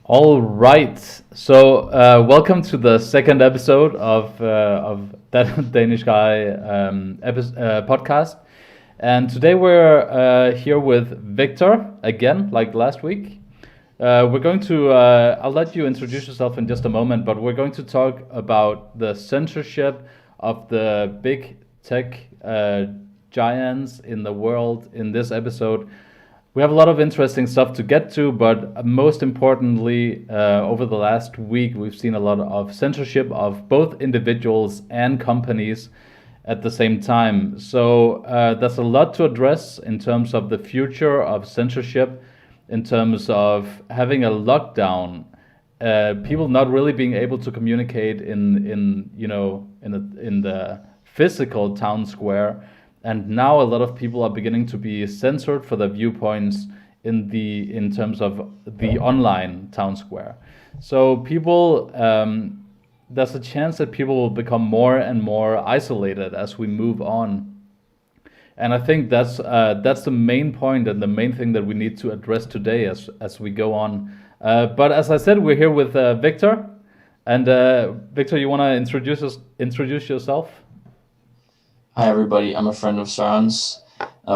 All right. So, welcome to the second episode of that Danish guy podcast. And today we're here with Victor again, like last week. We're going to. I'll let you introduce yourself in just a moment, but we're going to talk about the censorship of the big tech giants in the world in this episode. We have a lot of interesting stuff to get to, but most importantly, over the last week, we've seen a lot of censorship of both individuals and companies at the same time. So there's a lot to address in terms of the future of censorship, in terms of having a lockdown, people not really being able to communicate in the physical town square, and now a lot of people are beginning to be censored for their viewpoints in terms of the online town square. So people, there's a chance that people will become more and more isolated as we move on. And I think that's the main point and the main thing that we need to address today as we go on. But as I said, we're here with Victor, and Victor, you want to introduce yourself? Hi, everybody. I'm a friend of Saran's.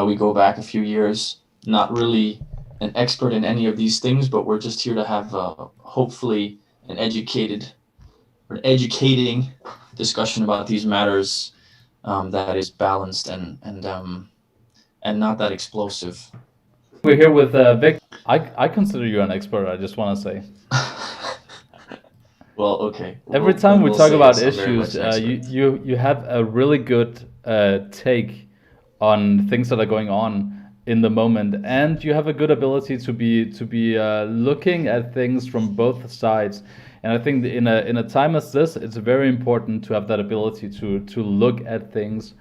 We go back a few years. Not really an expert in any of these things, but we're just here to have hopefully an educating discussion about these matters that is balanced and not that explosive. We're here with Vic. I consider you an expert. I just want to say. Well, okay. Every time we talk about issues, you have a really good take on things that are going on in the moment, and you have a good ability to be looking at things from both sides. And I think in a time as this, it's very important to have that ability to look at things,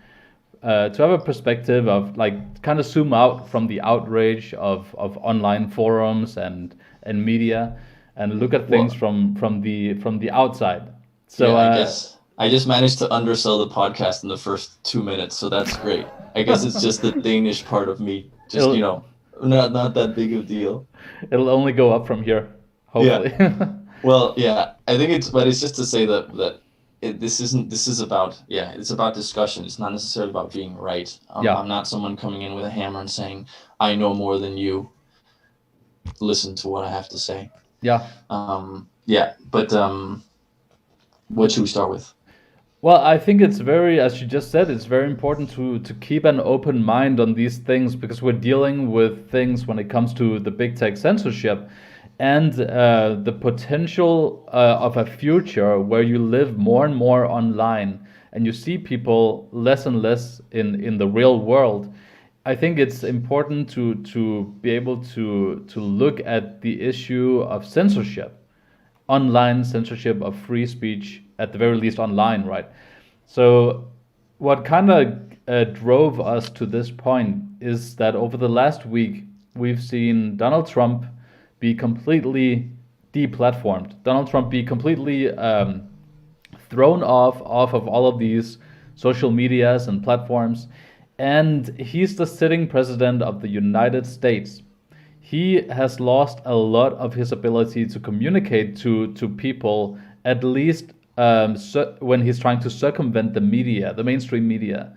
to have a perspective of like kind of zoom out from the outrage of online forums and media, and look at things from the outside. So yeah, I just managed to undersell the podcast in the first 2 minutes, so that's great. I guess it's just the Danish part of me, just not that big of a deal. It'll only go up from here, hopefully. Yeah. Well, yeah, I think it's just to say that it's about discussion. It's not necessarily about being right. I'm not someone coming in with a hammer and saying I know more than you. Listen to what I have to say. Yeah. But what should we start with? Well, I think it's as you just said, it's very important to keep an open mind on these things, because we're dealing with things when it comes to the big tech censorship and the potential of a future where you live more and more online and you see people less and less in the real world. I think it's important to be able to look at the issue of censorship, online censorship of free speech, at the very least online, right? So what kind of drove us to this point is that over the last week, we've seen Donald Trump be completely deplatformed. Donald Trump be completely thrown off of all of these social medias and platforms. And he's the sitting president of the United States. He has lost a lot of his ability to communicate to people, at least when he's trying to circumvent the media, the mainstream media.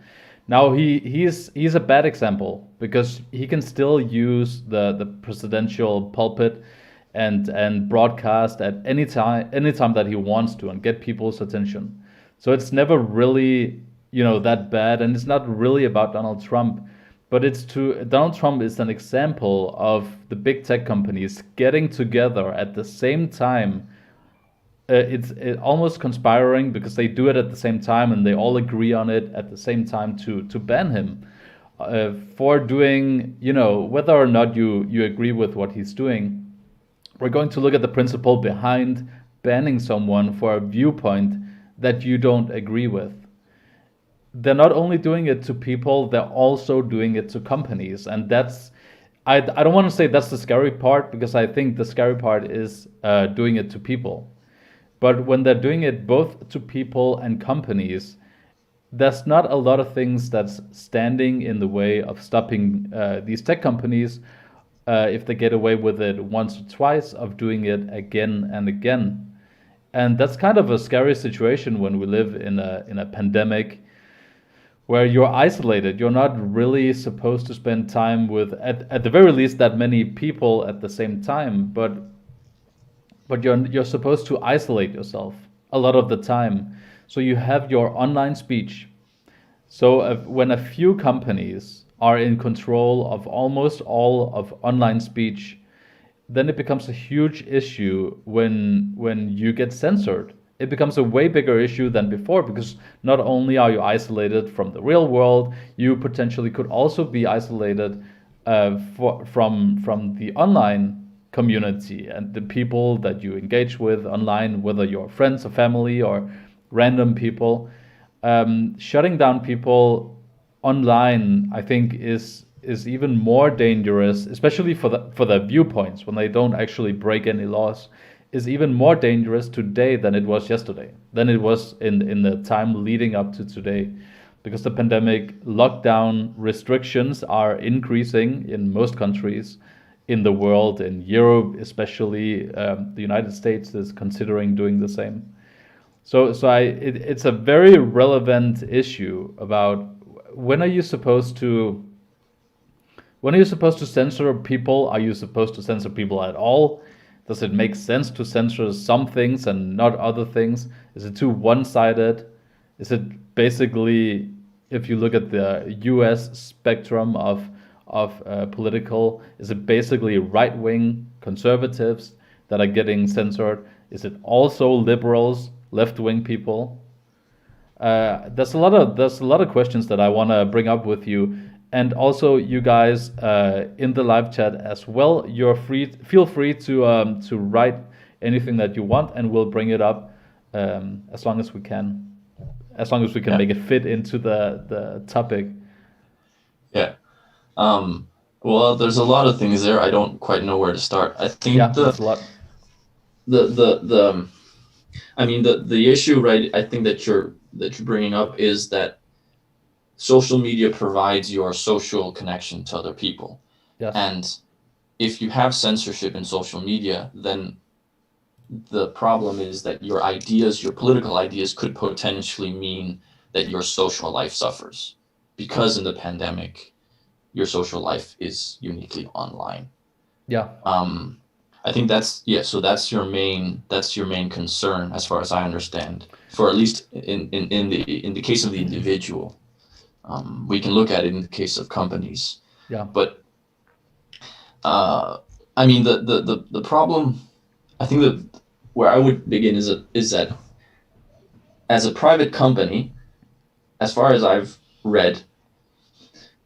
Now he's a bad example, because he can still use the presidential pulpit and broadcast at any time that he wants to and get people's attention. So it's never really that bad, and it's not really about Donald Trump, but Donald Trump is an example of the big tech companies getting together at the same time. It's almost conspiring, because they do it at the same time and they all agree on it at the same time to ban him for doing, whether or not you agree with what he's doing. We're going to look at the principle behind banning someone for a viewpoint that you don't agree with. They're not only doing it to people, they're also doing it to companies. And I don't want to say that's the scary part, because I think the scary part is doing it to people. But when they're doing it both to people and companies, there's not a lot of things that's standing in the way of stopping these tech companies if they get away with it once or twice, of doing it again and again. And that's kind of a scary situation when we live in a pandemic where you're isolated. You're not really supposed to spend time with, at the very least, that many people at the same time, but you're supposed to isolate yourself a lot of the time. So you have your online speech. So when a few companies are in control of almost all of online speech, then it becomes a huge issue when you get censored. It becomes a way bigger issue than before, because not only are you isolated from the real world, you potentially could also be isolated from the online community and the people that you engage with online, whether you're friends or family or random people. Shutting down people online, I think, is even more dangerous, especially for the viewpoints when they don't actually break any laws, is even more dangerous today than it was yesterday, than it was in the time leading up to today, because the pandemic lockdown restrictions are increasing in most countries in the world, in Europe especially. The United States is considering doing the same. It's a very relevant issue about when are you supposed to when are you supposed to censor people? Are you supposed to censor people at all? Does it make sense to censor some things and not other things? Is it too one-sided? Is it basically, if you look at the US spectrum of political, is it basically right-wing conservatives that are getting censored? Is it also liberals, left-wing people? There's a lot of questions that I want to bring up with you, and also you guys in the live chat as well. You're free. Feel free to write anything that you want, and we'll bring it up as long as we can, as long as we can Yeah. make it fit into the topic. Yeah. Well, there's a lot of things there. I don't quite know where to start. I think Yeah, that's a lot. the I mean the issue, right? I think that you're bringing up is that social media provides your social connection to other people, Yes. and if you have censorship in social media, then the problem is that your ideas, your political ideas, could potentially mean that your social life suffers, because in the pandemic, your social life is uniquely online. Yeah. I think so that's your main concern, as far as I understand, for at least in the case of the individual. We can look at it in the case of companies. Yeah. But I mean the problem, I think that where I would begin is that as a private company, as far as I've read,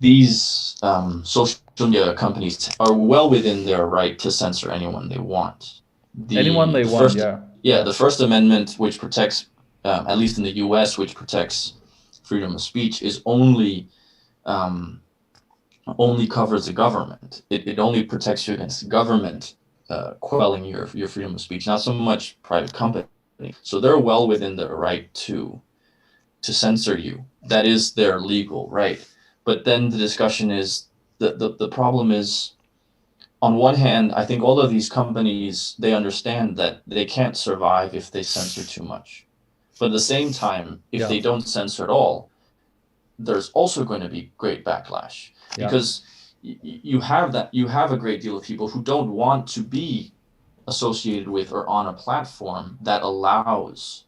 these social media companies are well within their right to censor anyone they want. Anyone they want, yeah. Yeah, the First Amendment, which protects, at least in the U.S., which protects freedom of speech, is only covers the government. It only protects you against the government quelling your freedom of speech, not so much private company. So they're well within their right to censor you. That is their legal right. But then the discussion is, the problem is, on one hand, I think all of these companies, they understand that they can't survive if they censor too much. But at the same time, if they don't censor at all, there's also going to be great backlash, because you have a great deal of people who don't want to be associated with or on a platform that allows.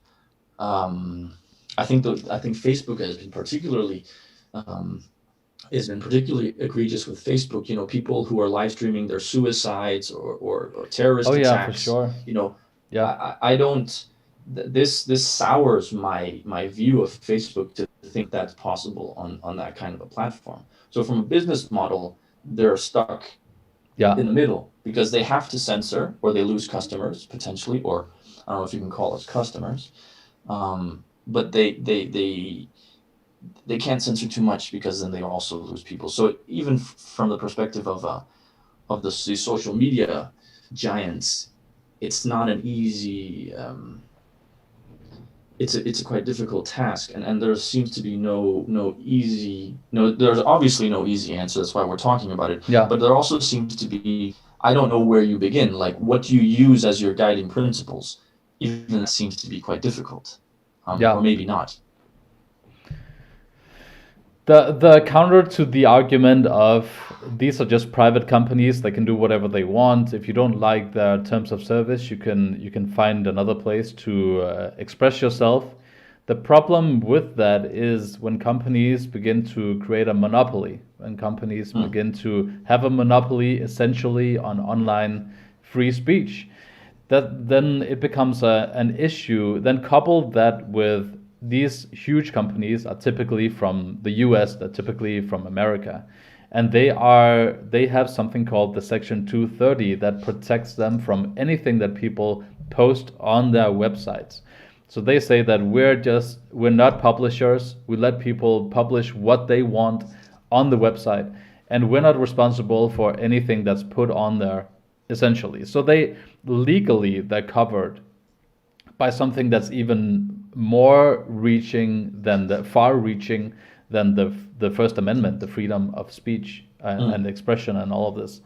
I think Facebook has been particularly egregious with Facebook. You know, people who are live streaming their suicides or terrorist attacks. Oh yeah, for sure. You know, yeah. I don't. This sours my view of Facebook to think that's possible on that kind of a platform. So from a business model, they're stuck in the middle, because they have to censor or they lose customers potentially, or I don't know if you can call us customers, but they can't censor too much, because then they also lose people. So even from the perspective of the social media giants, it's not an easy it's a quite difficult task, and there seems to be there's obviously no easy answer. That's why we're talking about it. Yeah. But there also seems to be, I don't know where you begin. Like, what do you use as your guiding principles? Even that seems to be quite difficult, Yeah. or maybe not. The counter to the argument of these are just private companies, they can do whatever they want. If you don't like their terms of service, you can find another place to express yourself. The problem with that is when companies begin to create a monopoly, when companies begin to have a monopoly essentially on online free speech, that then it becomes an issue. Then couple that with these huge companies are typically from the US, they're typically from America, and they have something called the Section 230 that protects them from anything that people post on their websites. So they say that we're not publishers. We let people publish what they want on the website, and we're not responsible for anything that's put on there, essentially. So they're covered by something that's even more far reaching than the First Amendment, the freedom of speech and expression and all of this.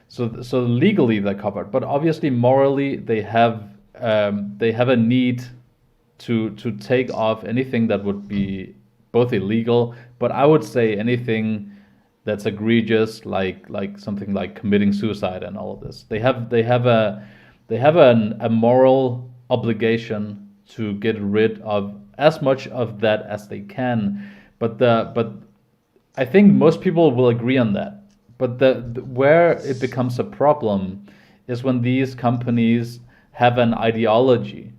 So legally they're covered, but obviously morally they have a need to take off anything that would be both illegal, but I would say anything that's egregious, like something like committing suicide and all of this. They have a moral obligation to get rid of as much of that as they can, but I think most people will agree on that. But where it becomes a problem is when these companies have an ideology.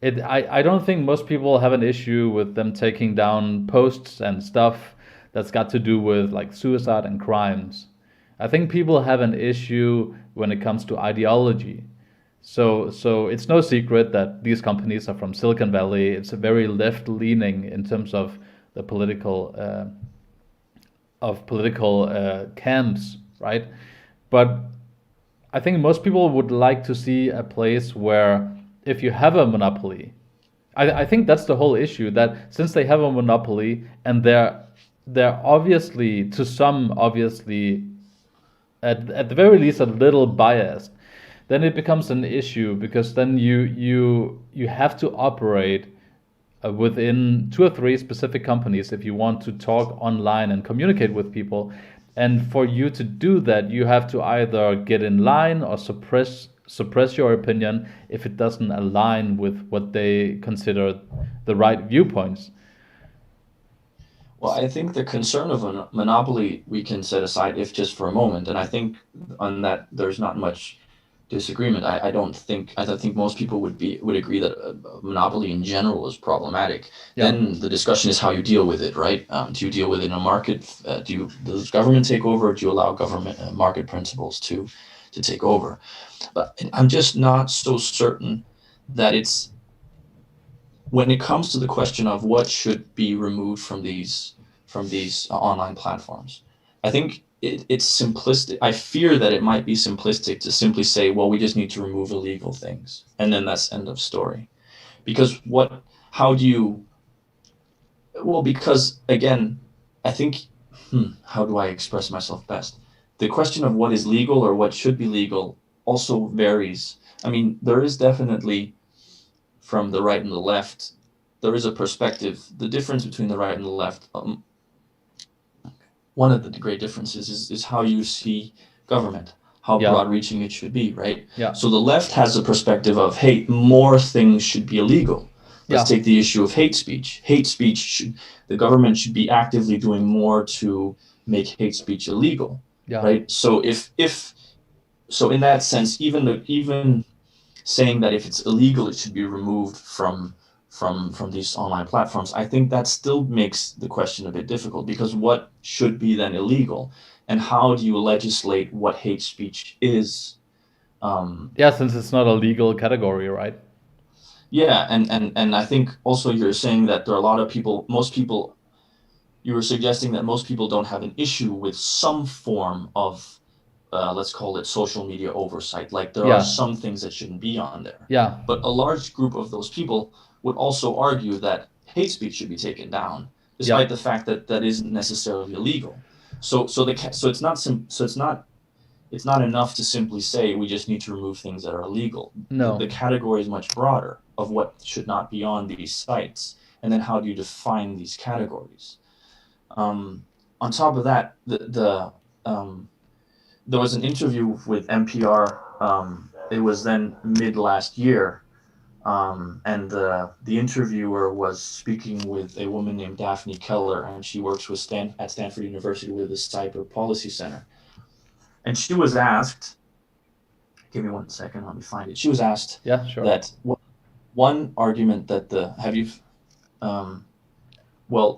I don't think most people have an issue with them taking down posts and stuff that's got to do with like suicide and crimes. I think people have an issue when it comes to ideology. So it's no secret that these companies are from Silicon Valley. It's a very left leaning in terms of the political camps, right? But I think most people would like to see a place where if you have a monopoly, I think that's the whole issue, that since they have a monopoly and they're obviously, to some obviously, at the very least a little biased, then it becomes an issue because then you have to operate within two or three specific companies if you want to talk online and communicate with people. And for you to do that, you have to either get in line or suppress your opinion if it doesn't align with what they consider the right viewpoints. Well, I think the concern of a monopoly we can set aside if just for a moment, and I think on that there's not much disagreement. I think most people would agree that a monopoly in general is problematic. Yeah. Then the discussion is how you deal with it, right? Do you deal with it in a market? Does government take over, or do you allow government market principles to take over? But I'm just not so certain that it's, when it comes to the question of what should be removed from these online platforms, I think it's simplistic. I fear that it might be simplistic to simply say, well, we just need to remove illegal things, and then that's end of story. Because how do you? Well, because again, I think, how do I express myself best? The question of what is legal or what should be legal also varies. I mean, there is definitely, from the right and the left, there is a perspective. The difference between the right and the left, one of the great differences is how you see government, how broad-reaching it should be, right? Yeah. So the left has a perspective of, hey, more things should be illegal. Let's take the issue of hate speech. The government should be actively doing more to make hate speech illegal, right? So so in that sense, even saying that if it's illegal, it should be removed from these online platforms, I think that still makes the question a bit difficult, because what should be then illegal, and how do you legislate what hate speech is? Since it's not a legal category, right? Yeah, and I think also you're saying that there are a lot of people, you were suggesting that most people don't have an issue with some form of, let's call it social media oversight. Like there are some things that shouldn't be on there. Yeah. But a large group of those people would also argue that hate speech should be taken down, despite the fact that that isn't necessarily illegal. So it's not enough to simply say we just need to remove things that are illegal. No. The category is much broader of what should not be on these sites, and then how do you define these categories? On top of that, there was an interview with NPR. It was then mid last year, and the interviewer was speaking with a woman named Daphne Keller, and she works with at Stanford University with the Cyber Policy Center. And she was asked, give me 1 second, let me find it. She was asked that one argument that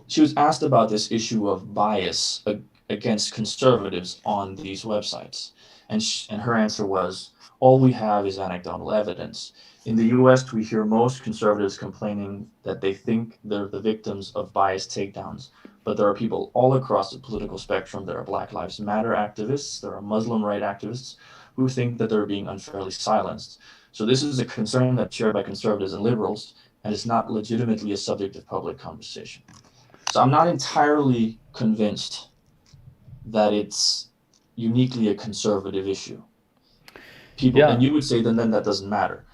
she was asked about this issue of bias against conservatives on these websites. And her answer was, all we have is anecdotal evidence. In the US, we hear most conservatives complaining that they think they're the victims of bias takedowns. But there are people all across the political spectrum. There are Black Lives Matter activists, there are Muslim rights activists who think that they're being unfairly silenced. So this is a concern that's shared by conservatives and liberals, and is not legitimately a subject of public conversation. So I'm not entirely convinced that it's uniquely a conservative issue. And you would say then that doesn't matter.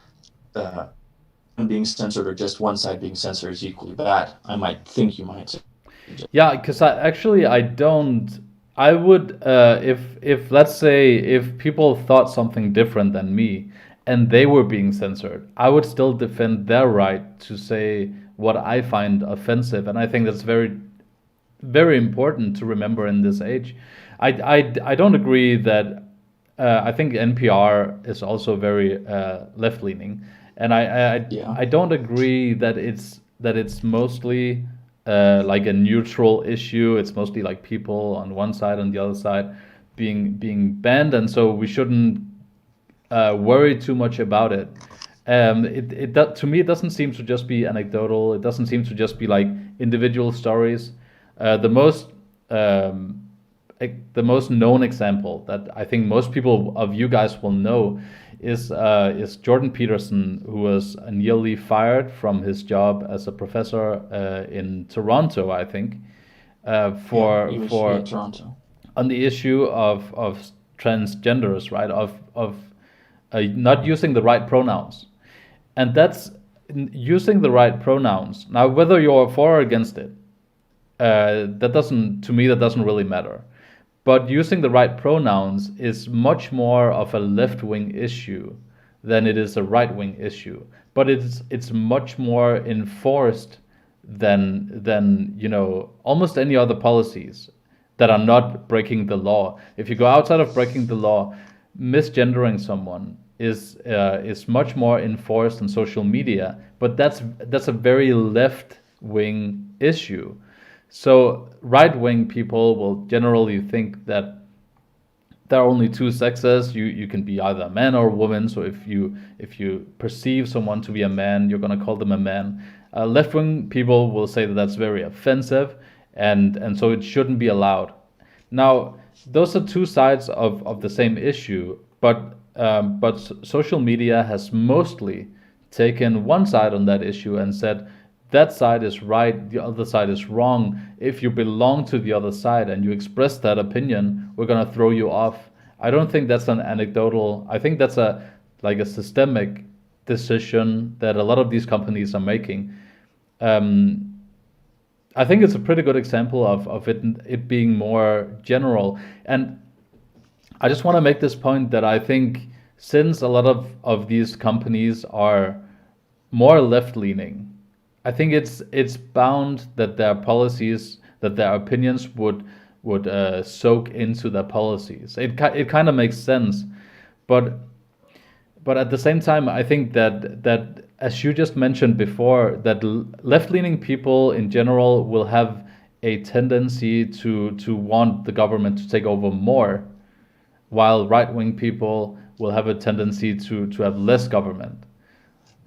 Being censored or just one side being censored is equally bad. I might think you might say. Yeah, because I don't. I would, if let's say if people thought something different than me and they were being censored, I would still defend their right to say what I find offensive, and I think that's very, very important to remember in this age. I don't agree that. I think NPR is also very left leaning, and I don't agree that it's mostly like a neutral issue. It's mostly like people on one side and the other side being banned, and so we shouldn't worry too much about it. To me, it doesn't seem to just be anecdotal. It doesn't seem to just be like individual stories. The most known example that I think most people of you guys will know is Jordan Peterson, who was nearly fired from his job as a professor in Toronto, I think, for Toronto, on the issue of transgenders, right? Of not using the right pronouns, and that's using the right pronouns. Now, whether you're for or against it, that doesn't really matter. But using the right pronouns is much more of a left-wing issue than it is a right-wing issue. But it's much more enforced than almost any other policies that are not breaking the law. If you go outside of breaking the law, misgendering someone is much more enforced on social media. But that's a very left-wing issue. So right-wing people will generally think that there are only two sexes. You can be either a man or a woman. So if you perceive someone to be a man, you're going to call them a man. Left-wing people will say that that's very offensive, and so it shouldn't be allowed. Now, those are two sides of the same issue, but social media has mostly taken one side on that issue and said, that side is right, the other side is wrong. If you belong to the other side and you express that opinion, we're going to throw you off. I don't think that's an anecdotal. I think that's a systemic decision that a lot of these companies are making. I think it's a pretty good example of it being more general. And I just want to make this point that I think since a lot of these companies are more left-leaning, I think it's bound that their policies, that their opinions would soak into their policies. It kind of makes sense, but at the same time, I think that as you just mentioned before, that left-leaning people in general will have a tendency to want the government to take over more, while right-wing people will have a tendency to have less government.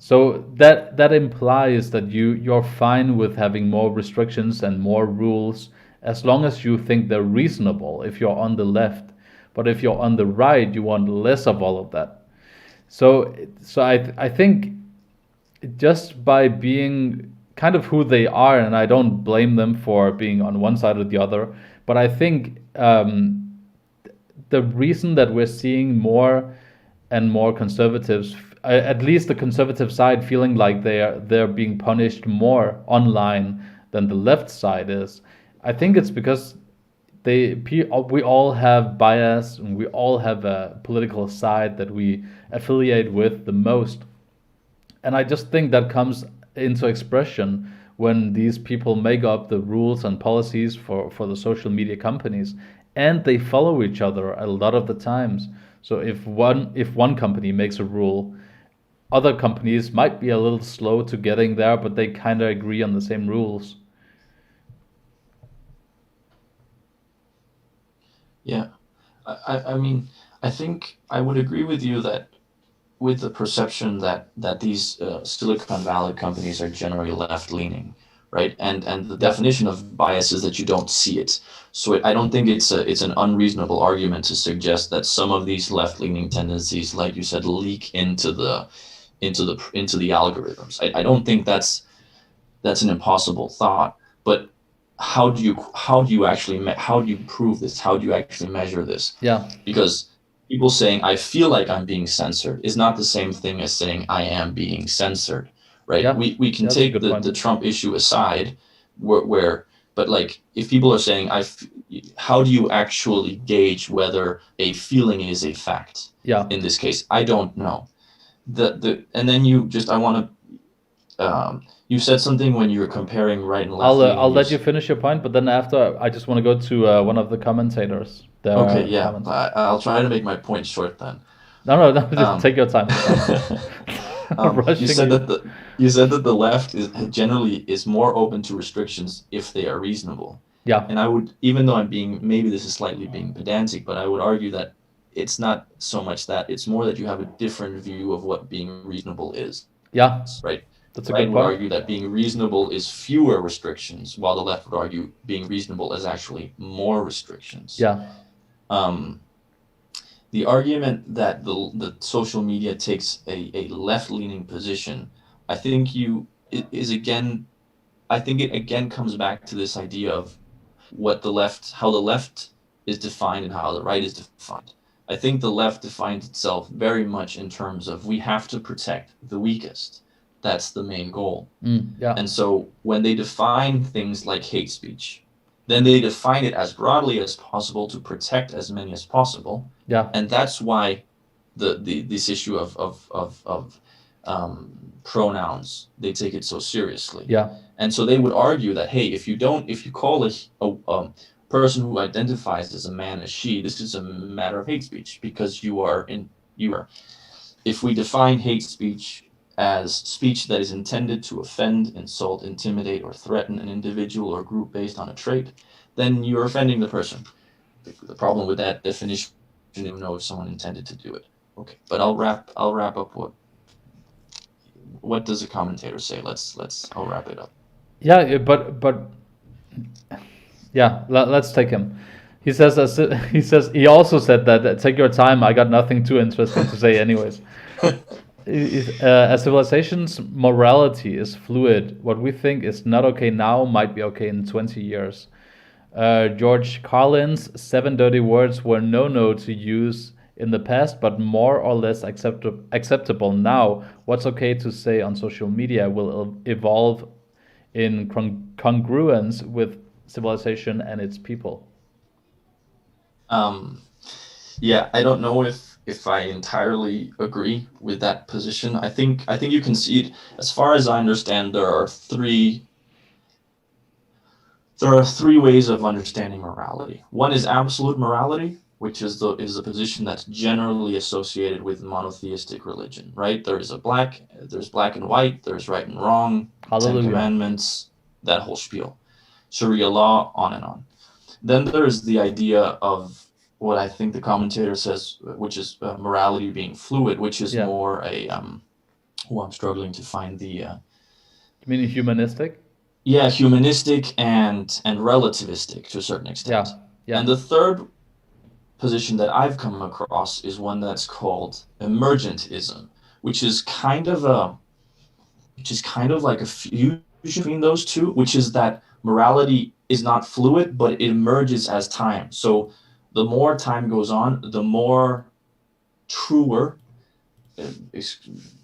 So that implies that you're fine with having more restrictions and more rules as long as you think they're reasonable if you're on the left. But if you're on the right, you want less of all of that. So I think just by being kind of who they are, and I don't blame them for being on one side or the other. But I think the reason that we're seeing more and more conservatives, at least the conservative side, feeling like they're being punished more online than the left side is, I think it's because we all have bias and we all have a political side that we affiliate with the most. And I just think that comes into expression when these people make up the rules and policies for the social media companies, and they follow each other a lot of the times. So if one company makes a rule, other companies might be a little slow to getting there, but they kind of agree on the same rules. Yeah. I mean, I think I would agree with you that with the perception that these Silicon Valley companies are generally left leaning, right? And the Yeah. definition of bias is that you don't see it. So I don't think it's an unreasonable argument to suggest that some of these left leaning tendencies, like you said, leak into the algorithms. I don't think that's an impossible thought, but how do you prove this? How do you actually measure this? Yeah. Because people saying I feel like I'm being censored is not the same thing as saying I am being censored, right? Yeah. We can Yeah, that's a take good point. the Trump issue aside, where but like if people are saying how do you actually gauge whether a feeling is a fact? Yeah. In this case, I don't know. And then you just I want to you said something when you were comparing right and left I'll leaning. let you finish your point, but then after I just want to go to one of the commentators, Okay, their yeah, comments. I'll try to make my point short then. No, no, no, just Um, take your time. It's fine. I'm you rushing said you. that the left is generally is more open to restrictions if they are reasonable. Yeah, And I would, even though I'm being, maybe this is slightly being pedantic, but I would argue that it's not so much that, it's more that you have a different view of what being reasonable is, yeah, right? that's The a right good would point. argue that being reasonable is fewer restrictions, while the left would argue being reasonable is actually more restrictions. Yeah, Um, the argument that the social media takes a left-leaning position, I think is again, I think it again comes back to this idea of how the left is defined and how the right is defined. I think the left defines itself very much in terms of we have to protect the weakest. That's the main goal. yeah, And so when they define things like hate speech, then they define it as broadly as possible to protect as many as possible. yeah, And that's why this issue of pronouns, they take it so seriously. yeah, And so they would argue that, hey, if you call a person who identifies as a man as she, this is a matter of hate speech because if we define hate speech as speech that is intended to offend, insult, intimidate, or threaten an individual or group based on a trait, then you're offending the person. The problem with that definition, you don't know if someone intended to do it. Okay, but I'll wrap up what does a commentator say? I'll wrap it up. yeah. But yeah, let's take him. He says he says he also said that take your time. I got nothing too interesting to say, anyways. A civilization's morality is fluid. What we think is not okay now might be okay in 20 years. George Carlin's seven dirty words were no to use in the past, but more or less acceptable now. What's okay to say on social media will evolve in congruence with civilization and its people. Um, yeah, I don't know if I entirely agree with that position. I think you can see it. As far as I understand, there are three ways of understanding morality. One is absolute morality, which is the position that's generally associated with monotheistic religion, right? There's black and white, there's right and wrong, Ten Hallelujah. Commandments, that whole spiel. Sharia law, on and on. Then there's the idea of what I think the commentator says, which is morality being fluid, which is Yeah. more I'm struggling to find the You mean humanistic? yeah, humanistic and relativistic to a certain extent. Yeah. Yeah. And the third position that I've come across is one that's called emergentism, which is kind of which is kind of like a fusion between those two, which is that morality is not fluid, but it emerges as time. So the more time goes on, the more truer,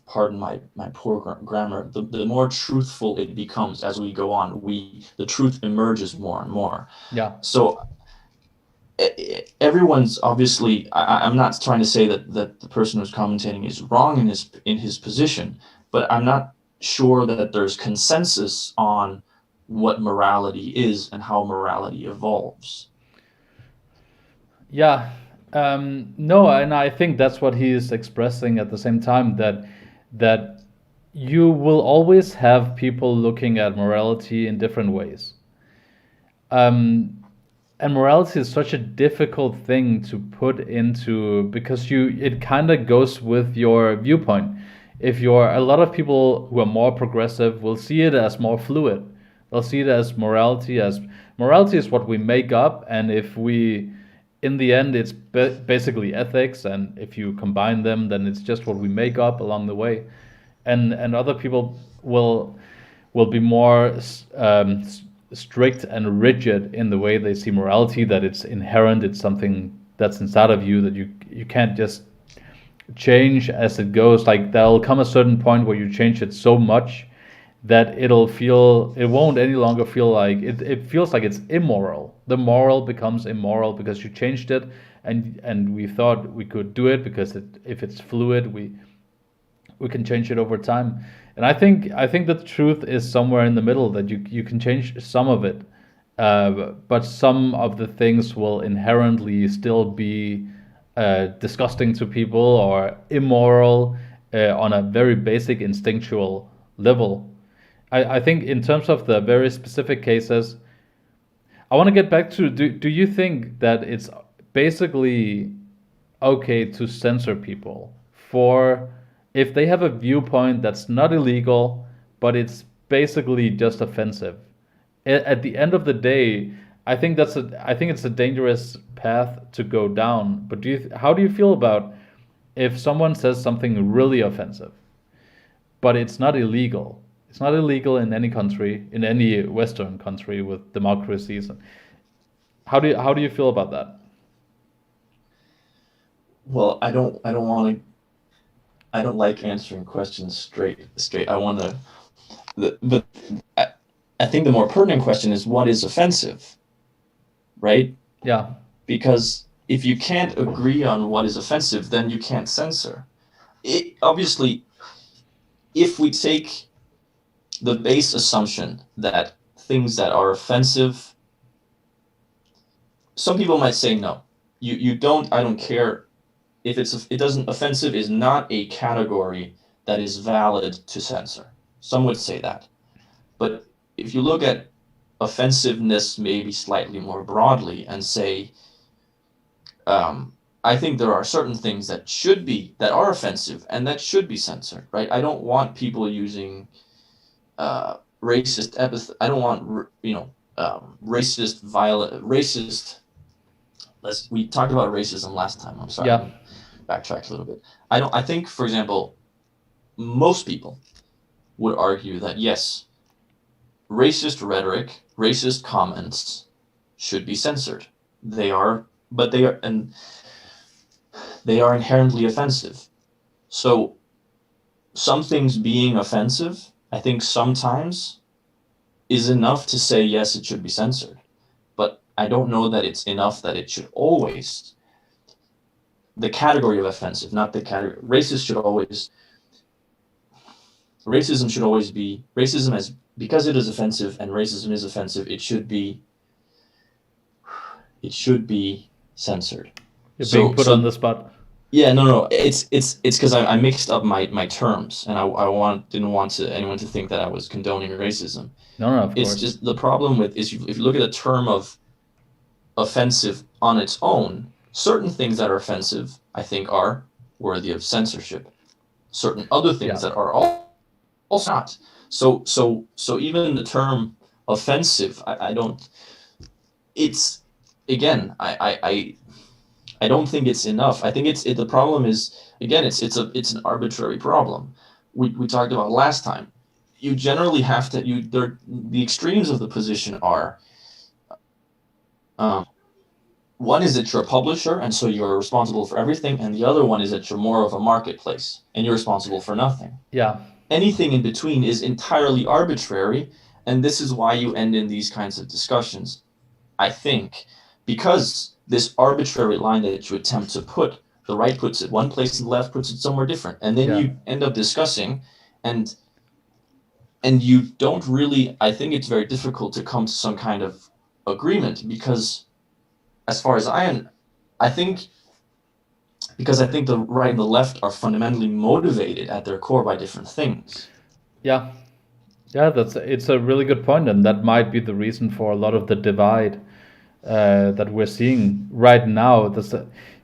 pardon my poor grammar, the more truthful it becomes as we go on. The truth emerges more and more. Yeah. So everyone's obviously, I'm not trying to say that the person who's commentating is wrong in his position, but I'm not sure that there's consensus on what morality is and how morality evolves. Yeah. No, and I think that's what he is expressing at the same time, that you will always have people looking at morality in different ways. Um, and morality is such a difficult thing to put into, because it kind of goes with your viewpoint. If you're A lot of people who are more progressive will see it as more fluid. They'll see it as morality is what we make up, and if we in the end it's basically ethics, and if you combine them, then it's just what we make up along the way. And other people will be more strict and rigid in the way they see morality, that it's inherent, it's something that's inside of you, that you can't just change as it goes. Like, there'll come a certain point where you change it so much that it won't any longer feel like it feels like it's immoral. The moral becomes immoral because you changed it, and we thought we could do it because if it's fluid, we can change it over time. And I think the truth is somewhere in the middle, that you can change some of it, but some of the things will inherently still be disgusting to people or immoral on a very basic instinctual level. I think in terms of the very specific cases, I want to get back to, do you think that it's basically okay to censor people for if they have a viewpoint that's not illegal, but it's basically just offensive? At the end of the day, I think it's a dangerous path to go down. But how do you feel about if someone says something really offensive, but it's not illegal? It's not illegal in any country, in any Western country with democracies. How do you feel about that? Well, I don't like answering questions straight. I want to, but I, I think the more pertinent question is what is offensive, right? Yeah. Because if you can't agree on what is offensive, then you can't censor. Obviously, if we take the base assumption that things that are offensive, some people might say no. You don't. I don't care if it doesn't. Offensive is not a category that is valid to censor. Some would say that, but if you look at offensiveness maybe slightly more broadly and say, I think there are certain things that are offensive and that should be censored, right? I don't want people using racist epithet. I don't want racist, violent, racist. We talked about racism last time. I'm sorry. Yeah. Backtracked a little bit. I think, for example, most people would argue that yes, racist rhetoric, racist comments should be censored. They are inherently offensive. So some things being offensive, I think sometimes is enough to say yes, it should be censored. But I don't know that it's enough that it should always, the category of offensive, not the category. Racism should always be, because it is offensive and racism is offensive, it should be censored. You're being put on the spot. Yeah, no. It's because I mixed up my terms, and didn't want anyone to think that I was condoning racism. No, of course. It's just the problem if you look at the term of offensive on its own, certain things that are offensive, I think, are worthy of censorship. Certain other things that are also not. So even the term offensive, I don't. It's again, I don't think it's enough. I think the problem is, again, it's an arbitrary problem. We talked about last time. you generally have to the extremes of the position are, one is that you're a publisher and so you're responsible for everything, and the other one is that you're more of a marketplace and you're responsible for nothing. Yeah. Anything in between is entirely arbitrary, and this is why you end in these kinds of discussions, I think, because this arbitrary line that you attempt to put, the right puts it one place and the left puts it somewhere different, and then you end up discussing, and you don't really, I think it's very difficult to come to some kind of agreement, because as far as I think, because I think the right and the left are fundamentally motivated at their core by different things. Yeah. Yeah, it's a really good point, and that might be the reason for a lot of the divide that we're seeing right now.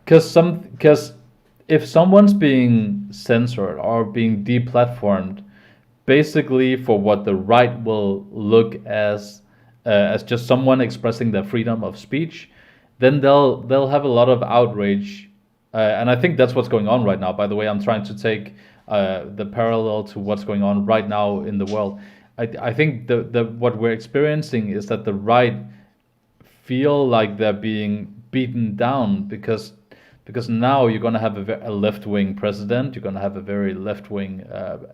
Because if someone's being censored or being deplatformed, basically for what the right will look as just someone expressing their freedom of speech, then they'll have a lot of outrage, and I think that's what's going on right now. By the way, I'm trying to take the parallel to what's going on right now in the world. I think the what we're experiencing is that the right feel like they're being beaten down because now you're going to have a left-wing president, you're going to have a very left-wing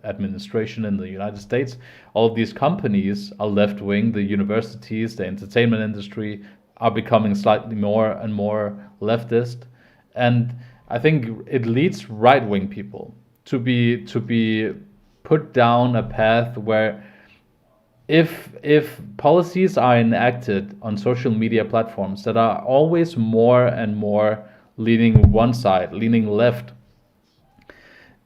administration in the United States. All of these companies are left-wing. The universities, the entertainment industry are becoming slightly more and more leftist, and I think it leads right-wing people to be put down a path where if policies are enacted on social media platforms that are always more and more leaning one side, leaning left,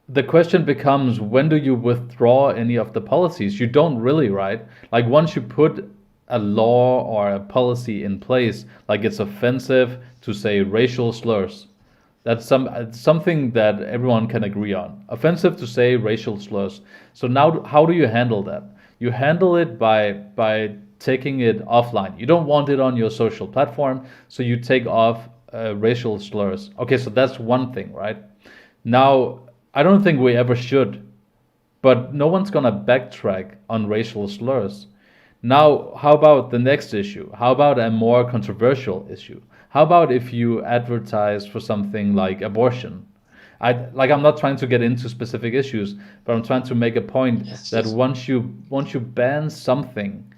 the question becomes, when do you withdraw any of the policies? You don't really, right? Like once you put a law or a policy in place, like it's offensive to say racial slurs, that's something that everyone can agree on. Offensive to say racial slurs. So now how do you handle that? You handle it by taking it offline. You don't want it on your social platform, so you take off racial slurs. Okay, so that's one thing, right? Now, I don't think we ever should, but no one's gonna backtrack on racial slurs. Now, how about the next issue? How about a more controversial issue? How about if you advertise for something like abortion? I'm not trying to get into specific issues, but I'm trying to make a point that once you ban something,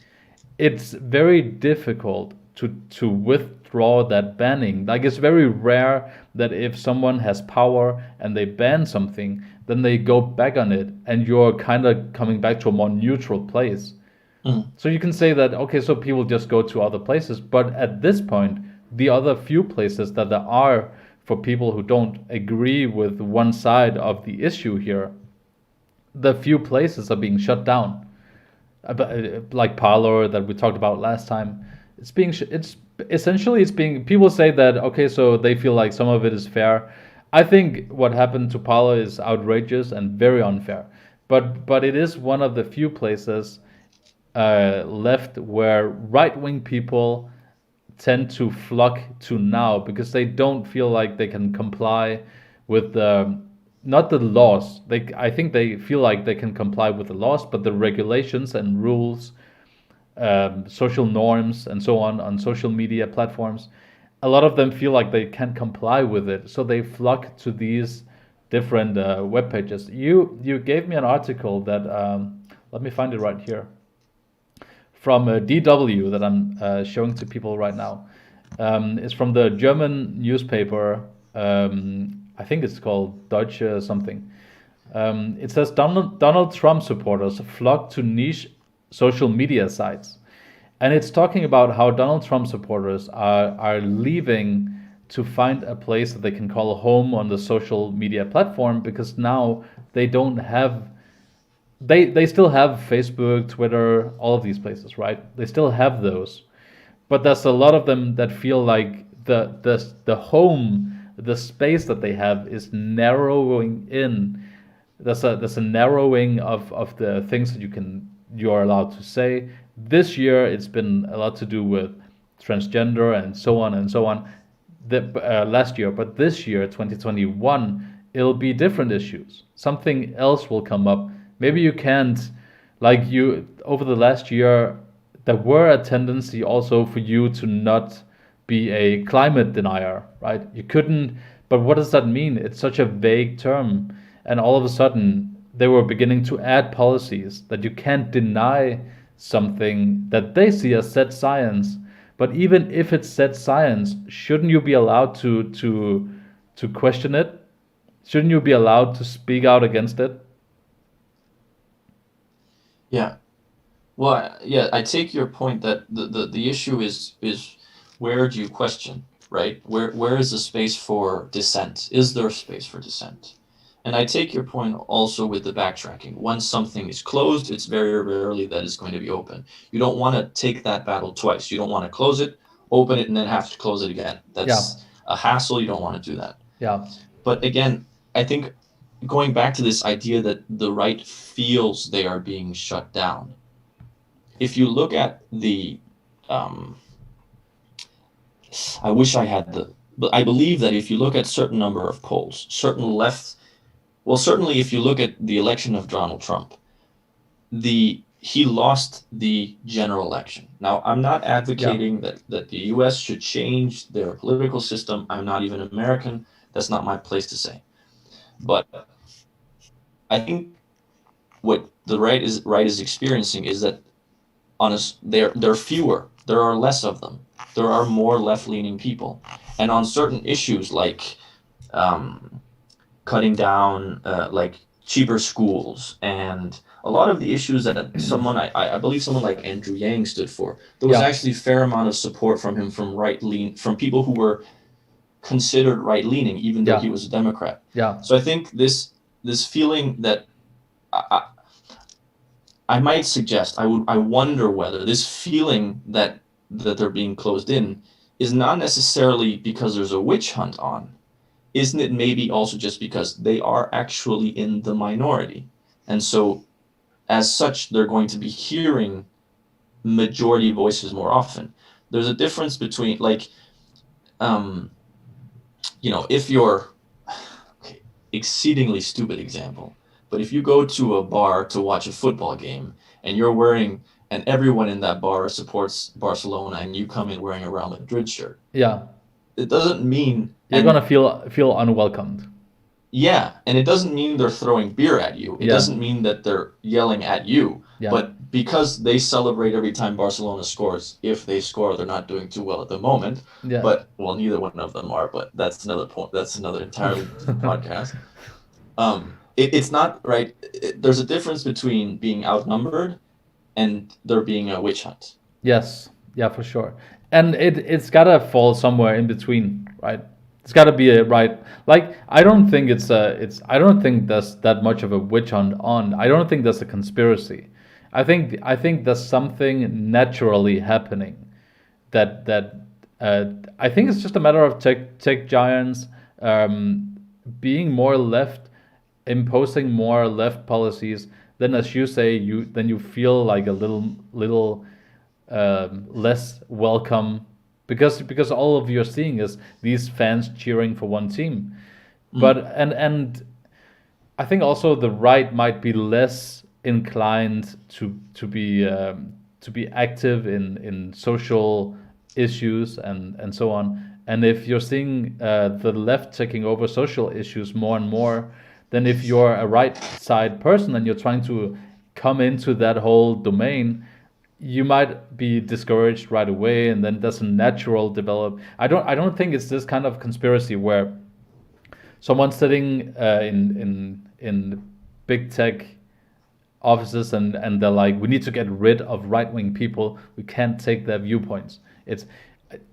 it's very difficult to withdraw that banning. Like it's very rare that if someone has power and they ban something, then they go back on it and you're kind of coming back to a more neutral place. So you can say that, okay, so people just go to other places, but at this point, the other few places that there are for people who don't agree with one side of the issue here, the few places are being shut down. Like Parler that we talked about last time, it's essentially being, people say that, okay, so they feel like some of it is fair. I think what happened to Parler is outrageous and very unfair, but it is one of the few places left where right-wing people tend to flock to now, because they don't feel like they can comply with not the laws. I think they feel like they can comply with the laws, but the regulations and rules, social norms and so on social media platforms, a lot of them feel like they can't comply with it, so they flock to these different web pages. You gave me an article that let me find it right here, from DW, that I'm showing to people right now. It's from the German newspaper. I think it's called Deutsche something. It says Donald Trump supporters flock to niche social media sites. And it's talking about how Donald Trump supporters are leaving to find a place that they can call home on the social media platform, because now they don't have, they still have Facebook, Twitter, all of these places, right? They still have those. But there's a lot of them that feel like the home, the space that they have is narrowing in. There's a narrowing of the things that you're allowed to say. This year it's been a lot to do with transgender and so on and so on. Last year, but this year, 2021, it'll be different issues. Something else will come up. Maybe you can't, Like you, over the last year, there were a tendency also for you to not be a climate denier, right? You couldn't, but what does that mean? It's such a vague term. And all of a sudden, they were beginning to add policies that you can't deny something that they see as set science. But even if it's set science, shouldn't you be allowed to question it? Shouldn't you be allowed to speak out against it? Yeah. Well, yeah, I take your point that the issue is where do you question, right? Where is the space for dissent? Is there space for dissent? And I take your point also with the backtracking. Once something is closed, it's very rarely that it's going to be open. You don't want to take that battle twice. You don't want to close it, open it, and then have to close it again. Yeah, That's a hassle. You don't want to do that. yeah, But again, I think going back to this idea that the right feels they are being shut down. If you look at the, I wish I had but I believe that if you look at certain number of polls, certain left, well, certainly if you look at the election of Donald Trump, he lost the general election. Now, I'm not yeah, advocating that the U.S. should change their political system. I'm not even American. That's not my place to say. But I think what the right is experiencing is that there are fewer, there are less of them. There are more left-leaning people, and on certain issues like cutting down like cheaper schools and a lot of the issues that I believe someone like Andrew Yang stood for, there was yeah, actually a fair amount of support from him from people who were considered right-leaning, even though he yeah, was a Democrat. yeah, So I think this feeling that I might suggest, I wonder whether this feeling that they're being closed in is not necessarily because there's a witch hunt on. Isn't it maybe also just because they are actually in the minority? And so as such, they're going to be hearing majority voices more often. There's a difference between like, if you're, okay, exceedingly stupid example, but if you go to a bar to watch a football game and and everyone in that bar supports Barcelona and you come in wearing a Real Madrid shirt, yeah. it doesn't mean, You're gonna feel unwelcomed. yeah, and it doesn't mean they're throwing beer at you. It Yeah, doesn't mean that they're yelling at you. yeah, But because they celebrate every time Barcelona scores, if they score, they're not doing too well at the moment. yeah. But, well, neither one of them are, but that's another point. That's another entirely different podcast. It's not right. There's a difference between being outnumbered and there being a witch hunt. Yes, yeah, for sure. And it's gotta fall somewhere in between, right? It's gotta be a right. Like I don't think there's that much of a witch hunt on. I don't think there's a conspiracy. I think there's something naturally happening that I think it's just a matter of tech giants being more left, imposing more left policies. Then, as you say, you feel like a little less welcome because all of you're seeing is these fans cheering for one team. Mm. But and I think also the right might be less inclined to be active in social issues and so on. And if you're seeing the left taking over social issues more and more, then if you're a right side person and you're trying to come into that whole domain, you might be discouraged right away, and then there's a natural develop. I don't think it's this kind of conspiracy where someone's sitting in big tech offices and they're like, we need to get rid of right wing people. We can't take their viewpoints. It's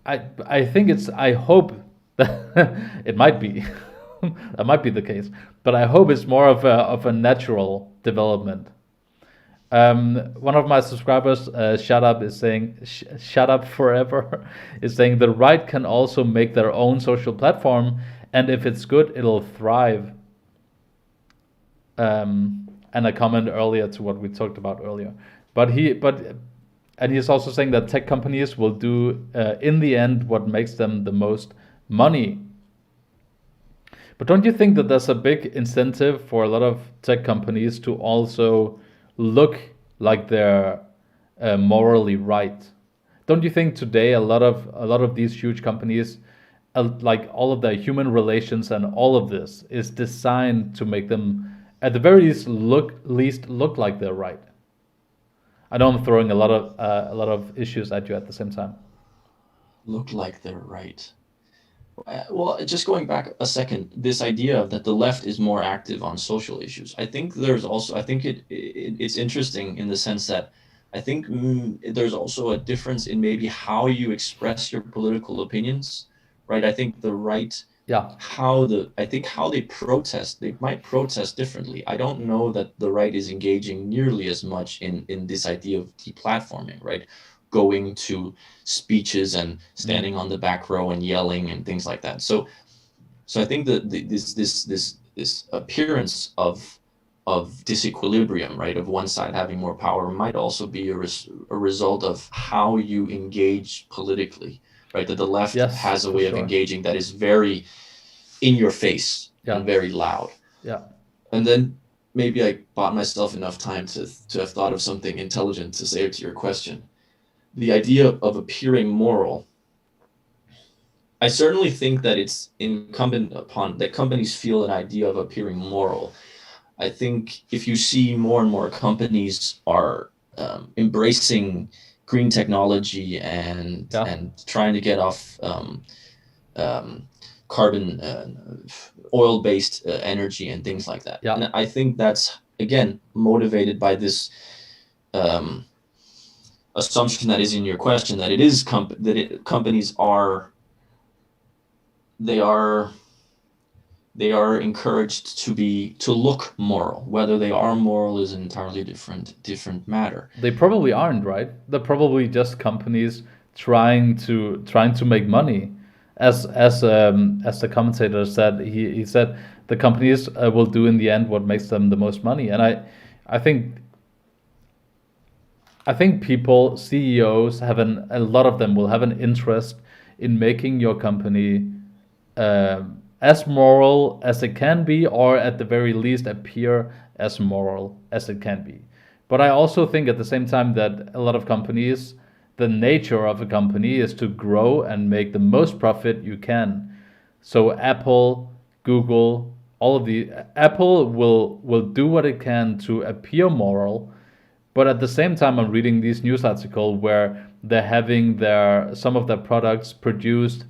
I think it's I hope that it might be that might be the case, but I hope it's more of a natural development. One of my subscribers, shut up, is saying, shut up forever, is saying the right can also make their own social platform, and if it's good, it'll thrive. And a comment earlier to what we talked about earlier. And he's also saying that tech companies will do, in the end, what makes them the most money. But don't you think that there's a big incentive for a lot of tech companies to also look like they're morally right. Don't you think today a lot of these huge companies, like all of their human relations and all of this is designed to make them at the very least look like they're right? I know I'm throwing a lot of issues at you at the same time. Look like they're right. Well, just going back a second, this idea of that the left is more active on social issues. I think it's interesting in the sense that I think there's also a difference in maybe how you express your political opinions, right? I think the right, Yeah, I think how they protest, they might protest differently. I don't know that the right is engaging nearly as much in this idea of deplatforming, right? Going to speeches and standing on the back row and yelling and things like that. So I think that this appearance of disequilibrium, right, of one side having more power, might also be a result of how you engage politically, right? That the left yes, has a for way of sure. engaging that is very in your face Yeah, and very loud. yeah. And then maybe I bought myself enough time to have thought of something intelligent to say to your question. The idea of appearing moral, I certainly think that it's incumbent upon that companies feel an idea of appearing moral. I think if you see more and more companies are embracing green technology Yeah, and trying to get off um, carbon oil-based energy and things like that, yeah. and I think that's again motivated by this um, assumption that is in your question, that companies are they are they are encouraged to look moral. Whether they are moral is an entirely different matter. They probably aren't, right? They're probably just companies trying to make money. As the commentator said, he said the companies will do in the end what makes them the most money. And I think I think people, CEOs, a lot of them will have an interest in making your company as moral as it can be, or at the very least appear as moral as it can be. But I also think at the same time that a lot of companies, the nature of a company is to grow and make the most profit you can. So Apple, Google, all of the Apple will do what it can to appear moral, but at the same time, I'm reading these news article where they're having some of their products produced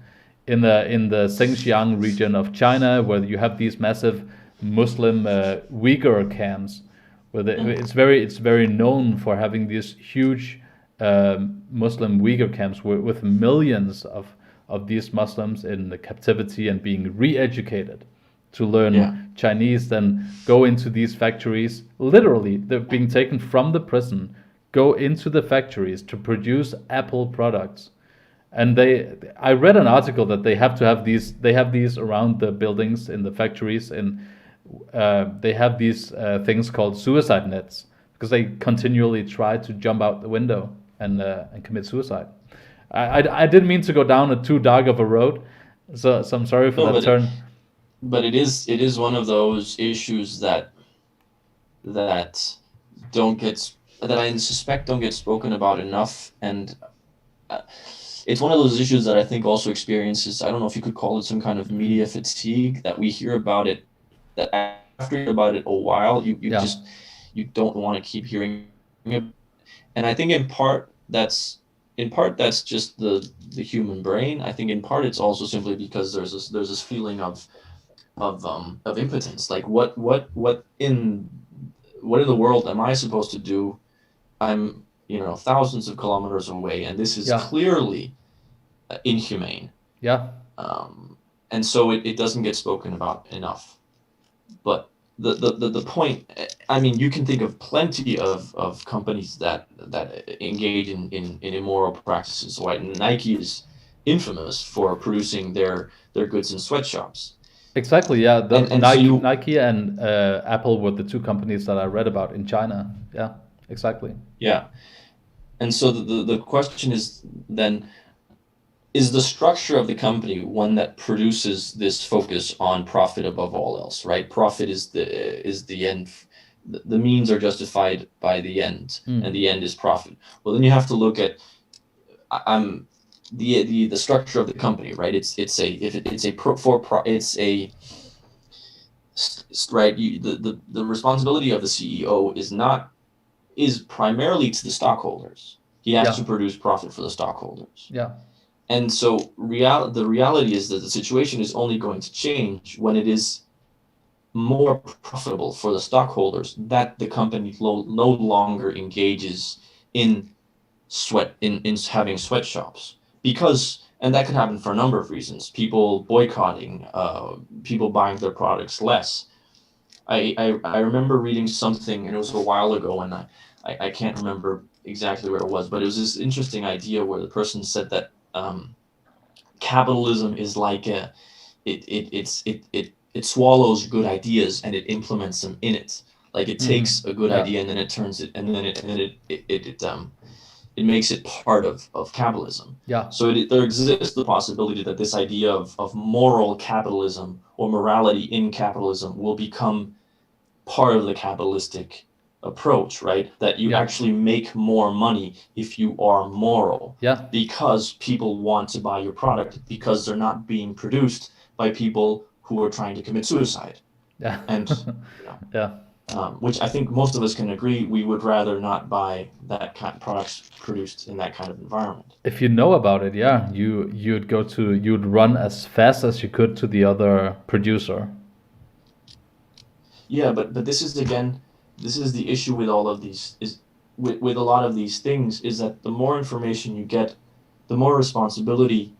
in the Xinjiang region of China, where you have these massive Muslim Uyghur camps, where it's very known for having these huge Muslim Uyghur camps with millions of these Muslims in the captivity and being re-educated to Yeah, learn Chinese, then go into these factories. Literally, they're being taken from the prison, go into the factories to produce Apple products. And I read an article that they have these around the buildings in the factories, and they have these things called suicide nets because they continually try to jump out the window and commit suicide. I didn't mean to go down a too dark of a road, so I'm sorry for no, that but turn. it is one of those issues that don't get that I suspect don't get spoken about enough, and uh, it's one of those issues that I think also experiences. I don't know if you could call it some kind of media fatigue, that we hear about it. That after you hear about it a while, Yeah, you don't want to keep hearing it. And I think in part that's just the human brain. I think in part it's also simply because there's this feeling of impotence. Like what in the world am I supposed to do? I'm thousands of kilometers away, and this is yeah, clearly inhumane. yeah. Um, and so it doesn't get spoken about enough. But the point, I mean, you can think of plenty of companies that engage in immoral practices. Right? Nike is infamous for producing their goods in sweatshops. Exactly. Yeah, the And so Nike and Apple were the two companies that I read about in China. Yeah, exactly. yeah. And so the question is then, is the structure of the company one that produces this focus on profit above all else, right? Profit is the end the means are justified by the end, Mm. and the end is profit. Well, then you have to look at the structure of the company, right? It's a if it, it's a pro, for pro, it's a right. The responsibility of the CEO is primarily to the stockholders. He has to Yeah. produce profit for the stockholders. Yeah. And so the reality is that the situation is only going to change when it is more profitable for the stockholders that the company no longer engages in in having sweatshops. Because, and that could happen for a number of reasons, people boycotting, people buying their products less. I remember reading something, and it was a while ago, and I can't remember exactly where it was, but it was this interesting idea where the person said that capitalism is like it swallows good ideas and it implements them in it. Like it takes a good Yeah. idea and then it turns it, and then it makes it part of capitalism. Yeah. So there exists the possibility that this idea of moral capitalism or morality in capitalism will become part of the capitalistic approach, right? That you Yeah. actually make more money if you are moral, Yeah. because people want to buy your product because they're not being produced by people who are trying to commit suicide. Yeah. And you know, Yeah. which I think most of us can agree, we would rather not buy that kind of products produced in that kind of environment. If you know about it, yeah, you'd run as fast as you could to the other producer. Yeah, but this is again, this is the issue with all of these is with a lot of these things, is that the more information you get, the more responsibility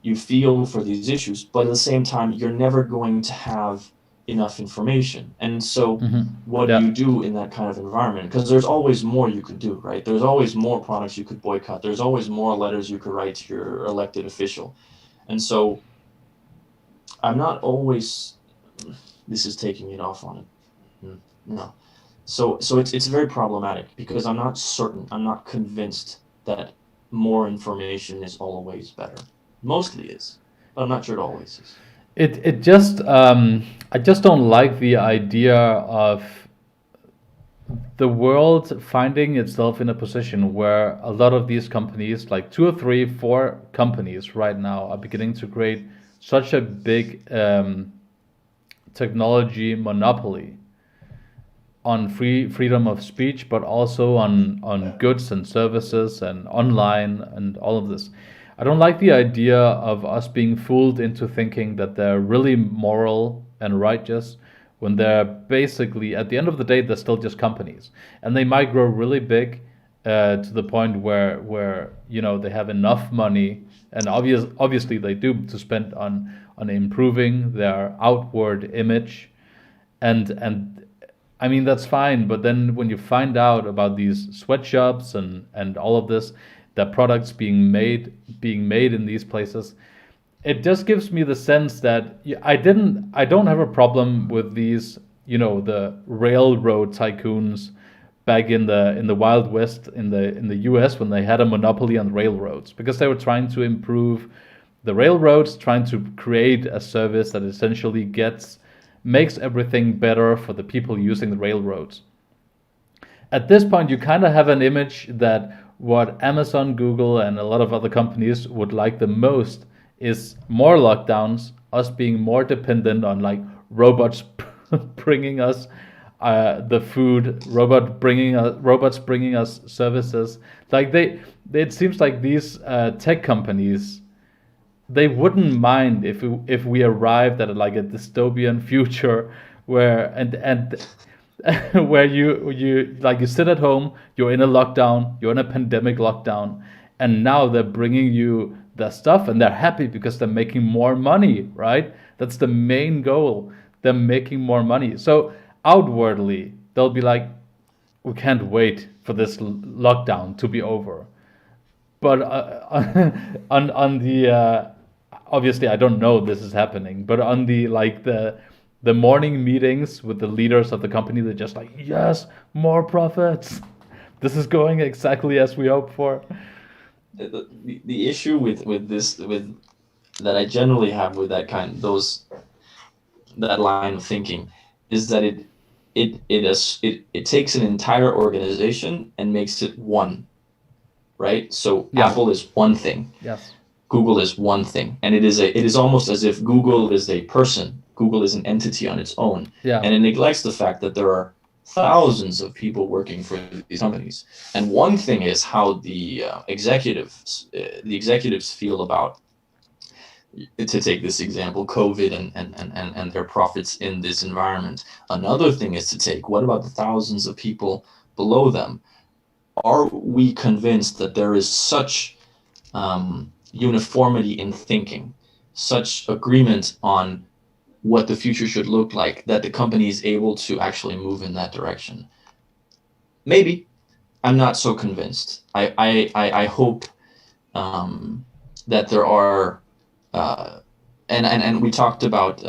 you feel for these issues, but at the same time, you're never going to have enough information. And so what do Yeah. you do in that kind of environment? Because there's always more you could do, right? There's always more products you could boycott. There's always more letters you could write to your elected official. And so I'm not always, this is taking it off on it. No. So it's very problematic because I'm not certain, I'm not convinced that more information is always better. Mostly is, but I'm not sure it always is. It just I just don't like the idea of the world finding itself in a position where a lot of these companies, like two or three, four companies right now, are beginning to create such a big technology monopoly on freedom of speech, but also on goods and services and online and all of this. I don't like the idea of us being fooled into thinking that they're really moral and righteous when they're basically, at the end of the day, they're still just companies, and they might grow really big to the point where they have enough money, and obviously they do, to spend on improving their outward image, and I mean, that's fine, but then when you find out about these sweatshops and all of this, the products being made in these places, it just gives me the sense that I don't have a problem with these, the railroad tycoons back in the Wild West in the US, when they had a monopoly on railroads, because they were trying to improve the railroads, trying to create a service that essentially makes everything better for the people using the railroads. At this point, you kind of have an image that what Amazon, Google, and a lot of other companies would like the most is more lockdowns, us being more dependent on like robots bringing us the food, robots bringing us services. Like it seems like these tech companies, they wouldn't mind if we arrived at like a dystopian future where and where you like you sit at home, you're in a lockdown, you're in a pandemic lockdown, and now they're bringing you their stuff and they're happy because they're making more money, right? That's the main goal. They're making more money. So outwardly, they'll be like, we can't wait for this lockdown to be over. But on the obviously I don't know this is happening, but on the like the morning meetings with the leaders of the company, they're just like, yes, more profits. This is going exactly as we hoped for. The issue with this with that I generally have with that line of thinking is that it takes an entire organization and makes it one, right? So Yeah. Apple is one thing, Yes. Google is one thing, and it is almost as if Google is a person. Google is an entity on its own, Yeah. and it neglects the fact that there are thousands of people working for these companies. And one thing is how the executives feel about, to take this example, COVID and their profits in this environment. Another thing is to take, what about the thousands of people below them? Are we convinced that there is such uniformity in thinking, such agreement on what the future should look like, that the company is able to actually move in that direction? Maybe. I'm not so convinced. I hope that there are, and we talked about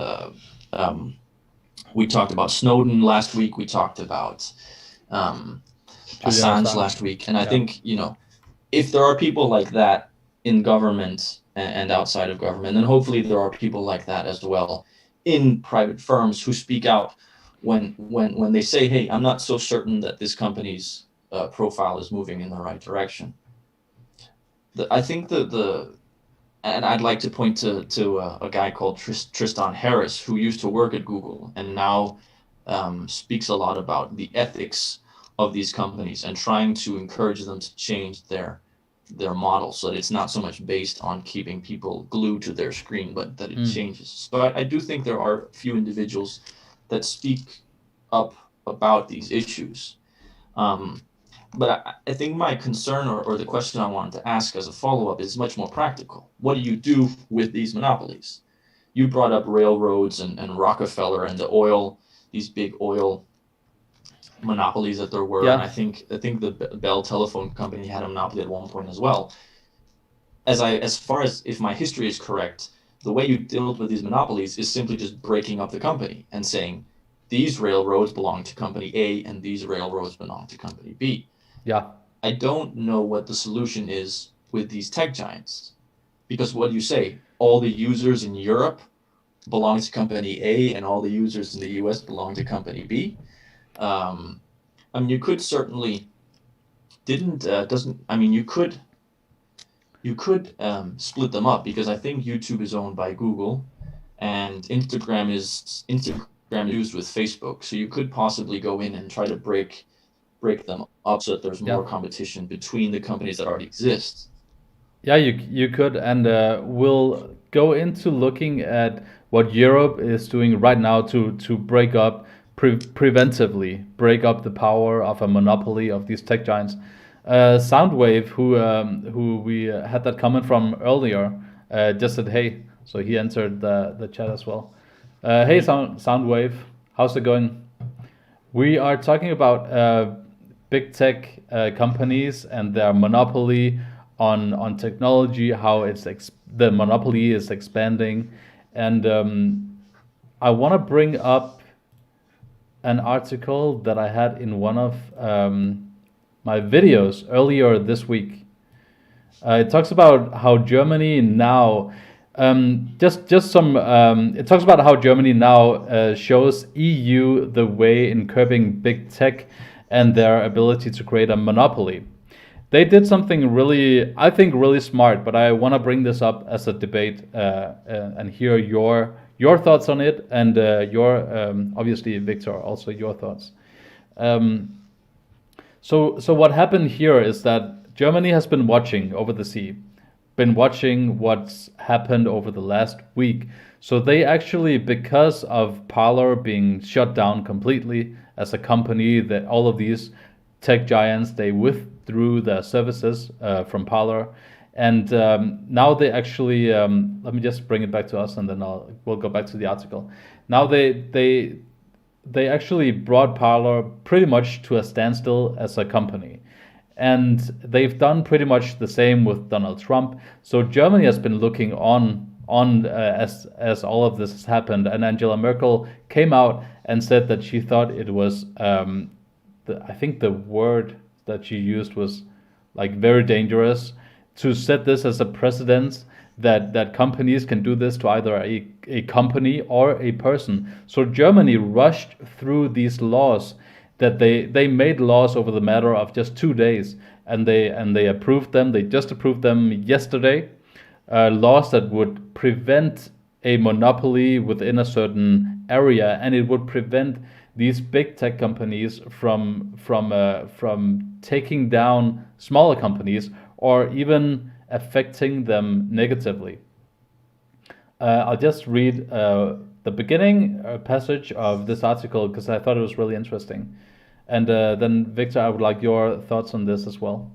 Snowden last week. We talked about Assange last week, and I think, if there are people like that in government and outside of government, then hopefully there are people like that as well in private firms who speak out when they say, "Hey, I'm not so certain that this company's profile is moving in the right direction." I think and I'd like to point to a guy called Tristan Harris, who used to work at Google and now speaks a lot about the ethics of these companies and trying to encourage them to change their model so that it's not so much based on keeping people glued to their screen, but that it changes. So I do think there are a few individuals that speak up about these issues. But I think my concern, or the question I wanted to ask as a follow-up, is much more practical. What do you do with these monopolies? You brought up railroads and Rockefeller and these big oil monopolies that there were. Yeah. And I think the Bell Telephone Company had a monopoly at one point as well. As far as, if my history is correct, the way you deal with these monopolies is simply just breaking up the company and saying, these railroads belong to company A and these railroads belong to company B. Yeah. I don't know what the solution is with these tech giants, because what do you say? All the users in Europe belong to company A and all the users in the US belong to company B. I mean, you could certainly you could split them up, because I think YouTube is owned by Google and Instagram is used with Facebook. So you could possibly go in and try to break them up so that there's more competition between the companies that already exist. Yeah, you could, and we'll go into looking at what Europe is doing right now to break up preventively break up the power of a monopoly of these tech giants. Soundwave, who we had that comment from earlier, just said hey, so he entered the chat as well. Hey, Soundwave, how's it going? We are talking about big tech companies and their monopoly on technology, how the monopoly is expanding, and I want to bring up an article that I had in one of my videos earlier this week. It talks about how Germany now, it talks about how Germany now shows EU the way in curbing big tech and their ability to create a monopoly. They did something really, I think, really smart, but I want to bring this up as a debate and hear your thoughts on it, and obviously, Victor, also your thoughts. So what happened here is that Germany has been watching over the sea, been watching what's happened over the last week. So they actually, because of Parler being shut down completely as a company, that all of these tech giants, they withdrew their services from Parler. And now they actually, let me just bring it back to us, and then we'll go back to the article. Now they actually brought Parler pretty much to a standstill as a company. And they've done pretty much the same with Donald Trump. So Germany has been looking on as all of this has happened. And Angela Merkel came out and said that she thought it was, I think the word that she used was like very dangerous, to set this as a precedent that companies can do this to either a company or a person. So Germany rushed through these laws that they made laws over the matter of just 2 days, and they approved them. They just approved them yesterday. Laws that would prevent a monopoly within a certain area, and it would prevent these big tech companies from taking down smaller companies or even affecting them negatively. I'll just read the beginning passage of this article because I thought it was really interesting. And then, Victor, I would like your thoughts on this as well.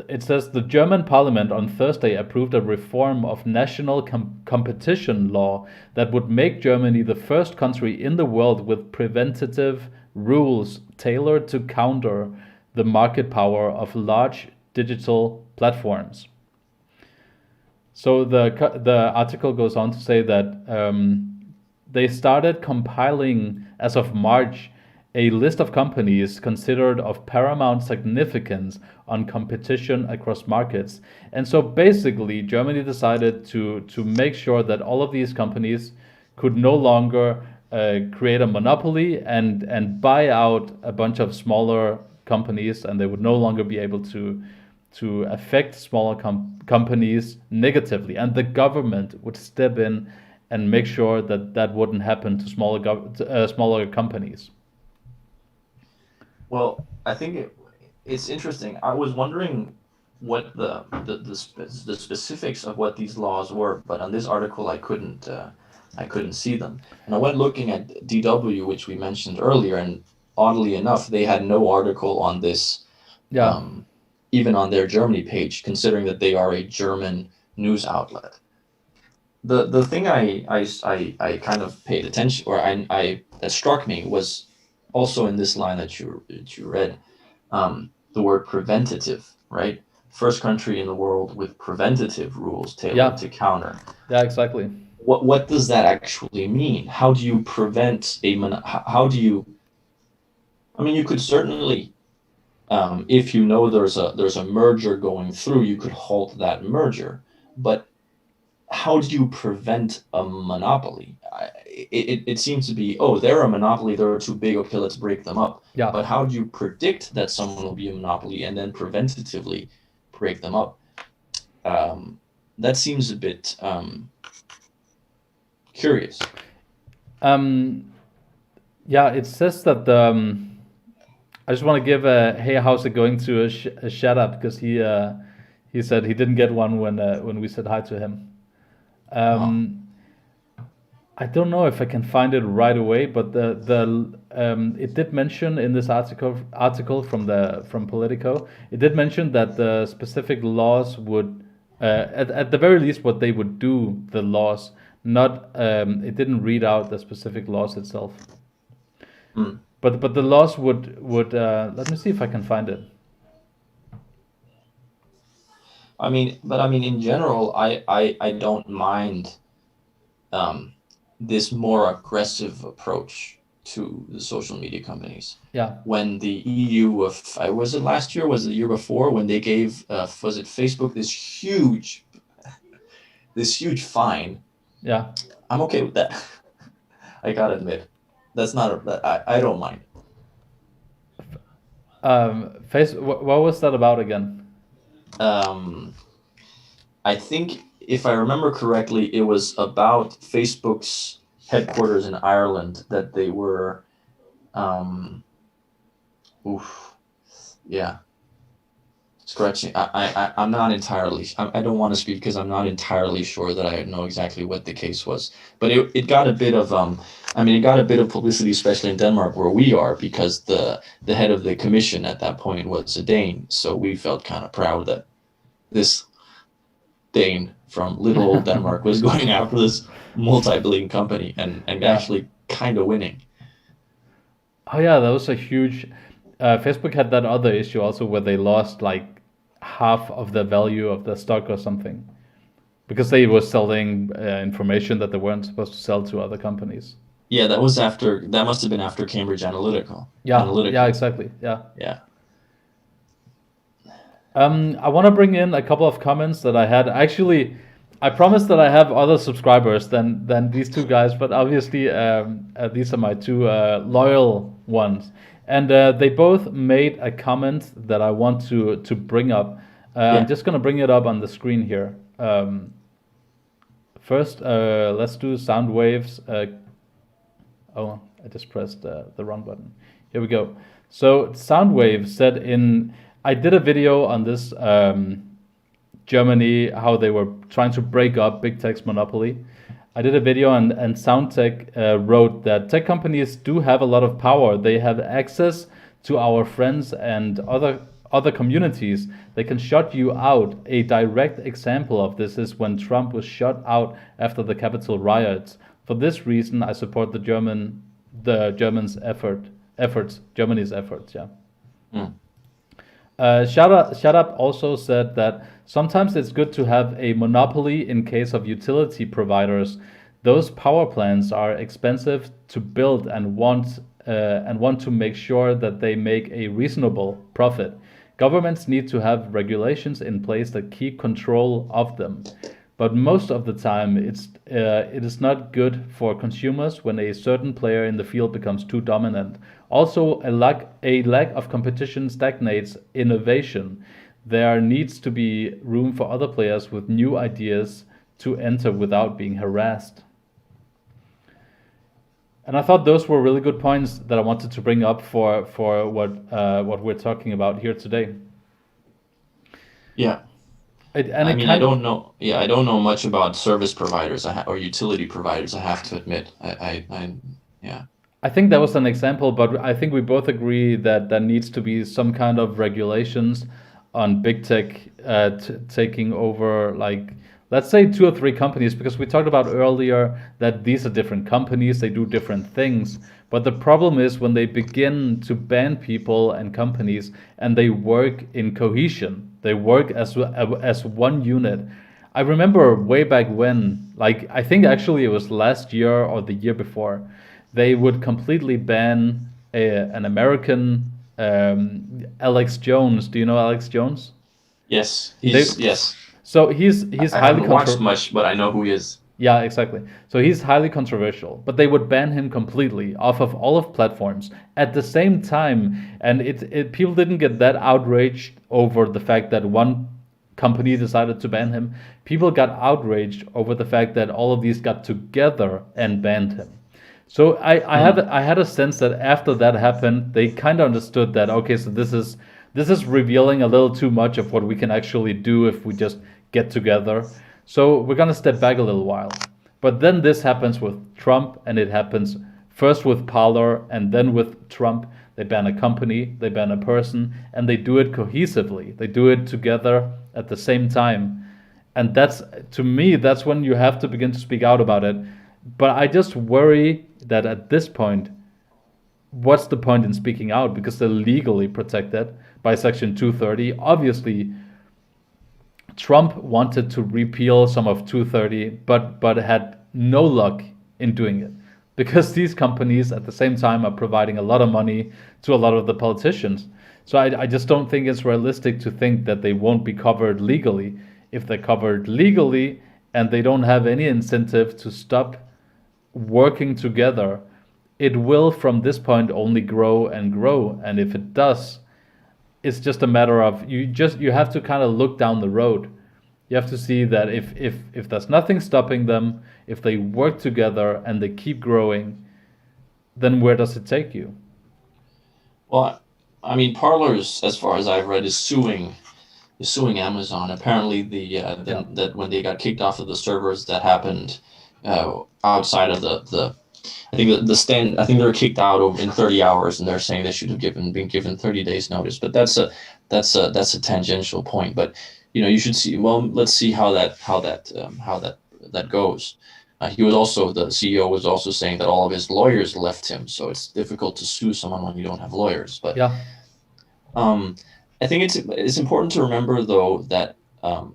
It says the German parliament on Thursday approved a reform of national competition law that would make Germany the first country in the world with preventative rules tailored to counter the market power of large digital platforms. So the article goes on to say that they started compiling, as of March, a list of companies considered of paramount significance on competition across markets. And so basically, Germany decided to make sure that all of these companies could no longer create a monopoly and buy out a bunch of smaller companies, and they would no longer be able to affect smaller companies negatively. And the government would step in and make sure that that wouldn't happen to smaller companies. Well, I think it's interesting. I was wondering what the specifics of what these laws were, but on this article I couldn't see them. And I went looking at DW, which we mentioned earlier, and oddly enough, they had no article on this, Yeah. even on their Germany page, considering that they are a German news outlet. The thing I kind of paid attention, or I that struck me, was also in this line that you read, the word preventative, right? First country in the world with preventative rules tailored Yeah. to counter. Yeah, exactly. What does that actually mean? How do you prevent how do you? I mean, you could certainly, if you know there's a merger going through, you could halt that merger, but how do you prevent a monopoly? It seems to be, oh, they're a monopoly, they're too big, okay, let's break them up. Yeah. But how do you predict that someone will be a monopoly and then preventatively break them up? That seems a bit curious. Yeah, it says that I just want to give a hey, how's it going to a shout out because he said he didn't get one when we said hi to him. I don't know if I can find it right away, but it did mention in this article from Politico, it did mention that the specific laws would at the very least what they would do, the laws, not it didn't read out the specific laws itself. But the laws would let me see if I can find it. I mean, in general, I don't mind this more aggressive approach to the social media companies. Yeah. When the EU was it last year? Was it the year before when they gave was it Facebook this huge fine? Yeah. I'm okay with that. I gotta admit, that's not I don't mind. What was that about again? I think if I remember correctly, it was about Facebook's headquarters in Ireland that they were, scratching. I'm not entirely. I don't want to speak because I'm not entirely sure that I know exactly what the case was. But it got a bit of it got a bit of publicity, especially in Denmark where we are, because the head of the commission at that point was a Dane. So we felt kind of proud that this Dane from little old Denmark was going after this multi-billion company and actually kind of winning. Oh yeah, that was a huge. Facebook had that other issue also where they lost like half of the value of the stock or something because they were selling information that they weren't supposed to sell to other companies. Yeah, that must have been after Cambridge Analytica. Yeah, exactly. Yeah. Yeah. I want to bring in a couple of comments that I had. Actually, I promise that I have other subscribers than these two guys, but obviously these are my two loyal ones, and they both made a comment that I want to bring up. I'm Yeah. just gonna bring it up on the screen here. First, let's do sound waves. Oh, I just pressed the wrong button. Here we go. So Soundwave said in I did a video on this Germany, how they were trying to break up big tech's monopoly. I did a video and Soundtech wrote that tech companies do have a lot of power. They have access to our friends and other communities. They can shut you out. A direct example of this is when Trump was shut out after the Capitol riots. For this reason, I support Germany's efforts. Yeah. Mm. Shut up also said that sometimes it's good to have a monopoly in case of utility providers. Those power plants are expensive to build and want to make sure that they make a reasonable profit. Governments need to have regulations in place that keep control of them. But most of the time, it is not good for consumers when a certain player in the field becomes too dominant. Also, a lack of competition stagnates innovation. There needs to be room for other players with new ideas to enter without being harassed. And I thought those were really good points that I wanted to bring up for what we're talking about here today. Yeah. And I it mean, I don't know. Yeah, I don't know much about service providers or utility providers. I have to admit. Yeah. I think that was an example, but I think we both agree that there needs to be some kind of regulations on big tech taking over, like, let's say two or three companies, because we talked about earlier that these are different companies, they do different things. But the problem is when they begin to ban people and companies and they work in cohesion, they work as one unit. I remember way back when, like I think actually it was last year or the year before, they would completely ban an American Alex Jones. Do you know Alex Jones? Yes. They, Yes. so he's I highly haven't watched much, but I know who he is. Yeah, exactly. So he's highly controversial, but they would ban him completely off of all of platforms at the same time, and people didn't get that outraged over the fact that one company decided to ban him. People got outraged over the fact that all of these got together and banned him. So I had a sense that after that happened, they kind of understood that okay, so this is revealing a little too much of what we can actually do if we just get together. So we're gonna step back a little while. But then this happens with Trump, and it happens first with Parler and then with Trump. They ban a company, they ban a person, and they do it cohesively. They do it together at the same time. And that's, to me, that's when you have to begin to speak out about it. But I just worry that at this point, what's the point in speaking out? Because they're legally protected by Section 230. Obviously, Trump wanted to repeal some of 230, but had no luck in doing it because these companies at the same time are providing a lot of money to a lot of the politicians. So I just don't think it's realistic to think that they won't be covered legally. If they're covered legally and they don't have any incentive to stop working together, it will from this point only grow and grow. And if it does, it's just a matter of you have to kind of look down the road. You have to see that if there's nothing stopping them, if they work together and they keep growing, then where does it take you? Well, I mean, Parler's, as far as I've read, is suing Amazon. Apparently, Yeah. that when they got kicked off of the servers, that happened outside of the. I think I think they were kicked out in 30 hours, and they're saying they should have been given 30 days notice. But that's a tangential point. But you should see. Well, let's see how that goes. He was also the CEO was also saying that all of his lawyers left him, so it's difficult to sue someone when you don't have lawyers. But Yeah. I think it's important to remember though that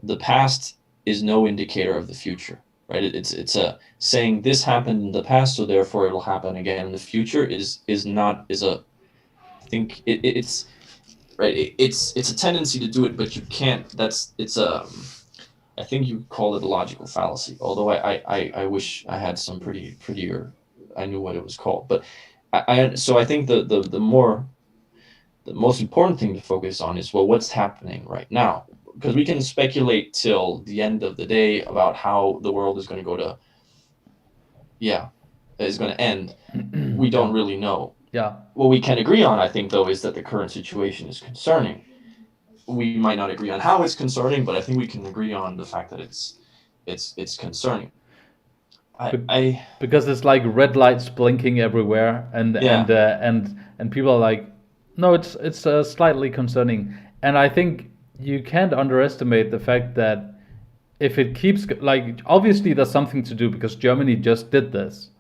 the past is no indicator of the future, right? It's a saying this happened in the past, so therefore it'll happen again in the future I think it's right. It's a tendency to do it, but you can't. I think you call it a logical fallacy, although I wish I had some prettier, I knew what it was called. But so I think the most important thing to focus on is, well, what's happening right now? Because we can speculate till the end of the day about how the world is going to go to, yeah, is going to end. We Yeah. don't really know. Yeah. What we can agree on, I think, though, is that the current situation is concerning. We might not agree on how it's concerning, but I think we can agree on the fact that it's concerning. Because it's like red lights blinking everywhere, Yeah. and people are like, no, it's slightly concerning, and I think you can't underestimate the fact that if it keeps like obviously there's something to do because Germany just did this,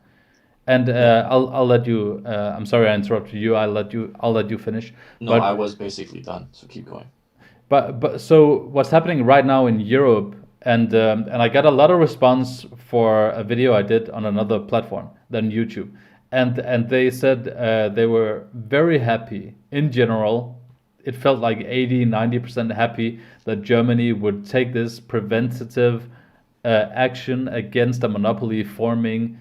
and Yeah. I'll let you. I'm sorry I interrupted you. I'll let you finish, No, I but was basically done, so keep going. but so what's happening right now in Europe, and I got a lot of response for a video I did on another platform than YouTube, and they said they were very happy in general. It felt like 80-90% happy that Germany would take this preventative action against a monopoly forming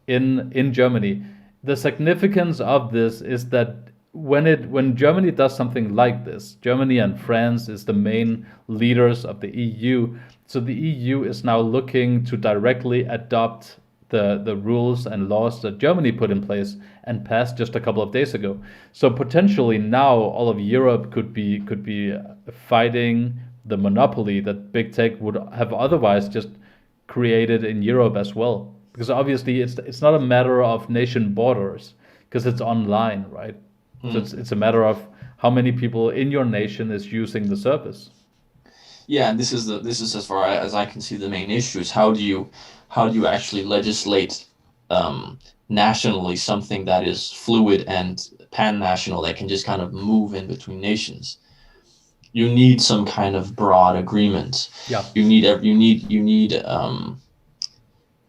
in Germany. The significance of this is that when Germany does something like this, Germany and France is the main leaders of the EU. So the EU is now looking to directly adopt the rules and laws that Germany put in place and passed just a couple of days ago. So potentially now all of Europe could be fighting the monopoly that big tech would have otherwise just created in Europe as well. Because obviously it's not a matter of nation borders because it's online, right? So Hmm. it's a matter of how many people in your nation is using the service. Yeah, and this is as far as I can see the main issue is how do you actually legislate nationally something that is fluid and pan-national that can just kind of move in between nations. You need some kind of broad agreement. Yeah. You need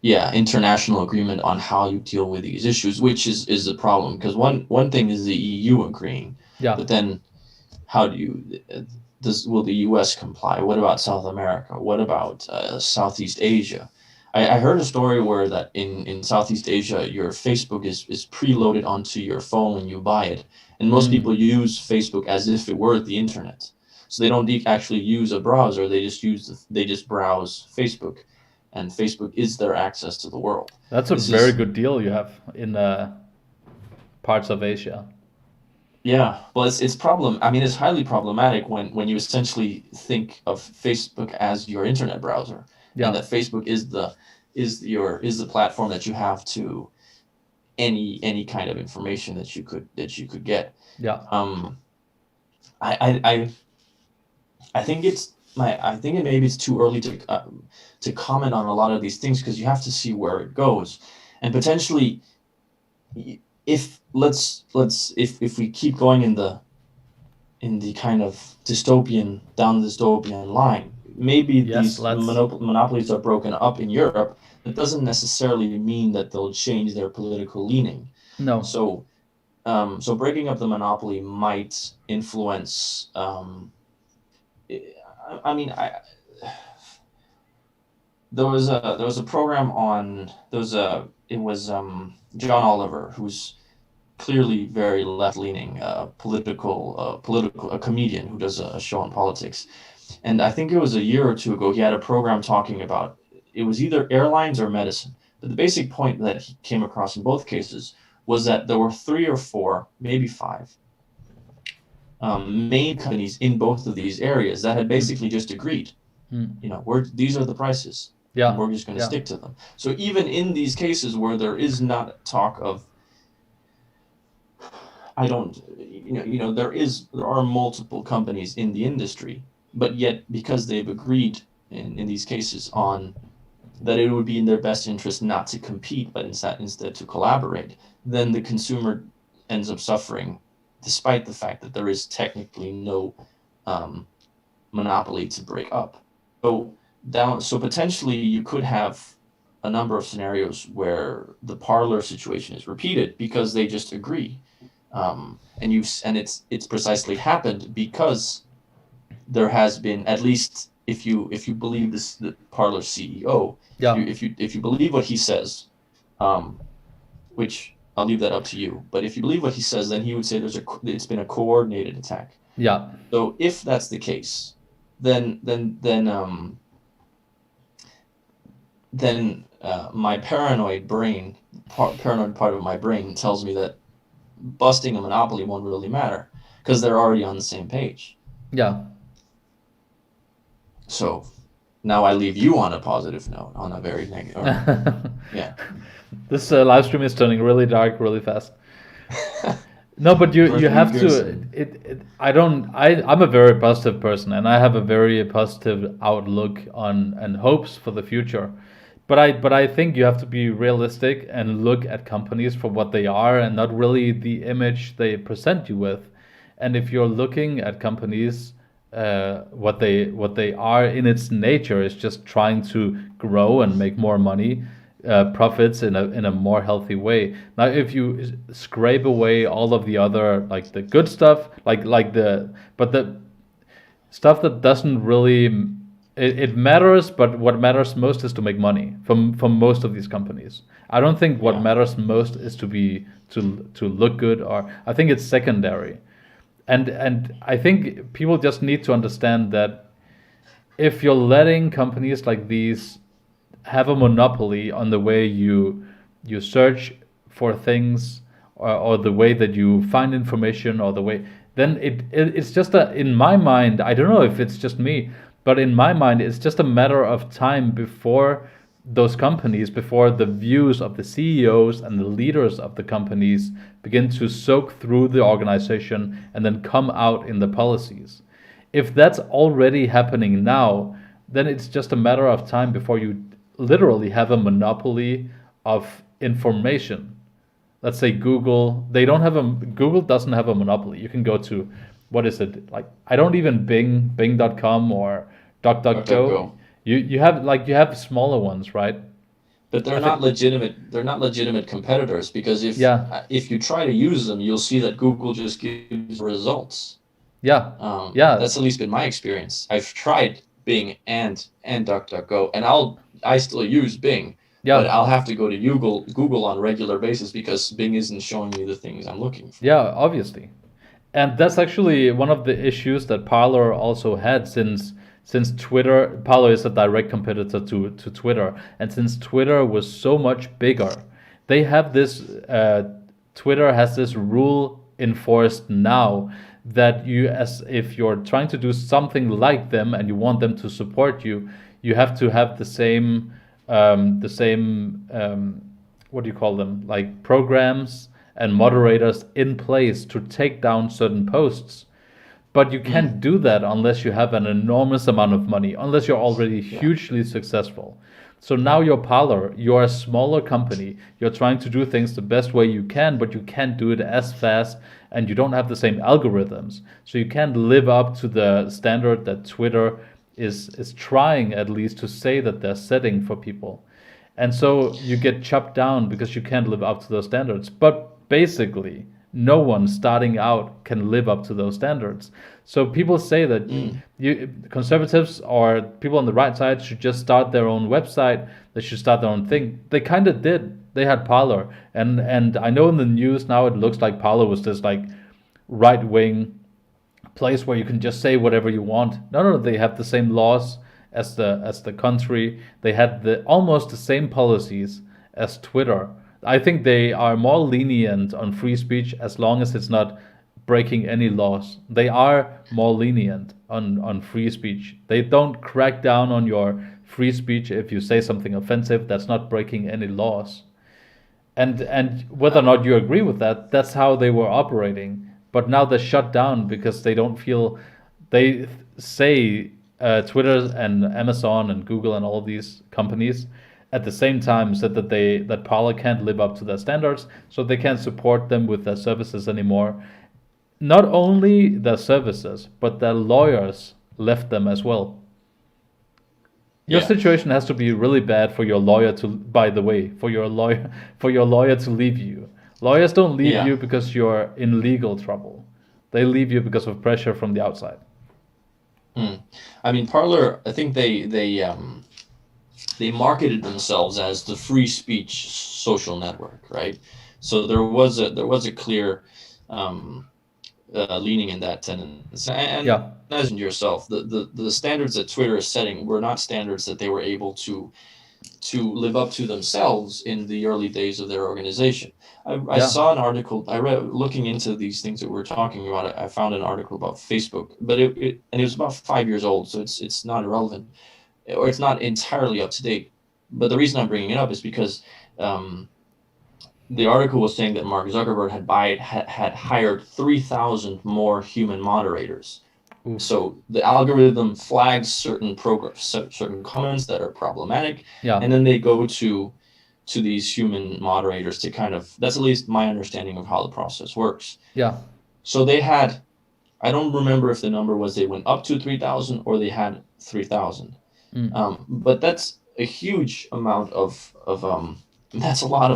yeah, international agreement on how you deal with these issues, which is the problem. Because one thing is the EU agreeing, Yeah. but then how do you will the U.S. comply? What about South America? What about Southeast Asia? I heard a story where that in Southeast Asia, your Facebook is preloaded onto your phone when you buy it, and most people use Facebook as if it were the internet. So they don't actually use a browser; they just browse Facebook, and Facebook is their access to the world. That's a This very is good deal you have in parts of Asia. Yeah, well, it's problem. I mean, it's highly problematic when you essentially think of Facebook as your internet browser, and Yeah. that Facebook is the platform that you have to any kind of information that you could get. Yeah. Um, I I think I think it maybe it's too early to comment on a lot of these things because you have to see where it goes, and potentially if if we keep going in the kind of down the dystopian line. Maybe Yes, these let's. monopolies are broken up in Europe. That doesn't necessarily mean that they'll change their political leaning. No. So, so breaking up the monopoly might influence. I mean, there was a program on there was a it was John Oliver, who's clearly very left leaning political a comedian who does a show on politics. And I think it was a year or two ago, he had a program talking about it was either airlines or medicine. But the basic point that he came across in both cases was that there were three or four, maybe five, main companies in both of these areas that had basically just agreed, you know, these are the prices, and Yeah. we're just going to Yeah. stick to them. So even in these cases where there is not talk of, I don't, there are multiple companies in the industry, but yet because they've agreed in these cases on that it would be in their best interest not to compete, but instead to collaborate, then the consumer ends up suffering, despite the fact that there is technically no um, monopoly to break up. So potentially you could have a number of scenarios where the parlor situation is repeated because they just agree, and it's precisely happened because there has been, at least if you believe this, the Parler CEO, Yeah. if you believe what he says, which I'll leave that up to you, but if you believe what he says, then he would say it's been a coordinated attack. Yeah. So if that's the case, then my paranoid part of my brain tells me that busting a monopoly won't really matter because they're already on the same page. Yeah. So now I leave you on a positive note, on a very negative. Yeah. This live stream is turning really dark really fast. No, but you have to. I'm a very positive person, and I have a very positive outlook on and hopes for the future. But I think you have to be realistic and look at companies for what they are and not really the image they present you with. And if you're looking at companies, what they are in its nature is just trying to grow and make more money, profits in a more healthy way. Now, if you scrape away all of the other, like the good stuff, but the stuff that doesn't really, it matters, but what matters most is to make money from most of these companies. I don't think what matters most is to look good, or I think it's secondary. And I think people just need to understand that if you're letting companies like these have a monopoly on the way you search for things, or the way that you find information, or the way, then it's just in my mind, I don't know if it's just me, but in my mind it's just a matter of time before before the views of the CEOs and the leaders of the companies begin to soak through the organization and then come out in the policies. If that's already happening now, then it's just a matter of time before you literally have a monopoly of information. Let's say Google doesn't have a monopoly. You can go to, what is it? Like, I don't even Bing.com or DuckDuckGo. You have smaller ones, right? But they're not legitimate. They're not legitimate competitors, because if you try to use them, you'll see that Google just gives results. Yeah. That's at least been my experience. I've tried Bing and DuckDuckGo, and I still use Bing. But I'll have to go to Google on a regular basis because Bing isn't showing me the things I'm looking for. Yeah, obviously. And that's actually one of the issues that Parler also had, since Twitter. Parler is a direct competitor to Twitter, and since Twitter was so much bigger, they have this. Twitter has this rule enforced now that if you're trying to do something like them and you want them to support you, you have to have the same what do you call them, like programs and moderators in place to take down certain posts. But you can't do that unless you have an enormous amount of money, unless you're already hugely successful. So now you're Parler, you're a smaller company, you're trying to do things the best way you can, but you can't do it as fast, and you don't have the same algorithms. So you can't live up to the standard that Twitter is trying, at least, to say that they're setting for people. And so you get chopped down because you can't live up to those standards. But basically, no one starting out can live up to those standards. So people say that conservatives or people on the right side should just start their own website. They should start their own thing. They kind of did. They had Parler, and I know in the news now it looks like Parler was this like right wing place where you can just say whatever you want. No, they have the same laws as the country. They had almost the same policies as Twitter. I think they are more lenient on free speech as long as it's not breaking any laws. They are more lenient on free speech. They don't crack down on your free speech if you say something offensive that's not breaking any laws. And whether or not you agree with that, that's how they were operating. But now they're shut down because they don't feel, they say Twitter and Amazon and Google and all these companies at the same time said that Parler can't live up to their standards, so they can't support them with their services anymore. Not only their services, but their lawyers left them as well. Your situation has to be really bad for your lawyer to, by the way, for your lawyer to leave you. Lawyers don't leave you because you're in legal trouble. They leave you because of pressure from the outside. I mean, Parler, I think they marketed themselves as the free speech social network, right? So there was a clear um, leaning in that tendency. And Yeah, as yourself, the standards that Twitter is setting were not standards that they were able to live up to themselves in the early days of their organization. I yeah, saw an article. I read looking into these things that we're talking about. I found an article about Facebook, but it was about 5 years old, so it's not irrelevant, or it's not entirely up to date. But the reason I'm bringing it up is because um, the article was saying that Mark Zuckerberg had hired 3,000 more human moderators. oof, So the algorithm flags certain certain comments that are problematic, yeah, and then they go to these human moderators to kind of, that's at least my understanding of how the process works. yeah, So they had, I don't remember if the number was they went up to 3,000 or they had 3,000. mm, But that's a huge amount of that's a lot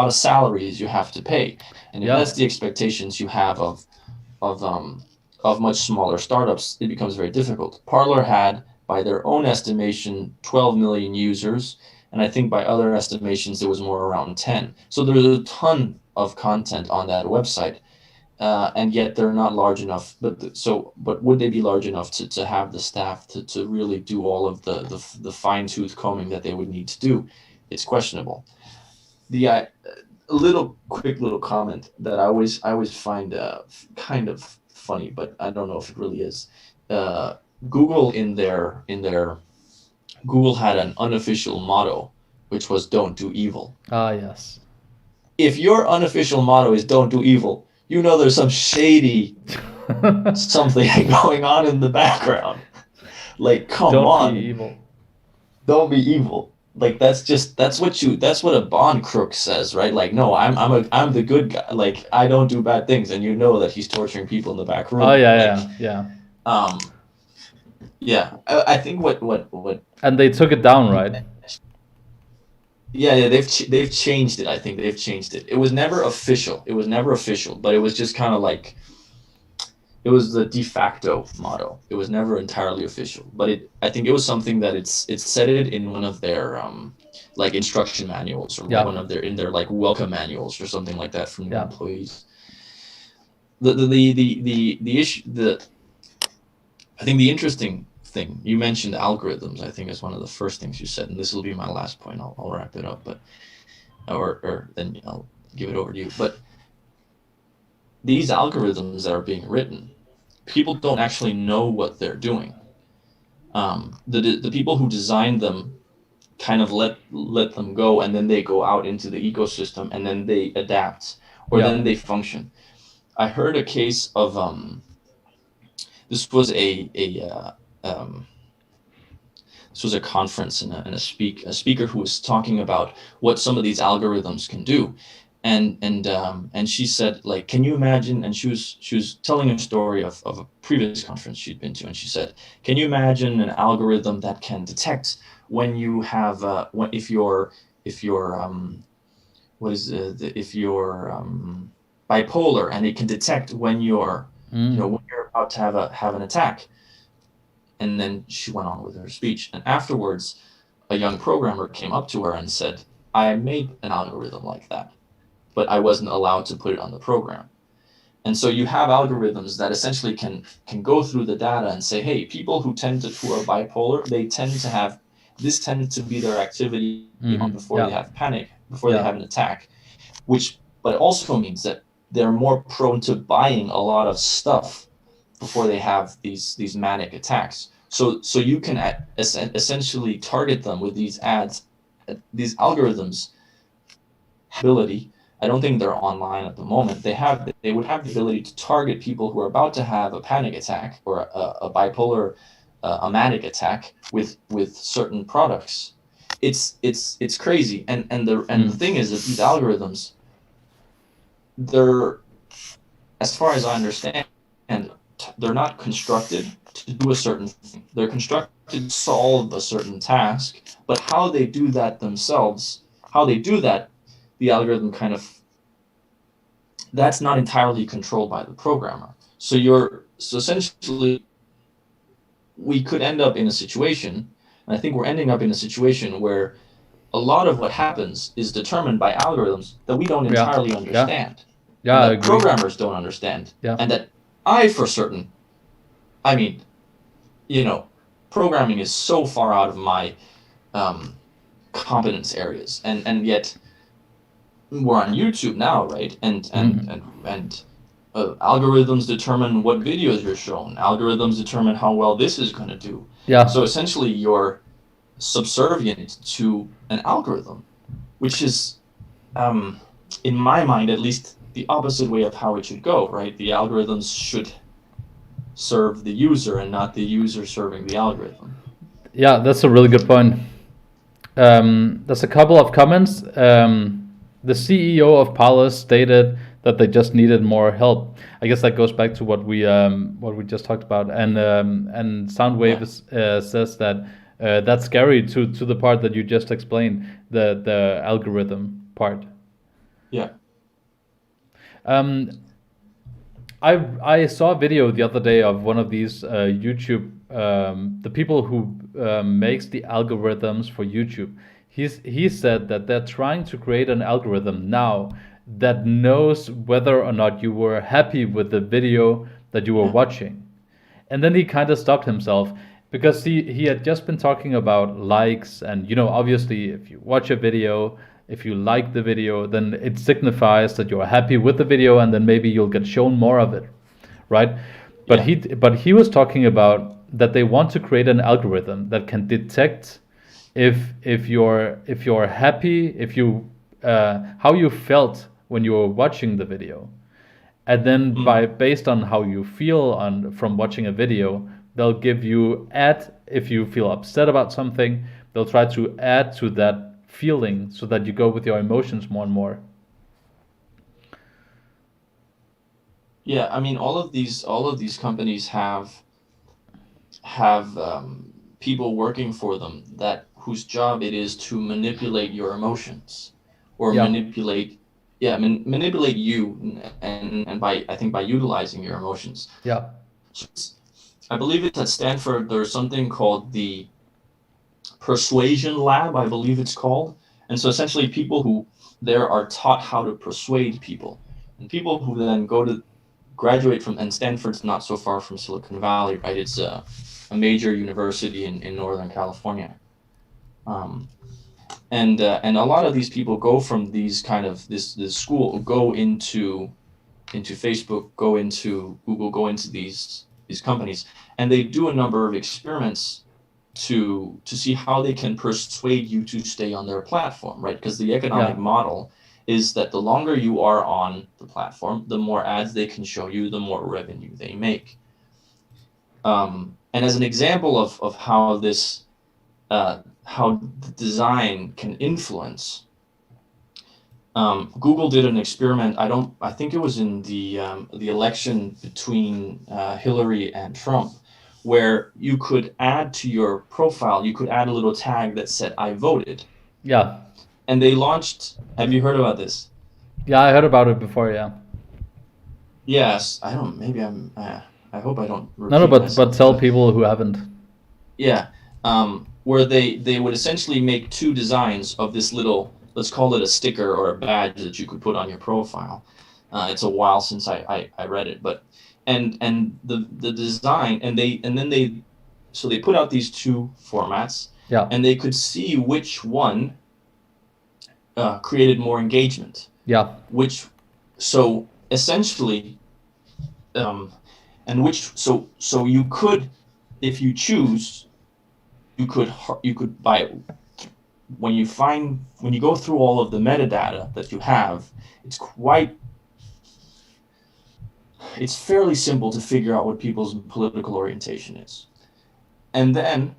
of salaries you have to pay, and if yeah, that's the expectations you have of um of much smaller startups, it becomes very difficult. Parler had, by their own estimation, 12 million users, and I think by other estimations it was more around 10. So there's a ton of content on that website, and yet they're not large enough. But would they be large enough to have the staff to really do all of the fine tooth combing that they would need to do? It's questionable. The A little quick little comment that I always find kind of funny, but I don't know if it really is. Uh, Google in their Google had an unofficial motto, which was "Don't do evil." ah, yes. If your unofficial motto is "Don't do evil," you know there's some shady something going on in the background. Like, come Don't be on, evil. don't be evil. Like that's what a Bond crook says, right? Like, no, I'm the good guy. Like, I don't do bad things, and you know that he's torturing people in the back Oh room. yeah, Like, yeah, yeah. um, yeah, I think what And they took it down, right? yeah, they've changed it. I think they've changed it. It was never official. It was never official, but it was just kind of like, it was the de facto motto. It was never entirely official, but I think it was something that it's said it in one of their like instruction manuals, or like Yeah, one of their in their like welcome manuals or something like that from new yeah, employees. The issue, the I think the interesting thing you mentioned, algorithms, I think is one of the first things you said, and this will be my last point. I'll wrap it up, but or then I'll give it over to you. But these algorithms that are being written, people don't actually know what they're doing. The people who designed them kind of let them go, and then they go out into the ecosystem, and then they adapt, or yeah. then they function. I heard a case of this was um, this was a conference, and a speaker who was talking about what some of these algorithms can do, and she said, like, can you imagine? And she was telling a story of a previous conference she'd been to, and she said, can you imagine an algorithm that can detect when you have if you're what is if you're bipolar, and it can detect when you're, Mm. when you're about to have an attack. And then she went on with her speech, and afterwards a young programmer came up to her and said, I made an algorithm like that, but I wasn't allowed to put it on the program. And so you have algorithms that essentially can go through the data and say, hey, people who are bipolar, they tend to have this tends to be their activity Hmm. before they Yeah, have panic, before they yeah, have an attack, which but it also means that they're more prone to buying a lot of stuff before they have these manic attacks. So you can essentially target them with these ads, these algorithms. Ability. I don't think they're online at the moment. They would have the ability to target people who are about to have a panic attack, or a bipolar, a manic attack with certain products. It's crazy. And the mm. thing is that these algorithms, they're, as far as I understand, they're not constructed to do a certain thing. They're constructed to solve a certain task, but how they do that themselves, how they do that, the algorithm kind of, that's not entirely controlled by the programmer. So essentially, we could end up in a situation, and I think we're ending up in a situation where a lot of what happens is determined by algorithms that we don't Yeah. entirely Yeah. understand, Yeah, and I that agree. programmers don't understand, Yeah. and that I, for certain, I mean, programming is so far out of my competence areas, and yet we're on YouTube now, right? And algorithms determine what videos you're shown. Algorithms determine how well this is going to do. Yeah. So essentially, you're subservient to an algorithm, which is, in my mind, at least, the opposite way of how it should go, right? The algorithms should serve the user and not the user serving the algorithm. Yeah, that's a really good point. There's a couple of comments. The CEO of Palace stated that they just needed more help. I guess that goes back to what we just talked about. And Soundwave says that that's scary to the part that you just explained, the algorithm part. Yeah. I saw a video the other day of one of these YouTube, the people who makes the algorithms for YouTube. He said that they're trying to create an algorithm now that knows whether or not you were happy with the video that you were watching. And then he kind of stopped himself because he had just been talking about likes, and obviously if you watch a video, if you like the video, then it signifies that you're happy with the video, and then maybe you'll get shown more of it, right? But he was talking about that they want to create an algorithm that can detect if you're happy, if you how you felt when you were watching the video, and then based on how you feel from watching a video, they'll give you if you feel upset about something, they'll try to add to that feeling so that you go with your emotions more and more. Yeah, I mean, all of these companies have people working for them whose job it is to manipulate your emotions, or manipulate you, and by utilizing your emotions. Yeah. I believe it's at Stanford. There's something called the Persuasion Lab, I believe it's called. And so essentially people who there are taught how to persuade people, and people who then go to graduate from, and Stanford's not so far from Silicon Valley, right? It's a major university in Northern California. And a lot of these people go from these kind of this school, go into Facebook, go into Google, go into these companies, and they do a number of experiments to see how they can persuade you to stay on their platform, right? Because the economic model is that the longer you are on the platform, the more ads they can show you, the more revenue they make. And as an example of how this how the design can influence, Google did an experiment. I think it was in the election between Hillary and Trump, where you could add to your profile, you could add a little tag that said "I voted." Yeah. And they launched. Have you heard about this? Yeah, I heard about it before. Yeah. Yes, I don't. Maybe I'm. I hope I don't. No, but tell people who haven't. Yeah, where they would essentially make two designs of this little, let's call it a sticker or a badge that you could put on your profile. It's a while since I read it, but and the design, and then they put out these two formats. Yeah. And they could see which one created more engagement. Yeah. So essentially, so you could, if you choose, you could buy, when you go through all of the metadata that you have, it's fairly simple to figure out what people's political orientation is. And then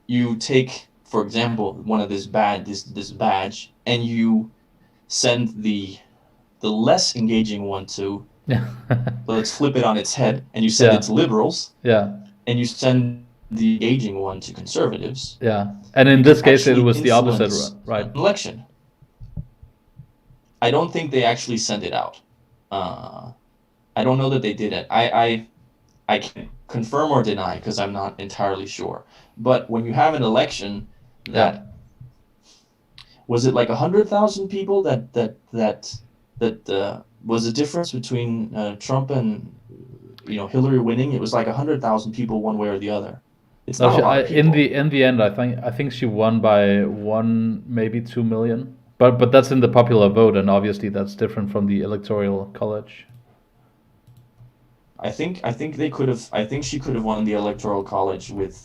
you take, for example, one of this badge, and you send the less engaging one to, let's flip it on its head, and you send it to liberals. Yeah. And you send the engaging one to conservatives. Yeah. And in this case, it was the opposite, right? Election. I don't think they actually sent it out. I don't know that they did it. I I can't confirm or deny because I'm not entirely sure. But when you have an election Yeah. that was it like 100,000 people that was the difference between Trump and Hillary winning. It was like 100,000 people one way or the other. It's No, not a she, lot I, of people. in the end, I think she won by 1, maybe 2 million. But that's in the popular vote, and obviously that's different from the electoral college. I think they could have. I think she could have won the electoral college with.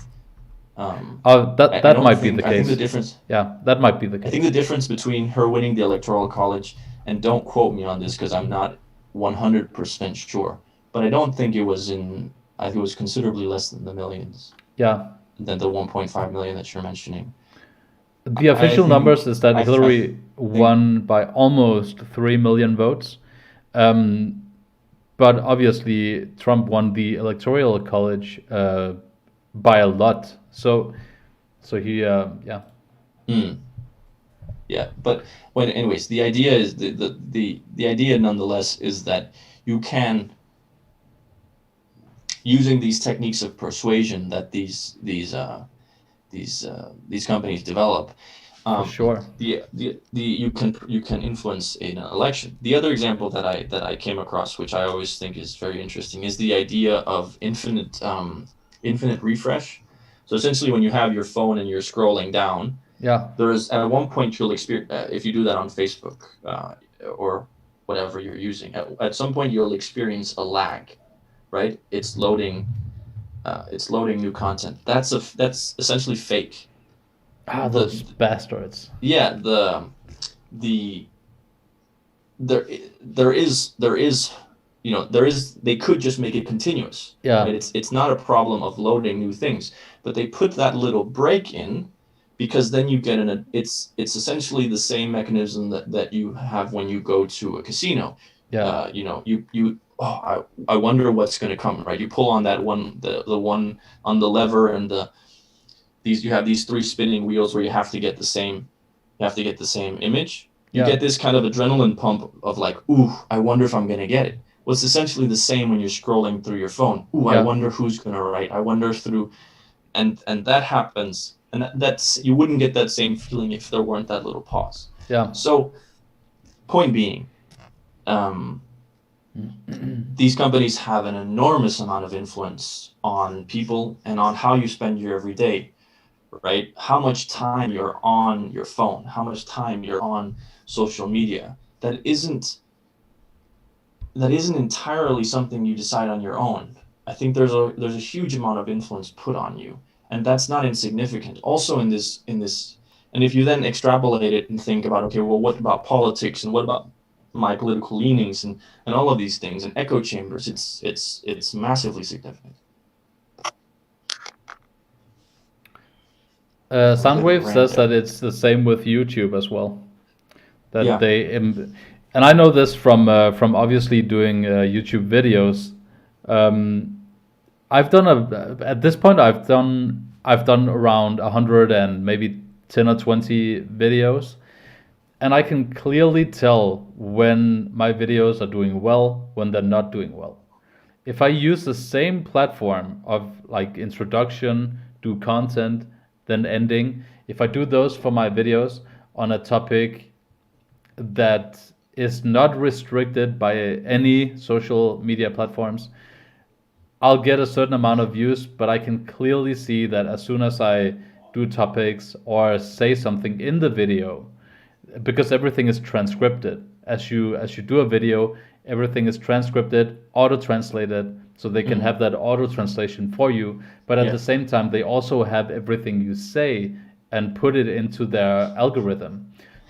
That I that don't might be the think. I think the case. difference. Yeah, that might be the I think the case. difference between her winning the electoral college, and don't quote me on this because I'm not 100% sure, but I don't think it was in. I think it was considerably less than the millions, Yeah, than the 1.5 million that you're mentioning. the I official numbers think. is that I Hillary think. won by almost 3 million votes. Um, but obviously Trump won the electoral college by a lot. So he yeah. Hmm. Yeah, but anyways, the idea is the idea nonetheless is that you can, using these techniques of persuasion that these companies develop, For sure. you can influence an election. The other example that I came across, which I always think is very interesting, is the idea of infinite refresh. So essentially, when you have your phone and you're scrolling down, Yeah. there's at one point you'll experience, if you do that on Facebook or whatever you're using, at some point you'll experience a lag, right? It's loading new content. That's essentially fake. Ah, those The bastards. Yeah, the there there is they could just make it continuous, right? Yeah. It's not a problem of loading new things, but they put that little break in because then you get it's essentially the same mechanism that you have when you go to a casino. Yeah. You oh, I wonder what's going to come, right? You pull on that one, the one on the lever, and you have these three spinning wheels where you have to get the same image. You Yeah. get this kind of adrenaline pump of like, ooh, I wonder if I'm gonna get it. Well, it's essentially the same when you're scrolling through your phone. Ooh, I Yeah. wonder who's gonna write. I wonder through, and that happens, and that's you wouldn't get that same feeling if there weren't that little pause. Yeah. So, point being, um, these companies have an enormous amount of influence on people and on how you spend your everyday, right? How much time you're on your phone, how much time you're on social media. That isn't entirely something you decide on your own. I think there's a huge amount of influence put on you, and that's not insignificant. Also in this, and if you then extrapolate it and think about, okay, well, what about politics and what about my political leanings and all of these things and echo chambers? It's massively significant. That was a bit of a Soundwave rant says there. that it's the same with YouTube as well. That Yeah. and I know this from obviously doing YouTube videos. Um, I've done at this point I've done around 100 and maybe 10 or 20 videos, and I can clearly tell when my videos are doing well, when they're not doing well. If I use the same platform of like introduction, do content, then ending, if I do those for my videos on a topic that is not restricted by any social media platforms, I'll get a certain amount of views, but I can clearly see that as soon as I do topics or say something in the video, because everything is transcribed. As you do a video, everything is transcribed, auto translated, so they can Mm-hmm. have that auto translation for you. But at Yeah. the same time, they also have everything you say and put it into their algorithm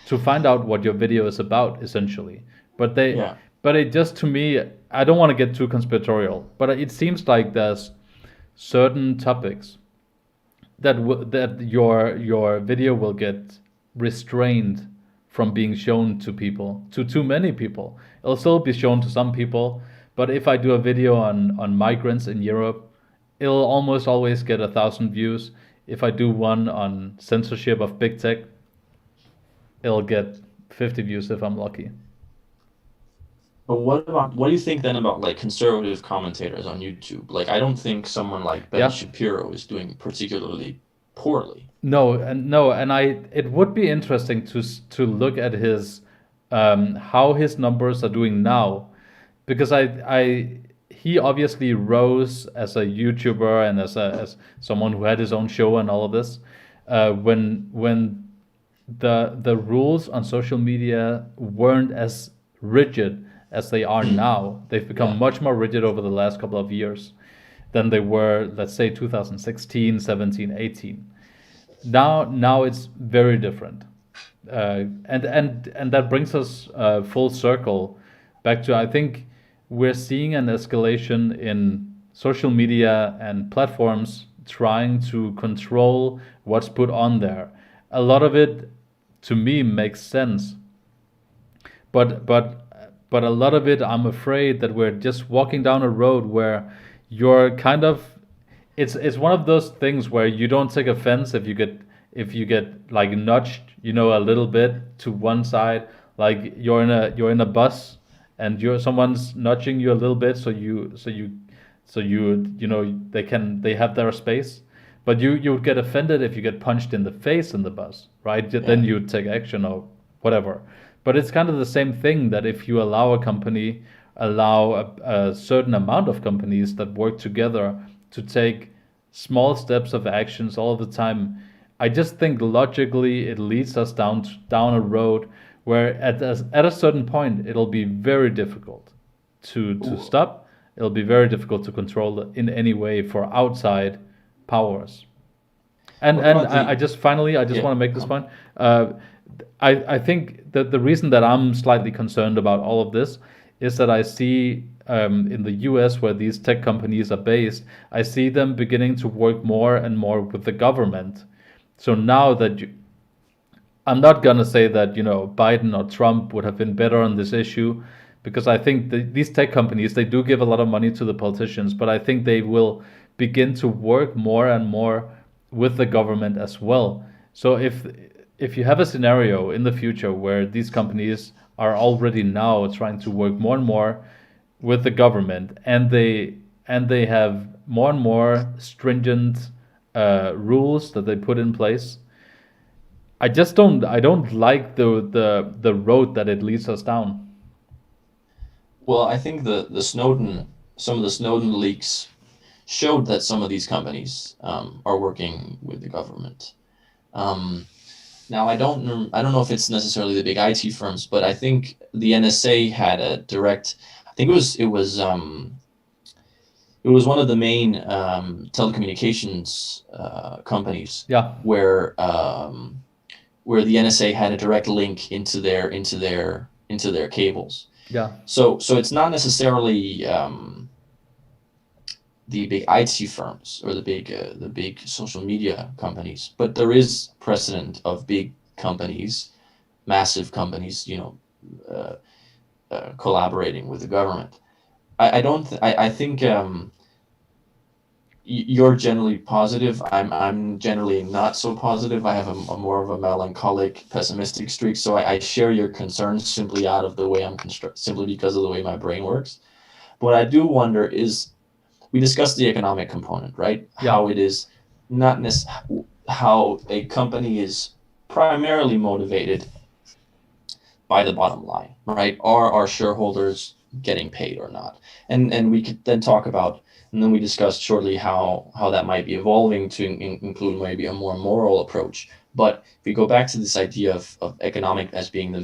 to find out what your video is about, essentially. But they, Yeah. but it just to me, I don't want to get too conspiratorial, but it seems like there's certain topics that your video will get restrained from being shown to people, to too many people. It'll still be shown to some people, but if I do a video on migrants in Europe, it'll almost always get 1,000 views. If I do one on censorship of big tech, it'll get 50 views if I'm lucky. But what do you think then about like conservative commentators on YouTube? Like I don't think someone like Ben Yeah. Shapiro is doing particularly poorly. No, and it would be interesting to look at his how his numbers are doing now, because I he obviously rose as a YouTuber and as someone who had his own show and all of this, when the rules on social media weren't as rigid as they are now. They've become Yeah. much more rigid over the last couple of years than they were, let's say, 2016, 17, 18. Now it's very different, and that brings us full circle back to, I think we're seeing an escalation in social media and platforms trying to control what's put on there. A lot of it, to me, makes sense, but a lot of it, I'm afraid that we're just walking down a road where you're kind of, it's one of those things where you don't take offense if you get like nudged, a little bit to one side, like you're in a bus and you're someone's nudging you a little bit, so they have their space, but you would get offended if you get punched in the face in the bus, right? Then Yeah. you take action or whatever. But it's kind of the same thing, that if you allow a certain amount of companies that work together to take small steps of actions all the time, I just think logically it leads us down a road where at a certain point it'll be very difficult to Ooh, stop. It'll be very difficult to control in any way for outside powers. And what and about I the just finally, I just yeah, want to make this come. point. I think that the reason that I'm slightly concerned about all of this is that I see, in the US, where these tech companies are based, I see them beginning to work more and more with the government. So now that I'm not gonna say that Biden or Trump would have been better on this issue, because I think these tech companies, they do give a lot of money to the politicians, but I think they will begin to work more and more with the government as well. So if you have a scenario in the future where these companies are already now trying to work more and more with the government, and they have more and more stringent rules that they put in place, I don't like the road that it leads us down. Well, I think some of the Snowden leaks showed that some of these companies are working with the government. Um, Now I don't know if it's necessarily the big IT firms, but I think the NSA had a direct. I think it was one of the main telecommunications companies Yeah, where where the NSA had a direct link into their cables. yeah, So it's not necessarily the big IT firms or the big social media companies, but there is precedent of big companies, massive companies, uh, collaborating with the government. I don't. I think you're generally positive. I'm generally not so positive. I have a more of a melancholic, pessimistic streak. So I share your concerns simply out of the way simply because of the way my brain works. But what I do wonder is we discussed the economic component, right? yeah, How it is not necessarily how a company is primarily motivated by the bottom line, right? Are our shareholders getting paid or not? And we could then talk about, and then we discussed shortly how that might be evolving to include maybe a more moral approach. But if we go back to this idea of economic as being the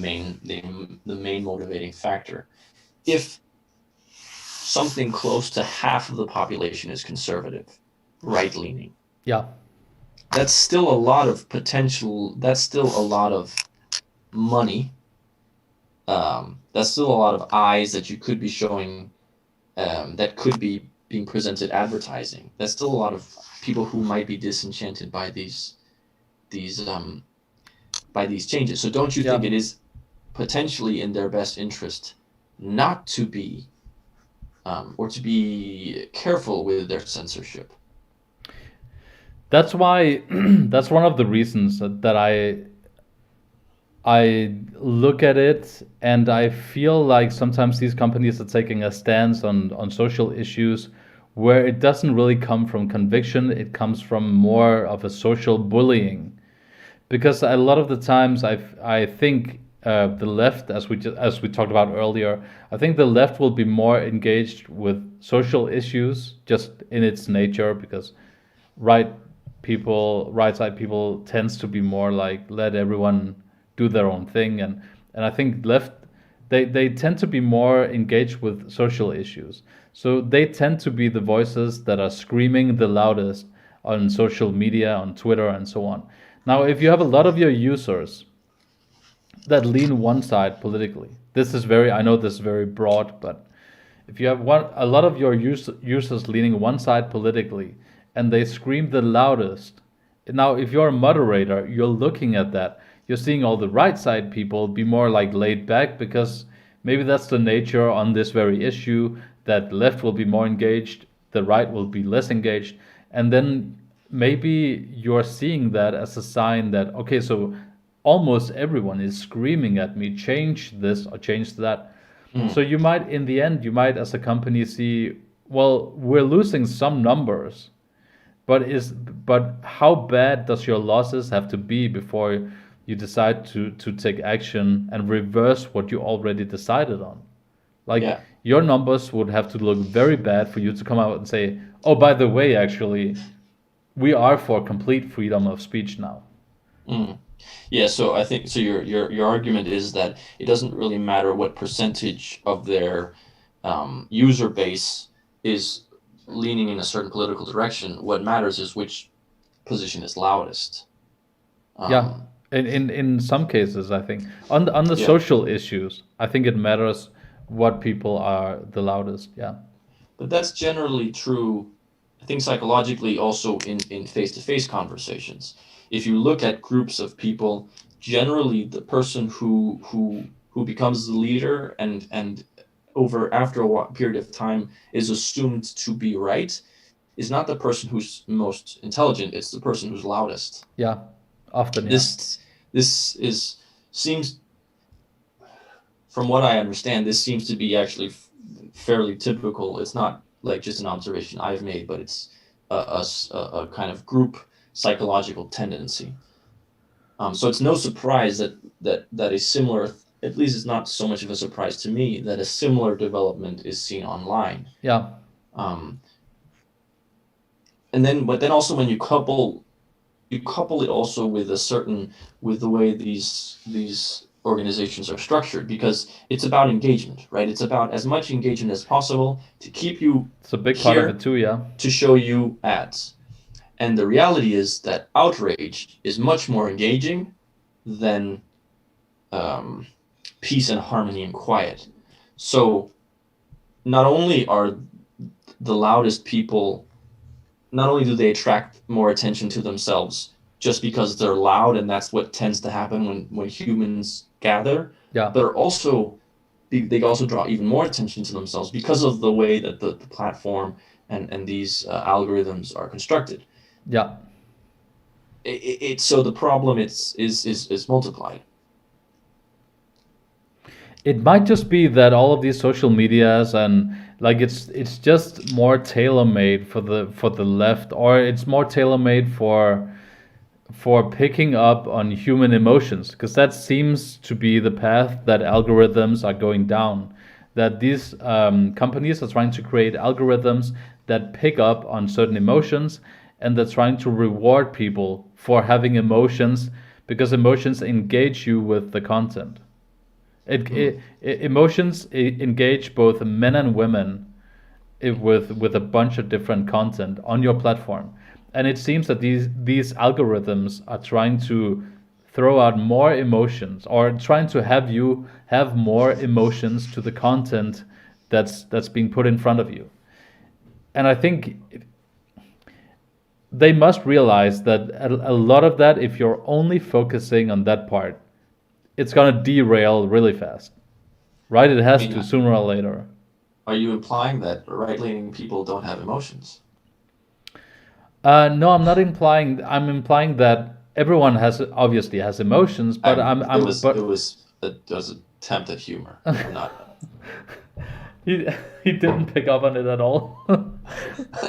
main motivating factor, if something close to half of the population is conservative, right leaning, yeah, that's still a lot of potential. That's still a lot of money. That's still a lot of eyes that you could be showing, that could be being presented advertising. That's still a lot of people who might be disenchanted these by these changes. So don't you think yeah. it is potentially in their best interest not to be or to be careful with their censorship? That's why that's one of the reasons that I look at it and I feel like sometimes these companies are taking a stance on social issues where it doesn't really come from conviction, it comes from more of a social bullying. Because a lot of the times I think the left, as we talked about earlier, I think the left will be more engaged with social issues just in its nature because right right side people tends to be more like let everyone do their own thing, and I think left they tend to be more engaged with social issues. So they tend to be the voices that are screaming the loudest on social media, on Twitter and so on. Now, if you have a lot of your users that lean one side politically, this is very, I know this is very broad, but if you have a lot of your users leaning one side politically and they scream the loudest, now if you're a moderator, you're looking at that. You're seeing all the right side people be more like laid back because maybe that's the nature on this very issue that left will be more engaged, the right will be less engaged, and then maybe you're seeing that as a sign that okay, so almost everyone is screaming at me, change this or change that. So Mm. you might, in the end, you might as a company see, well, we're losing some numbers, but how bad does your losses have to be before you decide to take action and reverse what you already decided on? Like Yeah. your numbers would have to look very bad for you to come out and say, oh, by the way, actually, we are for complete freedom of speech now. Mm. Yeah, so I think so your argument is that it doesn't really matter what percentage of their user base is leaning in a certain political direction. What matters is which position is loudest. Yeah, Um, in some cases, I think on the yeah, social issues, I think it matters what people are the loudest. Yeah, but that's generally true, I think psychologically also in face-to-face conversations. If you look at groups of people, generally the person who becomes the leader and over after a period of time is assumed to be right is not the person who's most intelligent, it's the person who's loudest. yeah, often, yeah, This seems, from what I understand, this seems to be actually fairly typical. It's not like just an observation I've made, but it's a kind of group psychological tendency. So it's no surprise that a similar, at least it's not so much of a surprise to me, that a similar development is seen online. yeah. Um, and then, but then also when you couple it also with a certain with the way these organizations are structured, because it's about engagement, right? It's about as much engagement as possible to keep you It's a big part of it here, too. Yeah, to show you ads. And the reality is that outrage is much more engaging than um, peace and harmony and quiet. So not only are the loudest people, not only do they attract more attention to themselves just because they're loud, and that's what tends to happen when humans gather, yeah, but are also they also draw even more attention to themselves because of the way that the platform and these algorithms are constructed. yeah. So the problem is multiplied. It might just be that all of these social medias and like it's just more tailor made for the left, or it's more tailor made for picking up on human emotions, because that seems to be the path that algorithms are going down. That these companies are trying to create algorithms that pick up on certain emotions, and they're trying to reward people for having emotions because emotions engage you with the content. Mm. Emotions engage both men and women with a bunch of different content on your platform, and it seems that these algorithms are trying to throw out more emotions or trying to have you have more emotions to the content that's being put in front of you. And I think they must realize that a lot of that, if you're only focusing on that part, it's going to derail really fast, right? It I has mean, to sooner or later. are you implying that right-leaning people don't have emotions? No, I'm not implying. I'm implying that everyone obviously has emotions, but It was an attempt at humor. I'm not. he he didn't pick up on it at all. I'm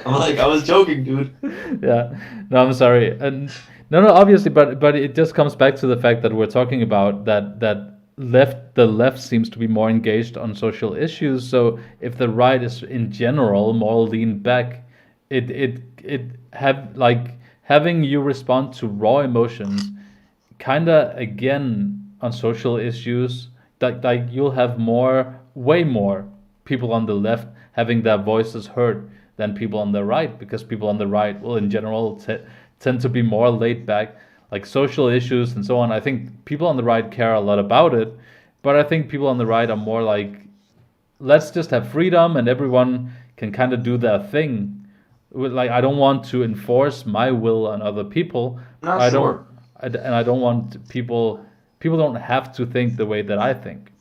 like, I was joking, dude. Yeah, no, I'm sorry. And no, obviously, but it just comes back to the fact that we're talking about the left seems to be more engaged on social issues. So if the right is in general more leaned back, it have like having you respond to raw emotions, kinda again on social issues. Like you'll have way more people on the left having their voices heard than people on the right, because people on the right will in general tend to be more laid back, like social issues and so on. I think people on the right care a lot about it, but I think people on the right are more like, let's just have freedom and everyone can kind of do their thing. Like, I don't want to enforce my will on other people. Not I don't, sure. and I don't want people don't have to think the way that I think.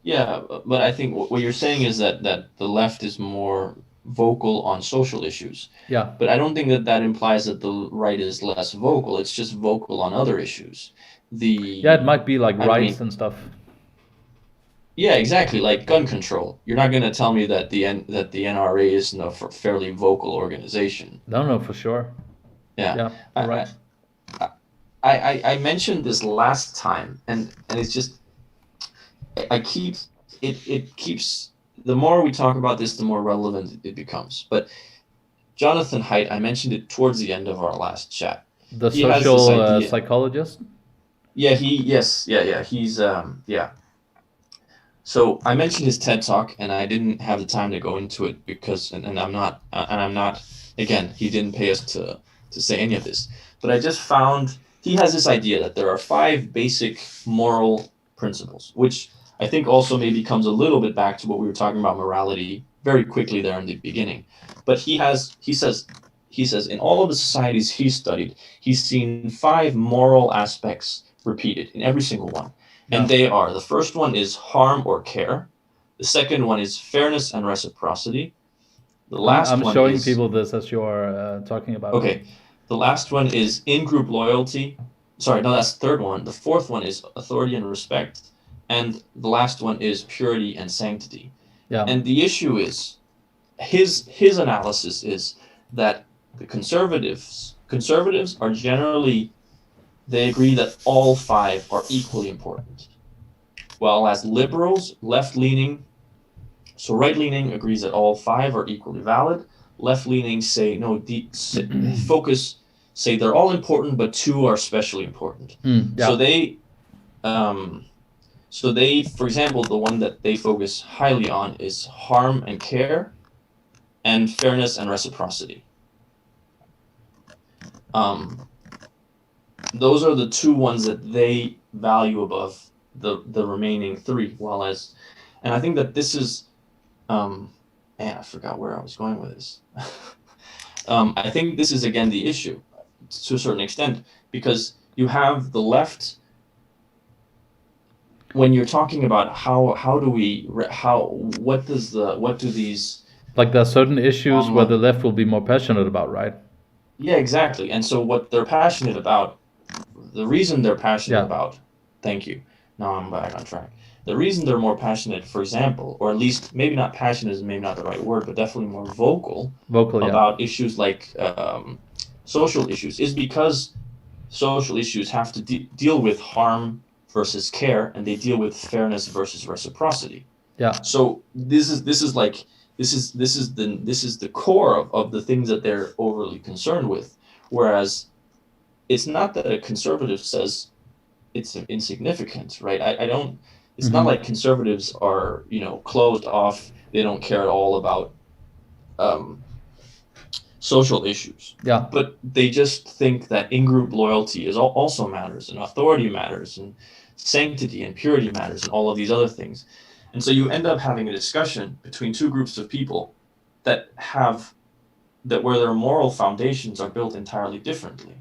Yeah, but I think what you're saying is that the left is more vocal on social issues. Yeah. But I don't think that implies that the right is less vocal. It's just vocal on other issues. Yeah, it The might be like I rights mean, and stuff. yeah, exactly. Like gun control. You're not going to tell me that the NRA isn't a fairly vocal organization. No, for sure. Yeah. Yeah, you're I, right. I mentioned this last time, and it's just I keep it keeps the more we talk about this, the more relevant it becomes. But Jonathan Haidt, I mentioned it towards the end of our last chat. The He has this social idea. psychologist. Yeah, he's yeah. So I mentioned his TED talk, and I didn't have the time to go into it because, and I'm not. Again, he didn't pay us to say any of this, but I just found he has this idea that there are 5 basic moral principles, which I think also maybe comes a little bit back to what we were talking about morality very quickly there in the beginning. But he says in all of the societies he's studied, he's seen 5 moral aspects repeated in every single one. Yeah. And they are, the first one is harm or care. The second one is fairness and reciprocity. The last I'm one showing is, people this as you're talking about it. okay, the last one is in-group loyalty. Sorry, no, that's the third one. The fourth one is authority and respect. And the last one is purity and sanctity. Yeah. And the issue is, his analysis is that the conservatives are generally, they agree that all 5 are equally important. While as liberals, left-leaning, so right-leaning agrees that all 5 are equally valid. Left-leaning say no, say they're all important, but 2 are especially important. Yeah. So they, for example, the one that they focus highly on is harm and care, and fairness and reciprocity. Those are the 2 ones that they value above the remaining 3. And I think that this is, man, I forgot where I was going with this. I think this is again the issue to a certain extent, because you have the left. When you're talking about what do these, like, there are certain issues where the left will be more passionate about, right? Yeah, exactly. And so what they're passionate about, the reason they're passionate about, thank you. Now I'm back on track. The reason they're more passionate, for example, or at least maybe not passionate is maybe not the right word, but definitely more vocal about issues like social issues, is because social issues have to deal with harm versus care, and they deal with fairness versus reciprocity. Yeah. So this is the core of the things that they're overly concerned with. Whereas it's not that a conservative says it's insignificant, right? I don't. It's not like conservatives are, closed off. They don't care at all about social issues. Yeah. But they just think that in-group loyalty also matters, and authority matters, and sanctity and purity matters, and all of these other things. And so you end up having a discussion between 2 groups of people that where their moral foundations are built entirely differently.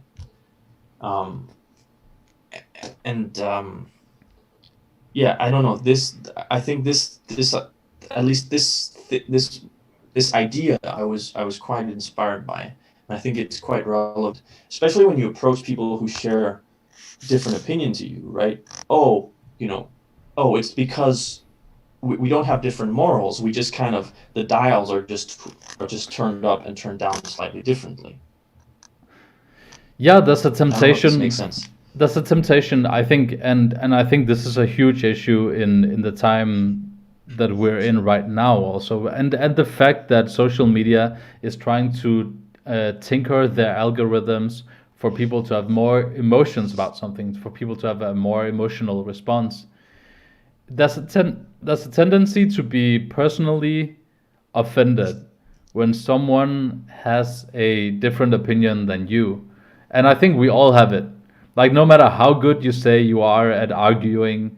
Yeah, I don't know. I think this at least this idea I was quite inspired by, I think it's quite relevant, especially when you approach people who share different opinion to you, right? Oh, you know, oh, it's because we don't have different morals. We just kind of, the dials are just turned up and turned down slightly differently. Yeah, that's a I don't know if this makes temptation. sense. That's a temptation, I think, and I think this is a huge issue in the time that we're in right now, also, and the fact that social media is trying to tinker their algorithms for people to have more emotions about something, for people to have a more emotional response. There's a tendency to be personally offended when someone has a different opinion than you. And I think we all have it. Like, no matter how good you say you are at arguing,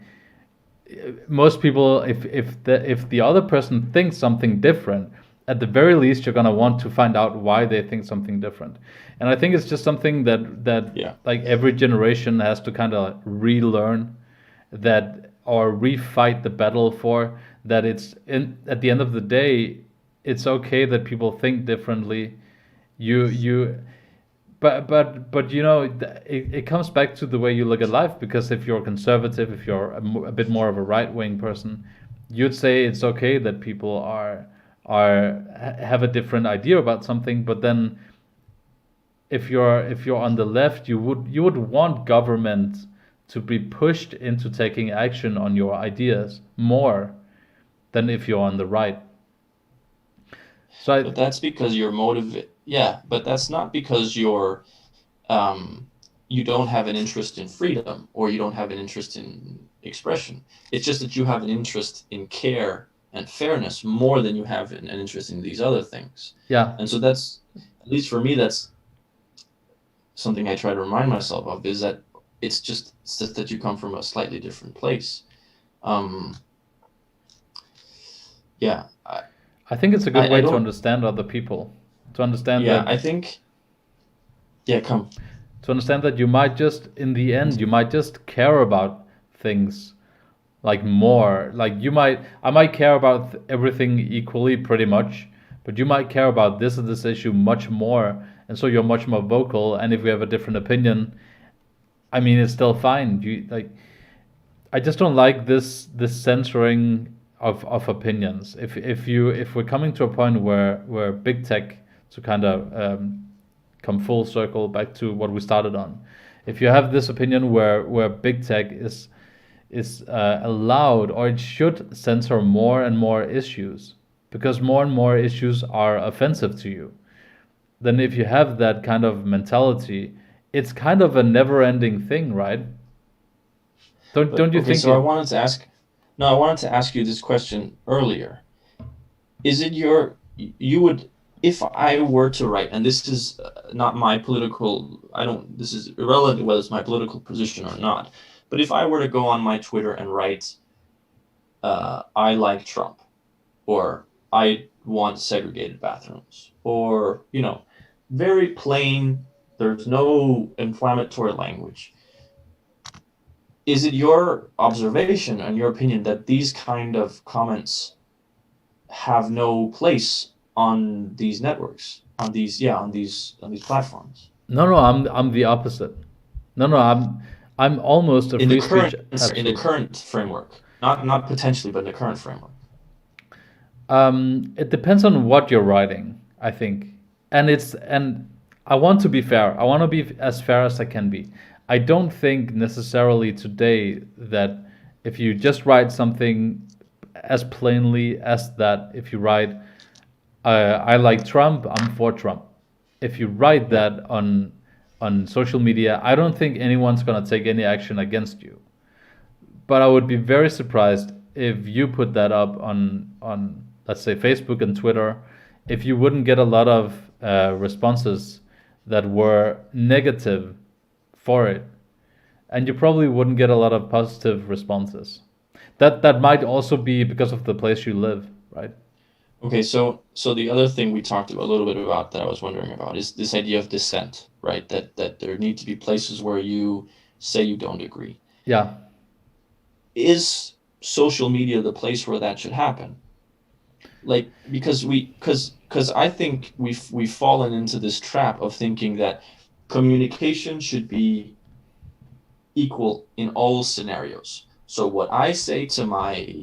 most people, if the other person thinks something different, at the very least you're going to want to find out why they think something different. And I think it's just something that Yeah. like every generation has to kind of relearn, that, or refight the battle for, that it's in, at the end of the day, it's okay that people think differently. You but you know, it comes back to the way you look at life, because if you're conservative, if you're a bit more of a right-wing person, you'd say it's okay that people have a different idea about something. But then if you're on the left, you would want government to be pushed into taking action on your ideas more than if you're on the right. So But that's because you're motivated. Yeah, but that's not because you don't have an interest in freedom or you don't have an interest in expression. It's just that you have an interest in care and fairness more than you have an interest in these other things. yeah, And so that's, at least for me, that's something I try to remind myself of, is that it's just that you come from a slightly different place. Um, yeah, I think it's a good way I to don't. understand other people, to understand Yeah, that I think. Yeah, come. you might just, in the end, you might just care about things like more. Like, I might care about everything equally, pretty much, but you might care about this and this issue much more, and so you're much more vocal. And if we have a different opinion, I mean, it's still fine. You like, I just don't like this censoring of opinions. If we're coming to a point where big tech, to kind of come full circle back to what we started on, if you have this opinion where big tech is allowed, or it should censor more and more issues, because more and more issues are offensive to you, then if you have that kind of mentality, it's kind of a never-ending thing, right? Don't But you okay, think so I it? wanted to ask. No, I wanted to ask you this question earlier. Is it your you would, if I were to write, and this is not my political, I don't, this is irrelevant whether it's my political position or not, but if I were to go on my Twitter and write, I like Trump, or I want segregated bathrooms, or, very plain, there's no inflammatory language. Is it your observation and your opinion that these kind of comments have no place on these networks, on these, yeah, on these platforms, No, no, I'm the opposite. No, no, I'm almost a free speech in the absolute. current framework, not potentially, but in the current framework? It depends on what you're writing, I think, and I want to be fair. I want to be as fair as I can be. I don't think necessarily today that if you just write something as plainly as that, if you write, I like Trump, I'm for Trump. If you write Yeah. that on social media, I don't think anyone's gonna take any action against you. But I would be very surprised if you put that up on let's say Facebook and Twitter, if you wouldn't get a lot of responses that were negative for it, and you probably wouldn't get a lot of positive responses. That might also be because of the place you live, right? Okay, so the other thing we talked about a little bit about, that I was wondering about, is this idea of dissent, right? That there need to be places where you say you don't agree. Yeah. Is social media the place where that should happen? Like, because because I think we've fallen into this trap of thinking that communication should be equal in all scenarios. So what I say to my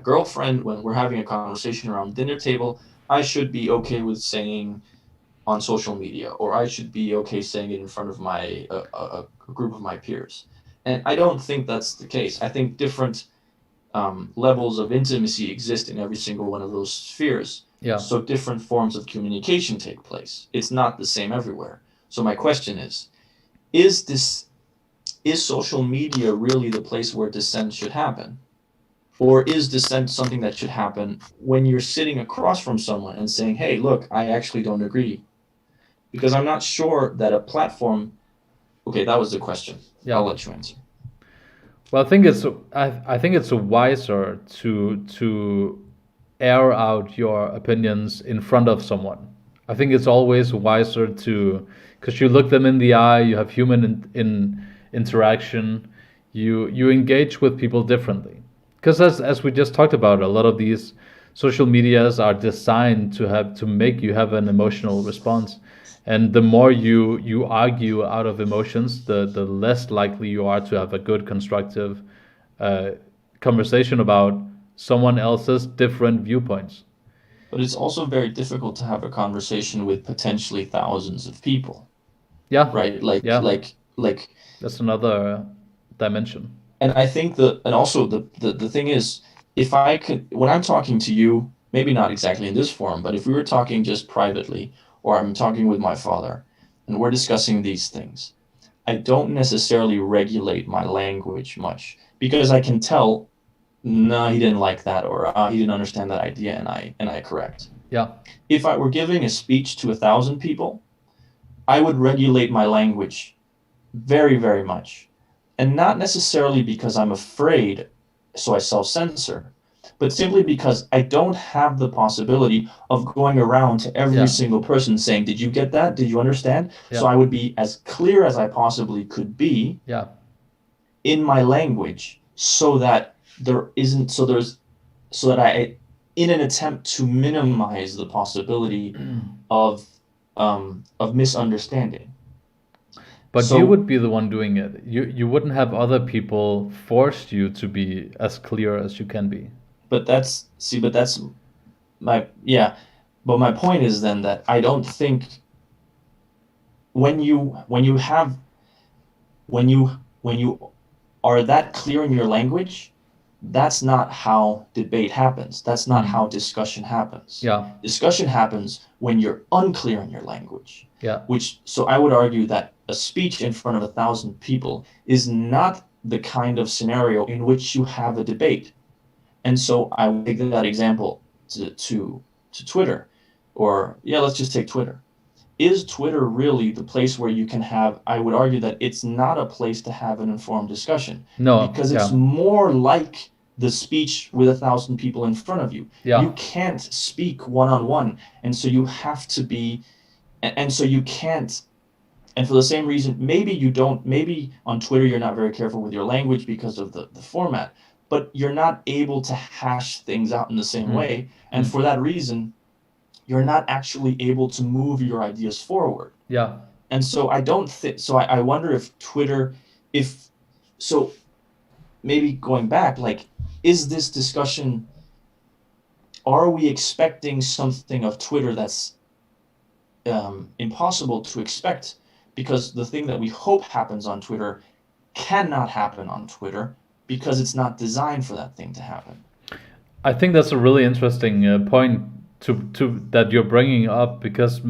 girlfriend when we're having a conversation around dinner table, I should be okay with saying on social media, or I should be okay saying it in front of my a group of my peers. And I don't think that's the case. I think different levels of intimacy exist in every single one of those spheres. Yeah. So different forms of communication take place. It's not the same everywhere. So my question is this is social media really the place where dissent should happen? Or is dissent something that should happen when you're sitting across from someone and saying, hey, look, I actually don't agree? Because I'm not sure that a platform. Okay, that was the question. Yeah. I'll let you answer. Well, I think it's wiser to air out your opinions in front of someone. I think it's always wiser to, because you look them in the eye, you have human in interaction, you engage with people differently. Because as we just talked about, a lot of these social medias are designed to make you have an emotional response. And the more you argue out of emotions, the less likely you are to have a good constructive uh, conversation about someone else's different viewpoints. But it's also very difficult to have a conversation with potentially thousands of people, Yeah, right? yeah, Like, that's another dimension. and I think and also the thing is, if I could, when I'm talking to you, maybe not exactly in this forum, but if we were talking just privately, or I'm talking with my father, and we're discussing these things, I don't necessarily regulate my language much because I can tell, no, he didn't like that, or he didn't understand that idea, and I correct. Yeah, If I were giving a speech to 1,000 people, I would regulate my language very, very much. And not necessarily because I'm afraid, so I self censor, but simply because I don't have the possibility of going around to every Yeah. single person saying, did you get that? Did you understand? Yeah. So I would be as clear as I possibly could be Yeah, in my language so that there isn't, so there's, so that I, in an attempt to minimize the possibility of misunderstanding. but So you would be the one doing it. You wouldn't have other people force you to be as clear as you can be. but that's my, yeah, but my point is then that I don't think when you have when you are that clear in your language, that's not how debate happens. That's not how discussion happens. Yeah, Discussion happens when you're unclear in your language. yeah, Which, so I would argue that a speech in front of 1,000 people is not the kind of scenario in which you have a debate. And so I would take that example to Twitter, or yeah, let's just take Twitter. Is Twitter really the place where you can have? I would argue that it's not a place to have an informed discussion. No, because it's yeah. more like the speech with 1,000 people in front of you. Yeah. You can't speak one-on-one, and so you have to be, and so you can't. And for the same reason, maybe you don't, maybe on Twitter you're not very careful with your language because of the format, but you're not able to hash things out in the same way. And for that reason, you're not actually able to move your ideas forward. Yeah. And so I don't think, so I wonder if Twitter, so maybe going back, like, is this discussion, are we expecting something of Twitter that's impossible to expect? Because the thing that we hope happens on Twitter cannot happen on Twitter because it's not designed for that thing to happen. I think that's a really interesting point to that you're bringing up, because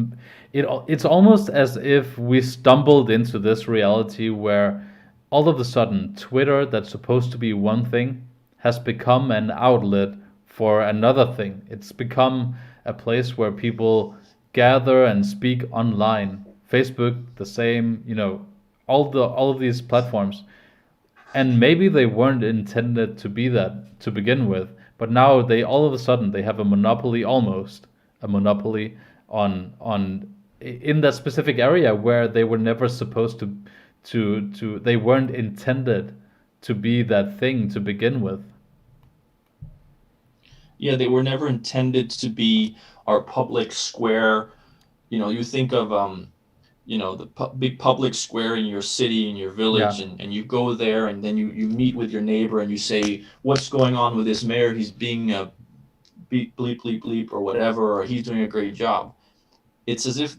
it's almost as if we stumbled into this reality where all of a sudden Twitter, that's supposed to be one thing, has become an outlet for another thing. It's become a place where people gather and speak online. Facebook, the same, all of these platforms. And maybe they weren't intended to be that to begin with, but now they all of a sudden they have a monopoly, almost a monopoly on in that specific area where they were never supposed to they weren't intended to be that thing to begin with. Yeah, they were never intended to be our public square. You think of the big public square in your city, in your village, Yeah. and you go there, and then you meet with your neighbor, and you say, what's going on with this mayor? He's being a bleep, bleep, bleep, or whatever, or he's doing a great job. It's as if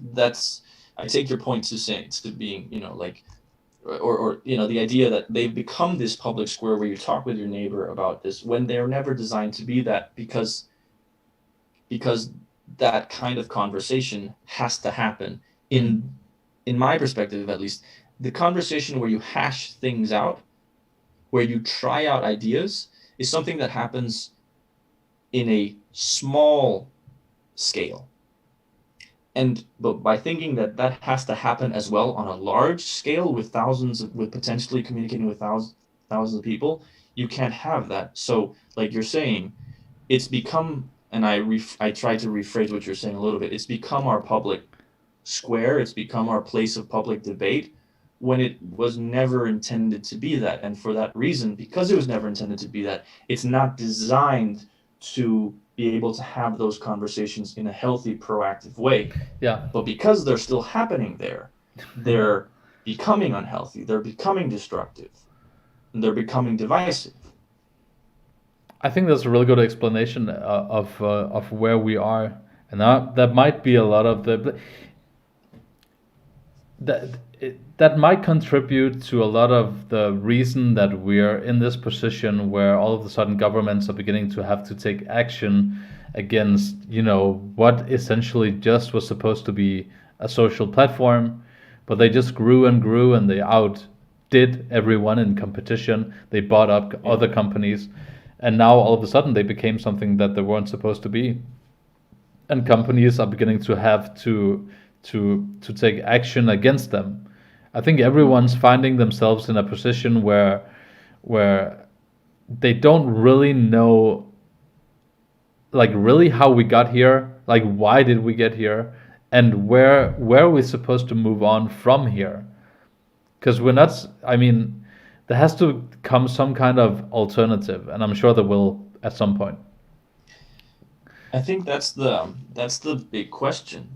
I take your point to being, like, or the idea that they've become this public square where you talk with your neighbor about this when they're never designed to be that, because that kind of conversation has to happen in my perspective, at least. The conversation where you hash things out, where you try out ideas, is something that happens in a small scale. But by thinking that has to happen as well on a large scale with potentially communicating with thousands of people, you can't have that. So, like you're saying, it's become, and I try to rephrase what you're saying a little bit. It's become our public square. It's become our place of public debate, when it was never intended to be that. And for that reason, because it was never intended to be that, it's not designed to be able to have those conversations in a healthy, proactive way. Yeah. But because they're still happening there, they're becoming unhealthy, they're becoming destructive, and they're becoming divisive. I think that's a really good explanation of where we are, and that might be a lot of that might contribute to a lot of the reason that we're in this position where all of a sudden governments are beginning to have to take action against, what essentially just was supposed to be a social platform, but they just grew and grew, and they outdid everyone in competition. They bought up other companies, and now all of a sudden they became something that they weren't supposed to be. And companies are beginning to have to take action against them. I think everyone's finding themselves in a position where they don't really know, like, really how we got here, like why did we get here, and where are we supposed to move on from here? Because we're not. I mean, there has to come some kind of alternative, and I'm sure there will at some point. I think that's the big question.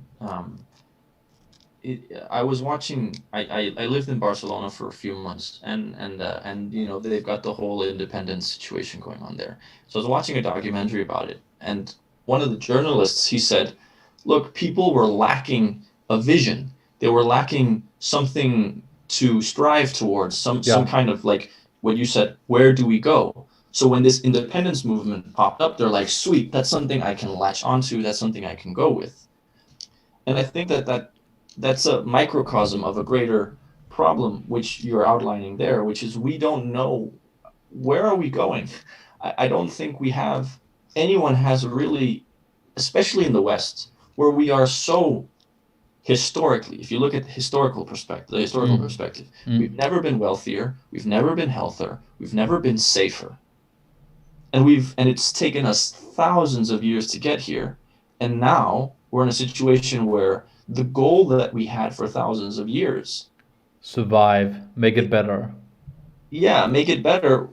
I was watching. I lived in Barcelona for a few months, and they've got the whole independence situation going on there. So I was watching a documentary about it, and one of the journalists, he said, "Look, people were lacking a vision. They were lacking something to strive towards, some kind of, like what you said. Where do we go?" So when this independence movement popped up, they're like, "Sweet, that's something I can latch onto. That's something I can go with." And I think that's a microcosm of a greater problem, which you're outlining there, which is we don't know where are we going. I don't think anyone has really, especially in the West, where we are so historically, if you look at the historical perspective, we've never been wealthier, we've never been healthier, we've never been safer. And it's taken us thousands of years to get here. And now we're in a situation where the goal that we had for thousands of years, survive, make it better. Yeah, make it better.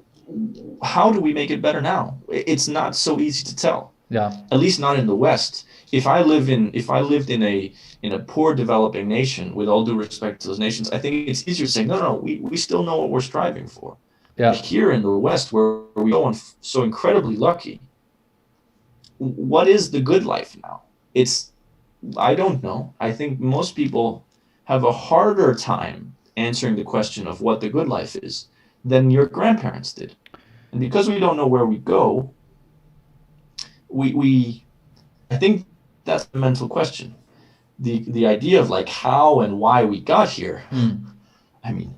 How do we make it better now? It's not so easy to tell. Yeah. At least not in the West. If I lived in a poor developing nation, with all due respect to those nations, I think it's easier to say, no, we still know what we're striving for. Yeah. But here in the West, where we go on so incredibly lucky, what is the good life now? I don't know. I think most people have a harder time answering the question of what the good life is than your grandparents did. And because we don't know where we go, I think that's the mental question. The idea of, like, how and why we got here. I mean,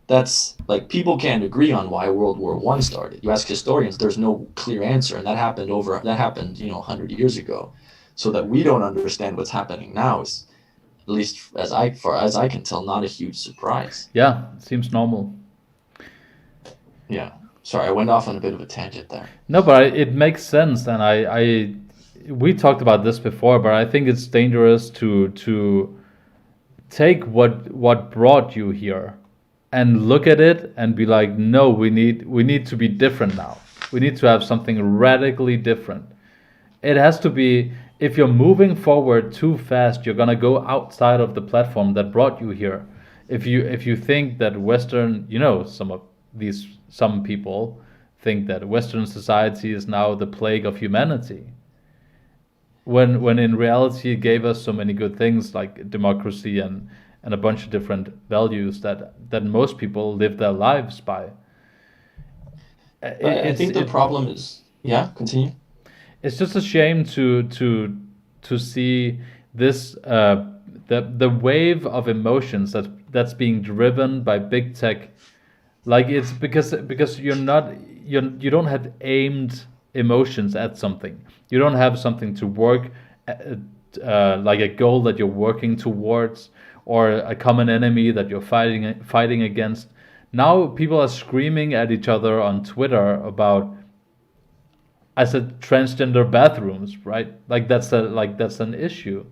that's like, people can't agree on why World War I started. You ask historians, there's no clear answer, and that happened 100 years ago. So that we don't understand what's happening now is, at least far as I can tell, not a huge surprise. Yeah, it seems normal. Yeah. Sorry, I went off on a bit of a tangent there. No, but it makes sense, and we talked about this before, but I think it's dangerous to take what brought you here and look at it and be like, no, we need to be different now. We need to have something radically different. It has to be, if you're moving forward too fast, you're gonna go outside of the platform that brought you here. If you think that Western, some people think that Western society is now the plague of humanity, when in reality it gave us so many good things like democracy and a bunch of different values that most people live their lives by. I It's think the it problem is, yeah, continue. it's just a shame to see this the wave of emotions that's being driven by big tech. Like it's because you don't have aimed emotions at something. You don't have something to work at, like a goal that you're working towards, or a common enemy that you're fighting against. Now people are screaming at each other on Twitter about, I said, transgender bathrooms, right? That's an issue.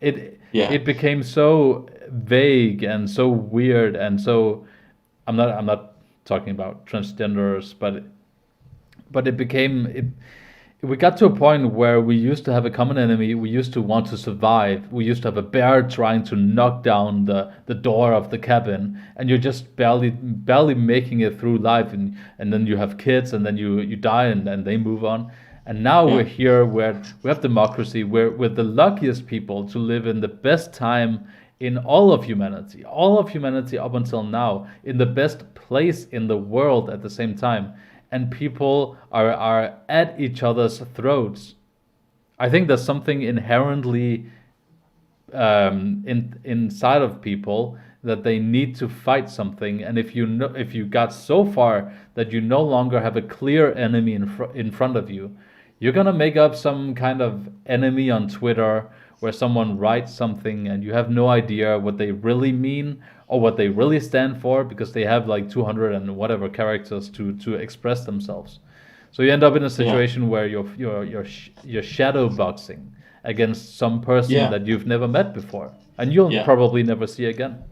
It Yeah, it became so vague and so weird and so. I'm not talking about transgenders, but it became it. We got to a point where we used to have a common enemy. We used to want to survive. We used to have a bear trying to knock down the door of the cabin, and you're just barely making it through life, and then you have kids, and then you die, and they move on. And now we're yeah, here where we have democracy. We're the luckiest people to live in the best time in all of humanity up until now, in the best place in the world at the same time, and people are at each other's throats. I think there's something inherently inside of people that they need to fight something, and if you got so far that you no longer have a clear enemy in front of you, you're gonna make up some kind of enemy on Twitter where someone writes something and you have no idea what they really mean or what they really stand for, because they have like 200 and whatever characters to express themselves. So you end up in a yeah, situation where you're shadow boxing against some person yeah, that you've never met before, and you'll yeah. probably never see again.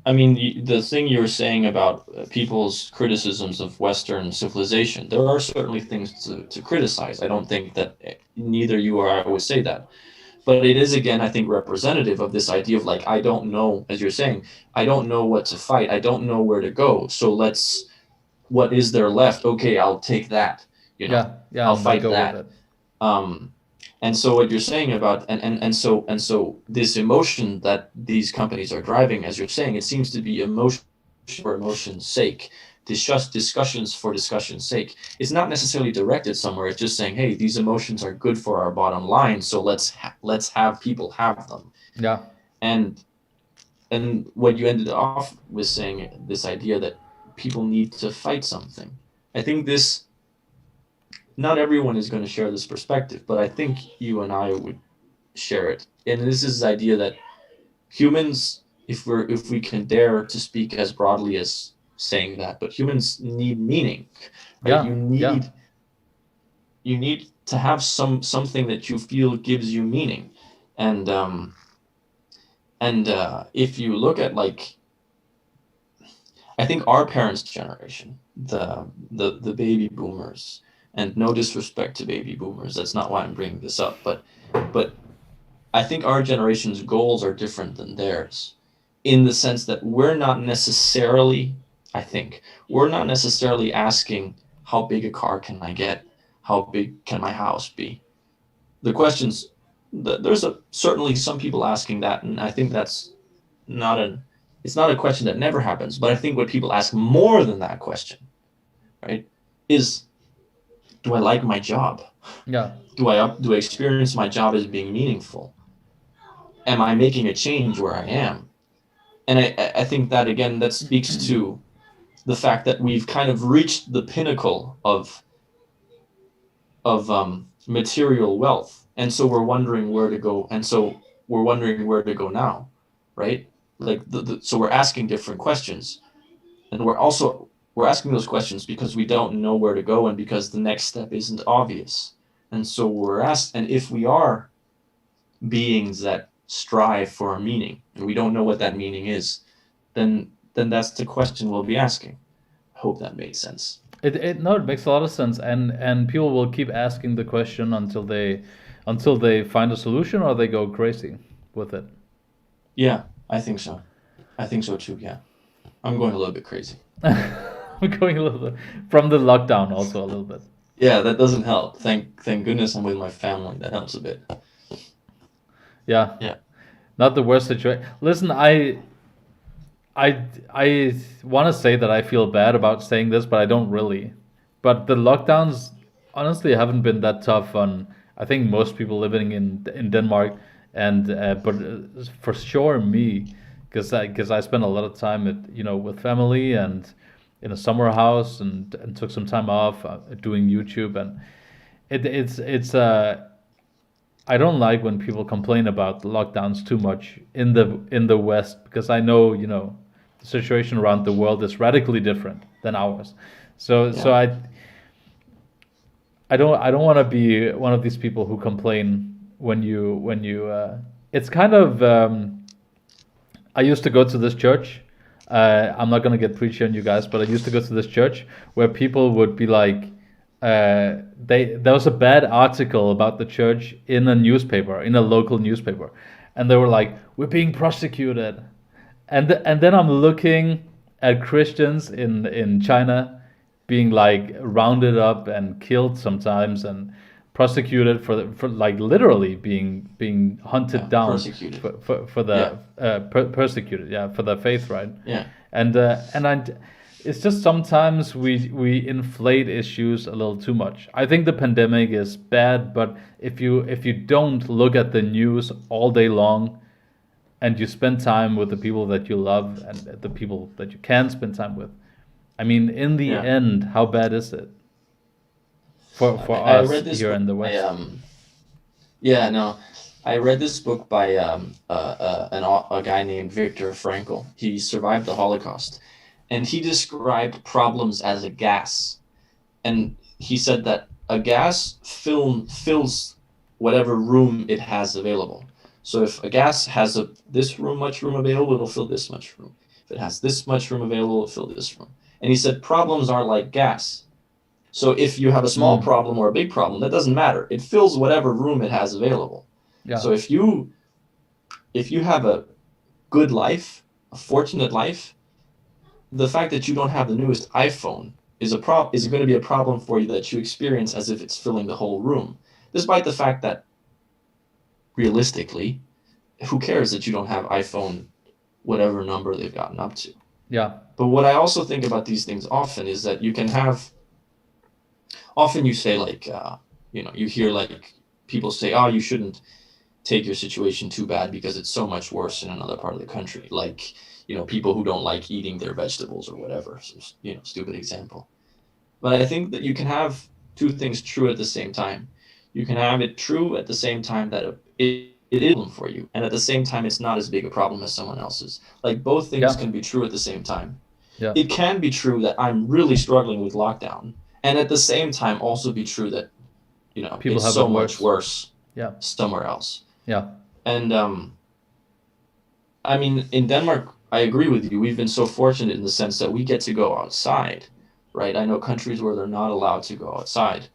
I mean, the thing you were saying about people's criticisms of Western civilization, there are certainly things to criticize. I don't think that neither you or I would say that. But it is, again, I think, representative of this idea of like, I don't know, as you're saying, I don't know what to fight. I don't know where to go. So what is there left? Okay, I'll take that. Yeah, yeah, I'll and then fight go with that. it. Um, and so what you're saying about and so this emotion that these companies are driving, as you're saying, it seems to be emotion for emotion's sake, discussions for discussion's sake. It's not necessarily directed somewhere. It's just saying, hey, these emotions are good for our bottom line, so let's have people have them. Yeah, And what you ended off with saying, this idea that people need to fight something. I think this not everyone is going to share this perspective, but I think you and I would share it. And this is the idea that humans, if we can dare to speak as broadly as saying that, but humans need meaning, right? yeah, yeah, You need to have something that you feel gives you meaning, and if you look at, like, I think our parents' generation, the baby boomers, and no disrespect to baby boomers, that's not why I'm bringing this up, but I think our generation's goals are different than theirs, in the sense that I think, we're not necessarily asking, how big a car can I get? How big can my house be? The questions, there's certainly some people asking that, and I think that's not an, it's not a question that never happens, but I think what people ask more than that question, right, is, do I like my job? yeah. Do I experience my job as being meaningful? Am I making a change where I am? And I think that, again, that speaks to the fact that we've kind of reached the pinnacle of material wealth, and so we're wondering where to go, and so we're wondering where to go now, right? Like so we're asking different questions, and we're asking those questions because we don't know where to go, and because the next step isn't obvious. And so we're asked, and if we are beings that strive for a meaning and we don't know what that meaning is, then that's the question we'll be asking. I hope that made sense. It makes a lot of sense, and people will keep asking the question until until they find a solution or they go crazy with it. Yeah, I think so. I think so too. Yeah, I'm going a little bit crazy. I'm going a little bit from the lockdown also a little bit. Yeah, that doesn't help. Thank goodness I'm with my family. That helps a bit. Yeah, Yeah. not the worst situation. Listen, I want to say that I feel bad about saying this, but I don't really. But the lockdowns honestly haven't been that tough on I think most people living in Denmark, and but for sure me, because I spent a lot of time with family and in a summer house and took some time off doing YouTube, and it's I don't like when people complain about lockdowns too much in the West, because I know the situation around the world is radically different than ours. So Yeah. I don't want to be one of these people who complain when you it's kind of I used to go to this church. I'm not gonna get preachy on you guys, but I used to go to this church where people would be like, there was a bad article about the church in a newspaper, in a local newspaper, and they were like, "We're being prosecuted," and then I'm looking at Christians in China being like rounded up and killed sometimes and prosecuted for like literally being hunted Yeah. down Persecuted. for Yeah. the persecuted, yeah, for their faith, right? Yeah. And it's just sometimes we inflate issues a little too much. I think the pandemic is bad, but if you don't look at the news all day long and you spend time with the people that you love and the people that you can spend time with, I mean, in the Yeah. end, how bad is it for I us read this here book in the by West? yeah, no. I read this book by a guy named Viktor Frankl. He survived the Holocaust, and he described problems as a gas. And he said that a gas fills whatever room it has available. So if a gas has this much room available, it'll fill this much room. If it has this much room available, it'll fill this room. And he said problems are like gas. So if you have a small Mm, problem or a big problem, that doesn't matter. It fills whatever room it has available. yeah, So if you have a good life, a fortunate life, the fact that you don't have the newest iPhone is going to be a problem for you that you experience as if it's filling the whole room, despite the fact that realistically, who cares that you don't have iPhone whatever number they've gotten up to. yeah, But what I also think about these things often is that you can have, often you say like, you hear like people say, oh, you shouldn't take your situation too bad because it's so much worse in another part of the country. Like, people who don't like eating their vegetables or whatever. So, stupid example. But I think that you can have two things true at the same time. You can have it true at the same time that it is a problem for you, and at the same time it's not as big a problem as someone else's. Like both things yeah, can be true at the same time. yeah. It can be true that I'm really struggling with lockdown, and at the same time also be true that People it's have so it much worse. worse Yeah, somewhere else. yeah, And I mean, in Denmark, I agree with you. We've been so fortunate in the sense that we get to go outside, right? I know countries where they're not allowed to go outside.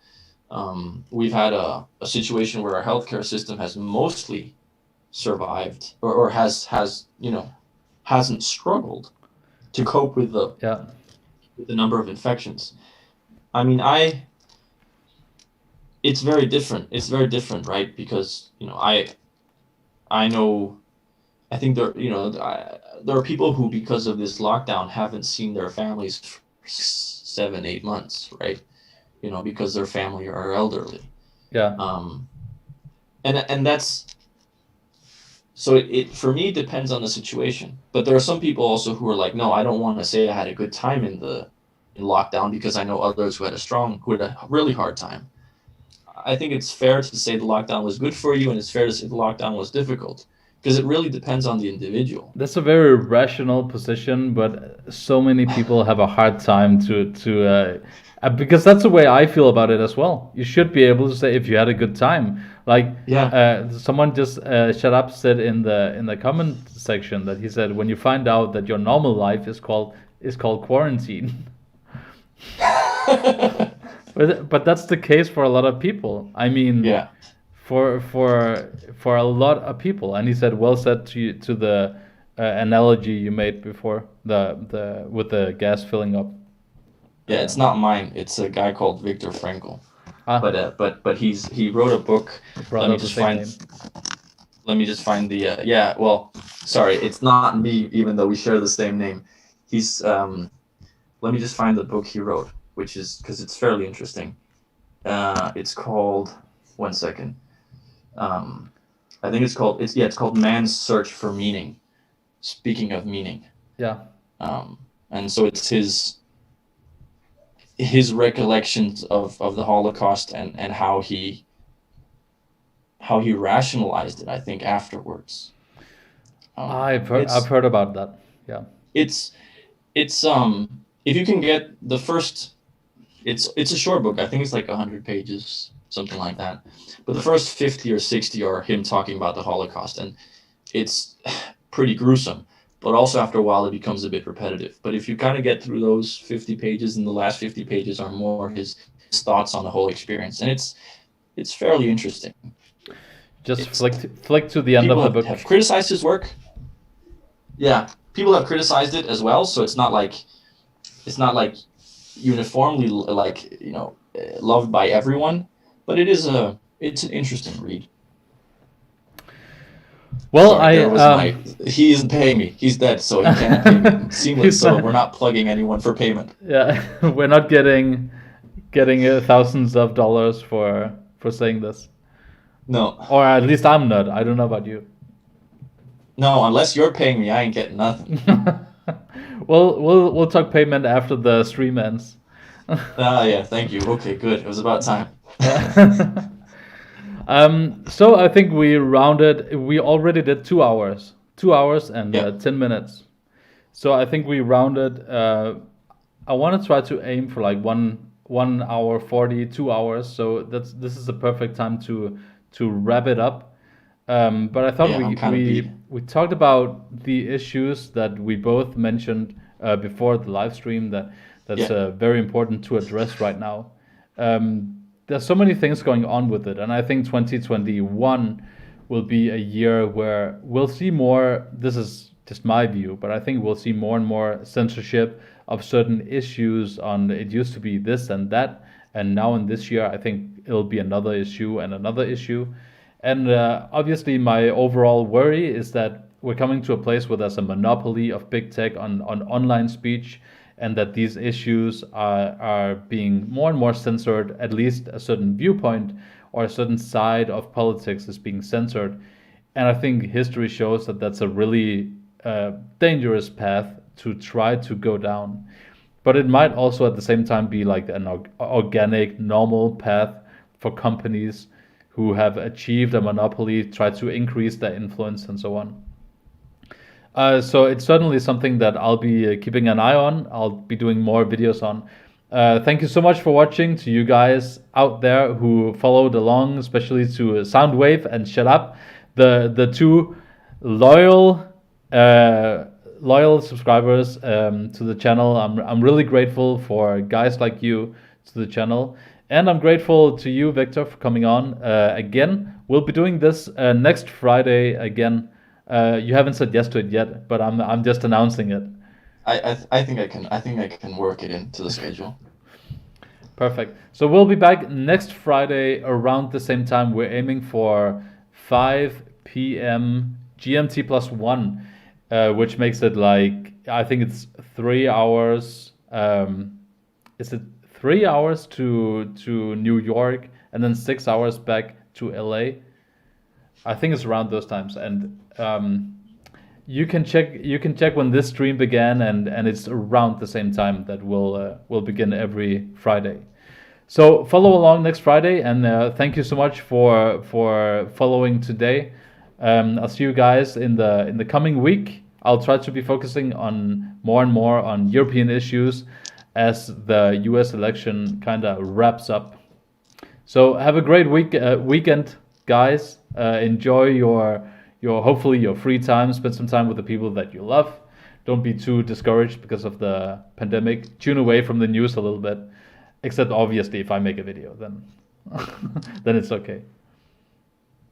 We've had a situation where our healthcare system has mostly survived, or hasn't struggled to cope with yeah, the number of infections. I mean, it's very different. It's very different, right? Because I know, I think there are people who, because of this lockdown, haven't seen their families for 7, 8 months, right? Because their family are elderly. yeah. And that's, so it for me depends on the situation. But there are some people also who are like, no, I don't want to say I had a good time in lockdown because I know others who had a really hard time. I think it's fair to say the lockdown was good for you, and it's fair to say the lockdown was difficult, because it really depends on the individual. That's a very rational position, but so many people have a hard time to because that's the way I feel about it as well. You should be able to say if you had a good time. Like Yeah. someone just shut up said in the comment section that he said when you find out that your normal life is called quarantine. But that's the case for a lot of people. I mean, Yeah. for a lot of people. And he said, well said to the analogy you made before, the with the gas filling up. Yeah, it's not mine. It's a guy called Viktor Frankl. Ah, But he wrote a book. Let brother me of the just same find name. let me just find the yeah. Well, sorry, it's not me. Even though we share the same name, he's let me just find the book he wrote, which is because it's fairly interesting. It's called one second. I think it's called Man's Search for Meaning. Speaking of meaning, Yeah. and so it's his recollections of the Holocaust and how he rationalized it, I think, afterwards. I've It's heard about that. Yeah. it's it's if you can get the first, it's a short book. I think it's like 100 pages, something like that. But the first 50 or 60 are him talking about the Holocaust, and it's pretty gruesome. But also after a while, it becomes a bit repetitive. But if you kind of get through those 50 pages, and the last 50 pages are more his thoughts on the whole experience, and it's fairly interesting. Just It's flick to the end of people the book. have criticized his work. Yeah, people have criticized it as well. So it's not like uniformly like loved by everyone, but it's an interesting read. Well, Sorry, there was he isn't paying me. He's dead, so he can't pay me. Seamless, so we're not plugging anyone for payment. Yeah, we're not getting thousands of dollars for saying this, No, or at least I'm not. I don't know about you. no, unless you're paying me, I ain't getting nothing. Well, we'll talk payment after the stream ends. Yeah, thank you. Okay, good. It was about time. Yeah. So I think we already did 2 hours, 2 hours and Yep. 10 minutes. So I think we rounded. I want to try to aim for like 1 hour 40, 2 hours. So this is the perfect time to wrap it up. But I thought Yeah, I'm kind of beat. we talked about the issues that we both mentioned before the live stream that's Yeah. very important to address right now. There's so many things going on with it, and I think 2021 will be a year where we'll see more. This is just my view, but I think we'll see more and more censorship of certain issues. On it used to be this and that, and now in this year, I think it'll be another issue and another issue. And obviously, my overall worry is that we're coming to a place where there's a monopoly of big tech on online speech, and that these issues are being more and more censored. At least a certain viewpoint or a certain side of politics is being censored. And I think history shows that that's a really dangerous path to try to go down. But it might also at the same time be like an organic, normal path for companies who have achieved a monopoly, try to increase their influence and so on. So it's certainly something that I'll be keeping an eye on. I'll be doing more videos on. Thank you so much for watching. To you guys out there who followed along, especially to Soundwave and Shut Up, the two loyal loyal subscribers to the channel. I'm really grateful for guys like you to the channel. And I'm grateful to you, Victor, for coming on again. We'll be doing this next Friday again. You haven't said yes to it yet, but I'm just announcing it. I think I can work it into the schedule. Perfect. So we'll be back next Friday around the same time. We're aiming for 5 p.m. GMT plus 1, which makes it like, I think it's 3 hours. Is it 3 hours to New York and then 6 hours back to LA? I think it's around those times. And you can check when this stream began, and it's around the same time that we'll begin every Friday. So follow along next Friday, and thank you so much for following today. I'll see you guys in the coming week. I'll try to be focusing on more and more on European issues as the U.S. election kind of wraps up. So have a great weekend, guys. Enjoy your hopefully your free time. Spend some time with the people that you love. Don't be too discouraged because of the pandemic. Tune away from the news a little bit, except obviously if I make a video, then then it's okay.